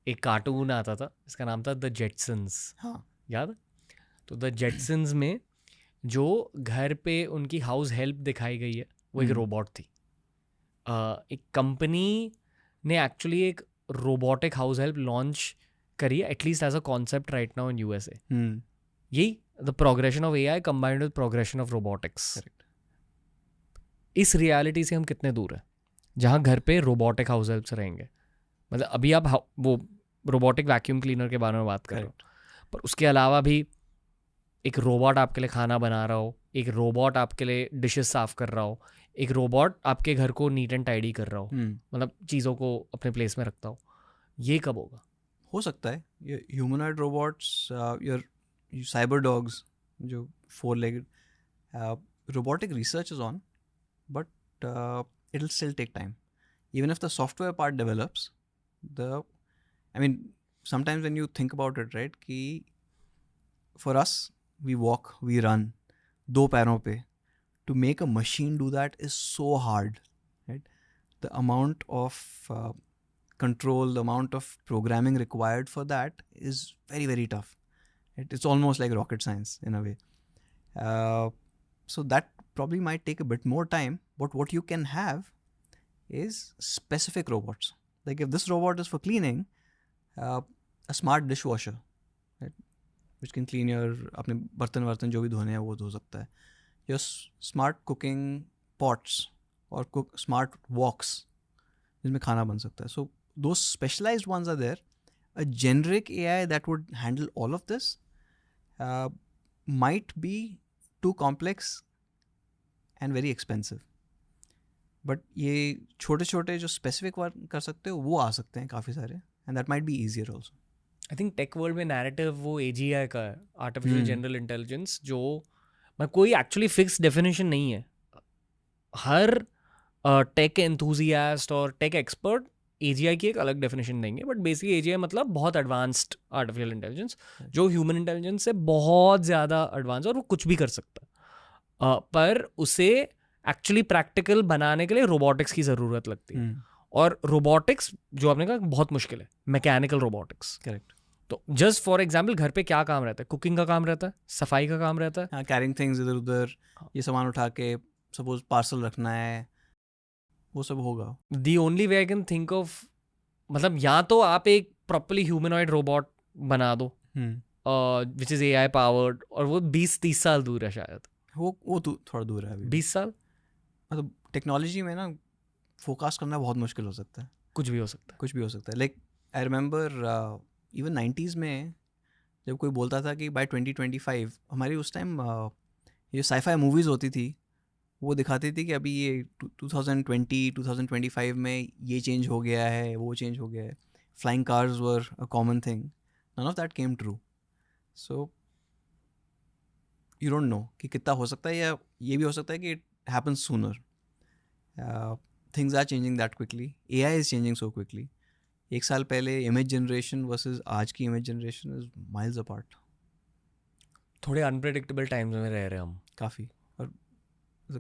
एक कार्टून आता था, इसका नाम था द जेटसन्स. हाँ, याद है? तो द जेटसन्स में जो घर पे उनकी हाउस हेल्प दिखाई गई है वो एक रोबोट थी. एक कंपनी ने एक्चुअली एक रोबोटिक हाउस हेल्प लॉन्च करी है, at least as a concept right now in USA. यही the progression of AI combined with progression of robotics. इस रियलिटी से हम कितने दूर हैं जहाँ घर पे रोबोटिक हाउस हेल्प्स रहेंगे? मतलब अभी आप वो रोबोटिक वैक्यूम क्लीनर के बारे में बात कर रहे हो, पर उसके अलावा भी एक रोबोट आपके लिए खाना बना रहा हो, एक रोबोट आपके लिए डिशेस साफ कर रहा हो, एक रोबोट आपके घर को नीट एंड टाइडी कर रहा हो, मतलब चीज़ों को अपने प्लेस में रखता हो. ये कब होगा? हो सकता है ये humanoid robots, your cyber dogs जो 4-legged, robotic research is on, but it'll still take time. Even if the software part develops, sometimes when you think about it, right, कि for us, we walk, we run, 2 पैरों पे, to make a machine do that is so hard, right? The amount of control, the amount of programming required for that is very, very tough. It's almost like rocket science in a way. So that probably might take a bit more time, but what you can have is specific robots. Like if this robot is for cleaning, a smart dishwasher, right, which can clean your अपने बर्तन वर्तन जो भी धोने हैं वो धो सकता है. Your smart cooking pots or smart woks जिसमें खाना बन सकता है. So those specialized ones are there. A generic AI that would handle all of this might be too complex and very expensive. But ये छोटे छोटे जो स्पेसिफिक वर्क कर सकते हो वो आ सकते हैं काफ़ी सारे, and that might be easier also. I think tech world में नैरेटिव वो AGI का है, आर्टिफिशियल जनरल इंटेलिजेंस, जो कोई एक्चुअली फिक्स डेफिनेशन नहीं है. हर टेक एंथुजियास्ट और टेक एक्सपर्ट AGI की एक अलग डेफिनेशन देंगे, बट बेसिकली AGI मतलब बहुत एडवांस्ड आर्टिफिशियल इंटेलिजेंस, जो ह्यूमन इंटेलिजेंस से बहुत ज़्यादा एडवांस, और वो कुछ भी कर सकता है। पर उसे एक्चुअली प्रैक्टिकल बनाने के लिए रोबोटिक्स की ज़रूरत लगती है, और रोबोटिक्स जो आपने कहा बहुत मुश्किल है, मैकेनिकल रोबोटिक्स। करेक्ट। तो जस्ट फॉर एग्जाम्पल घर पे क्या काम रहता है? कुकिंग का काम रहता है, सफाई का काम रहता है, हाँ, कैरिंग थिंग्स इधर उधर, ये सामान उठा के सपोज पार्सल रखना है, वो सब होगा। The only way I can think of, मतलब या तो आप एक प्रॉपरली ह्यूमनॉइड रोबोट बना दो विच इज़ AI पावर्ड, और वो 20-30 साल दूर है शायद। वो थोड़ा दूर है अभी। 20 साल मतलब टेक्नोलॉजी में ना फोकास्ट करना बहुत मुश्किल हो सकता है। कुछ भी हो सकता है। कुछ भी हो सकता है। Like I remember even 90s में जब कोई बोलता था कि बाय 2025, हमारी उस टाइम ये साईफाई मूवीज़ होती थी, वो दिखाती थी कि अभी ये 2020-2025 में ये चेंज हो गया है, वो चेंज हो गया है, flying cars were a common thing, none of that came true. So you don't know कि कितना हो सकता है, या ये भी हो सकता है कि it happens sooner. Things are changing that quickly, AI is changing so quickly. 1 साल पहले इमेज जनरेशन वर्सेस आज की image generation is miles apart. थोड़े अनप्रेडिक्टेबल टाइम्स में रह रहे हैं हम काफ़ी, और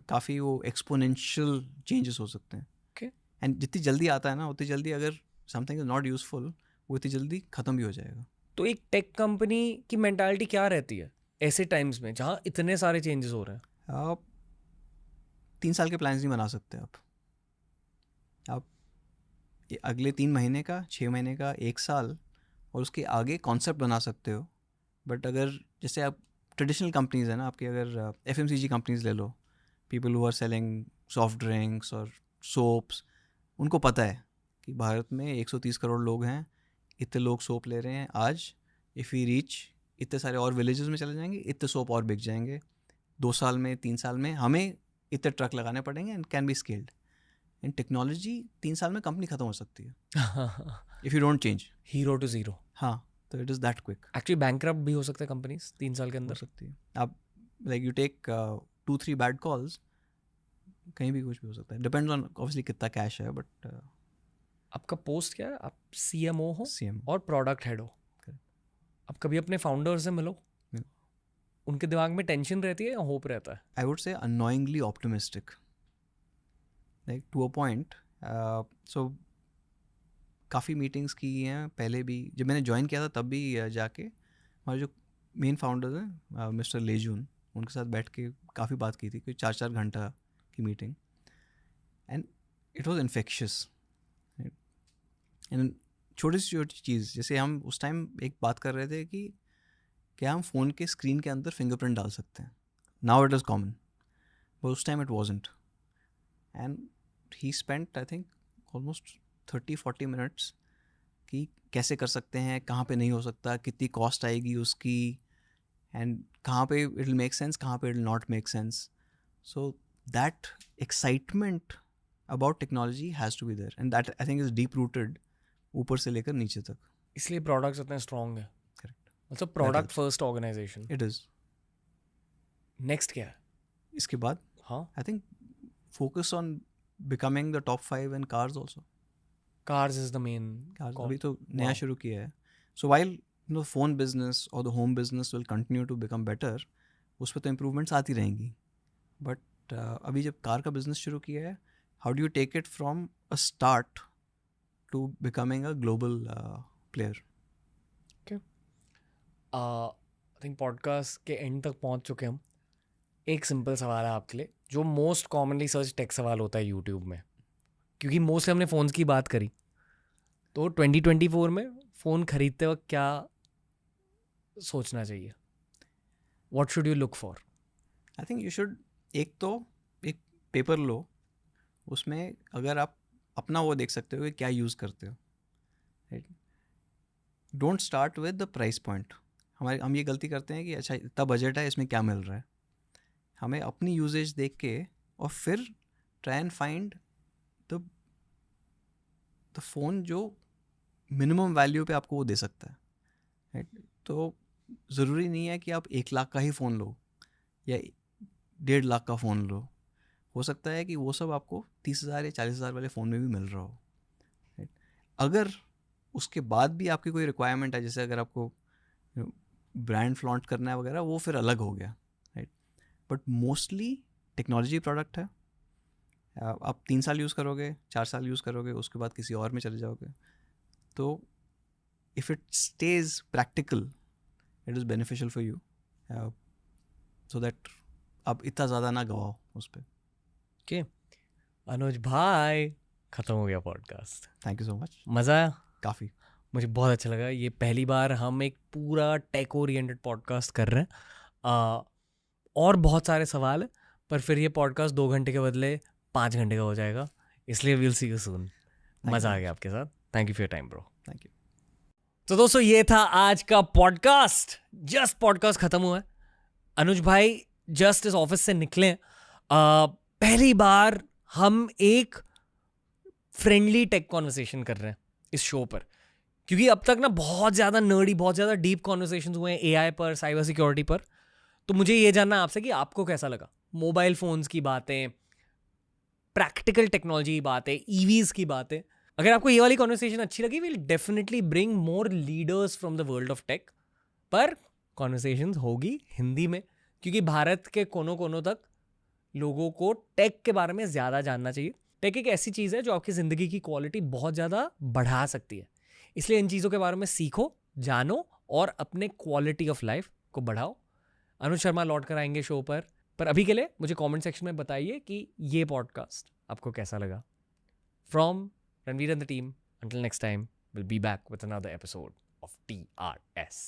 काफ़ी वो एक्सपोनेंशियल चेंजेस हो सकते हैं। Okay. एंड जितनी जल्दी आता है ना, उतनी जल्दी अगर समथिंग इज नॉट यूजफुल, वो इतनी जल्दी ख़त्म भी हो जाएगा। तो एक टेक कंपनी की मेंटालिटी क्या रहती है ऐसे टाइम्स में जहाँ इतने सारे चेंजेस हो रहे हैं? आप 3 साल के प्लान्स नहीं बना सकते। आप ये अगले 3 महीने का, 6 महीने का, 1 साल और उसके आगे कॉन्सेप्ट बना सकते हो। बट अगर जैसे आप ट्रेडिशनल कंपनीज़ है ना आपकी, अगर FMCG कंपनीज़ ले लो, people who are selling soft drinks और सोप्स, उनको पता है कि भारत में 130 करोड़ लोग हैं, इतने लोग सोप ले रहे हैं आज, इफ़ वी रीच इतने सारे और विलेजेस में चले जाएंगे, इतने सोप और बिक जाएंगे, 2 साल में, 3 साल में हमें इतने ट्रक लगाने पड़ेंगे and can be scaled. In technology 3 साल में कंपनी ख़त्म हो सकती है if you don't change. Hero to zero. हाँ, तो it is that quick. Actually bankrupt भी हो सकता है कंपनीज 3 साल के हो अंदर। सकती है। आप like you take 2-3 bad calls, कहीं भी कुछ भी हो सकता है। डिपेंड्स ऑन ऑब्वियसली कितना कैश है, बट आपका पोस्ट क्या है? आप CMO हो CM और प्रोडक्ट हेड हो। आप कभी अपने फाउंडर से मिलो, उनके दिमाग में टेंशन रहती है या होप रहता है? I would say annoyingly optimistic, like to a point. So काफ़ी मीटिंग्स की हैं पहले भी, जब मैंने ज्वाइन किया था तब भी जाके हमारे जो मेन फाउंडर हैं मिस्टर लेजून, उनके साथ बैठ के काफ़ी बात की थी, कोई 4-4 घंटा की meeting, and it was infectious. And छोटी सी छोटी चीज़, जैसे हम उस टाइम एक बात कर रहे थे कि क्या हम फ़ोन के स्क्रीन के अंदर फिंगरप्रिंट डाल सकते हैं। Now it is common, but उस time it wasn't. And he spent I think almost 30-40 minutes कि कैसे कर सकते हैं, कहाँ पे नहीं हो सकता, कितनी कॉस्ट आएगी उसकी, एंड कहाँ पे इट विल मेक सेंस, कहाँ पे it will not make sense. So that excitement about technology has to be there, and that I think is deep rooted ऊपर से लेकर नीचे तक। इसलिए प्रोडक्ट्स इतने स्ट्रॉन्ग है। करेक्ट, मतलब product first organisation. It is. Next क्या है? इसके बाद हाँ, I think focus on becoming the top 5 in cars also. Cars is the main. अभी तो नया शुरू किया है। So while no phone business और the home business will continue to become better, उस पर तो इम्प्रूवमेंट्स आती रहेंगी, बट अभी जब कार का बिजनेस शुरू किया है, how do you take it from a start to becoming a global player. I think podcast के एंड तक पहुंच चुके हम। एक सिंपल सवाल है आपके लिए, जो मोस्ट कॉमनली सर्च टेक सवाल होता है यूट्यूब में, क्योंकि मोस्टली हमने फ़ोन्स की बात करी, तो 2024 में फ़ोन खरीदते वक्त क्या सोचना चाहिए? What should you look for? I think you should, एक पेपर लो, उसमें अगर आप अपना वो देख सकते हो कि क्या यूज़ करते हो, right. Don't start with the price point. हम ये गलती करते हैं कि अच्छा इतना बजट है, इसमें क्या मिल रहा है। हमें अपनी यूजेज देख के और फिर try and find the phone जो मिनिमम वैल्यू पे आपको वो दे सकता है, राइट। तो ज़रूरी नहीं है कि आप 1 लाख का ही फ़ोन लो या 1.5 लाख का फ़ोन लो। हो सकता है कि वो सब आपको 30,000 या 40,000 वाले फ़ोन में भी मिल रहा हो, राइट। अगर उसके बाद भी आपकी कोई रिक्वायरमेंट है, जैसे अगर आपको ब्रांड फ्लॉन्ट करना है वगैरह, वो फिर अलग हो गया, right. But mostly technology product है. आप 3 साल यूज़ करोगे, 4 साल यूज़ करोगे, उसके बाद किसी और में चले जाओगे. तो if it stage practical, it is beneficial for you, so that आप इतना ज़्यादा ना गवाओ उस पर. ओके अनुज भाई, खत्म हो गया podcast. Thank you so much. मज़ा आया? काफ़ी. मुझे बहुत अच्छा लगा. ये पहली बार हम एक पूरा टेक ओरिएंटेड पॉडकास्ट कर रहे हैं. और बहुत सारे सवाल हैं, पर फिर ये पॉडकास्ट 2 घंटे के बदले 5 घंटे का हो जाएगा, इसलिए विल सी यू सून. मज़ा आ गया आपके साथ. Thank you for your time bro. Thank you. तो दोस्तों ये था आज का पॉडकास्ट. जस्ट पॉडकास्ट खत्म हुआ है. अनुज भाई जस्ट इस ऑफिस से निकले हैं. पहली बार हम एक फ्रेंडली टेक कॉन्वर्सेशन कर रहे हैं इस शो पर, क्योंकि अब तक ना बहुत ज़्यादा नर्डी, बहुत ज़्यादा डीप कॉन्वर्सेशंस हुए हैं एआई पर, साइबर सिक्योरिटी पर. तो मुझे ये जानना है आपसे कि आपको कैसा लगा. मोबाइल फोन्स की बातें, प्रैक्टिकल टेक्नोलॉजी की बातें, ईवीज की बातें. अगर आपको ये वाली कॉन्वर्सेशन अच्छी लगी, will definitely bring more leaders from the world of tech. पर कॉन्वर्सेशंस होगी हिंदी में, क्योंकि भारत के कोनों कोनों तक लोगों को टेक के बारे में ज़्यादा जानना चाहिए. टेक एक ऐसी चीज़ है जो आपकी ज़िंदगी की क्वालिटी बहुत ज़्यादा बढ़ा सकती है. इसलिए इन चीज़ों के बारे में सीखो, जानो और अपने क्वालिटी ऑफ लाइफ को बढ़ाओ. अनुज शर्मा लौट कर आएंगे शो पर अभी के लिए मुझे कमेंट सेक्शन में बताइए कि ये पॉडकास्ट आपको कैसा लगा. From Ranveer and the team, until next time, we'll be back with another episode of TRS.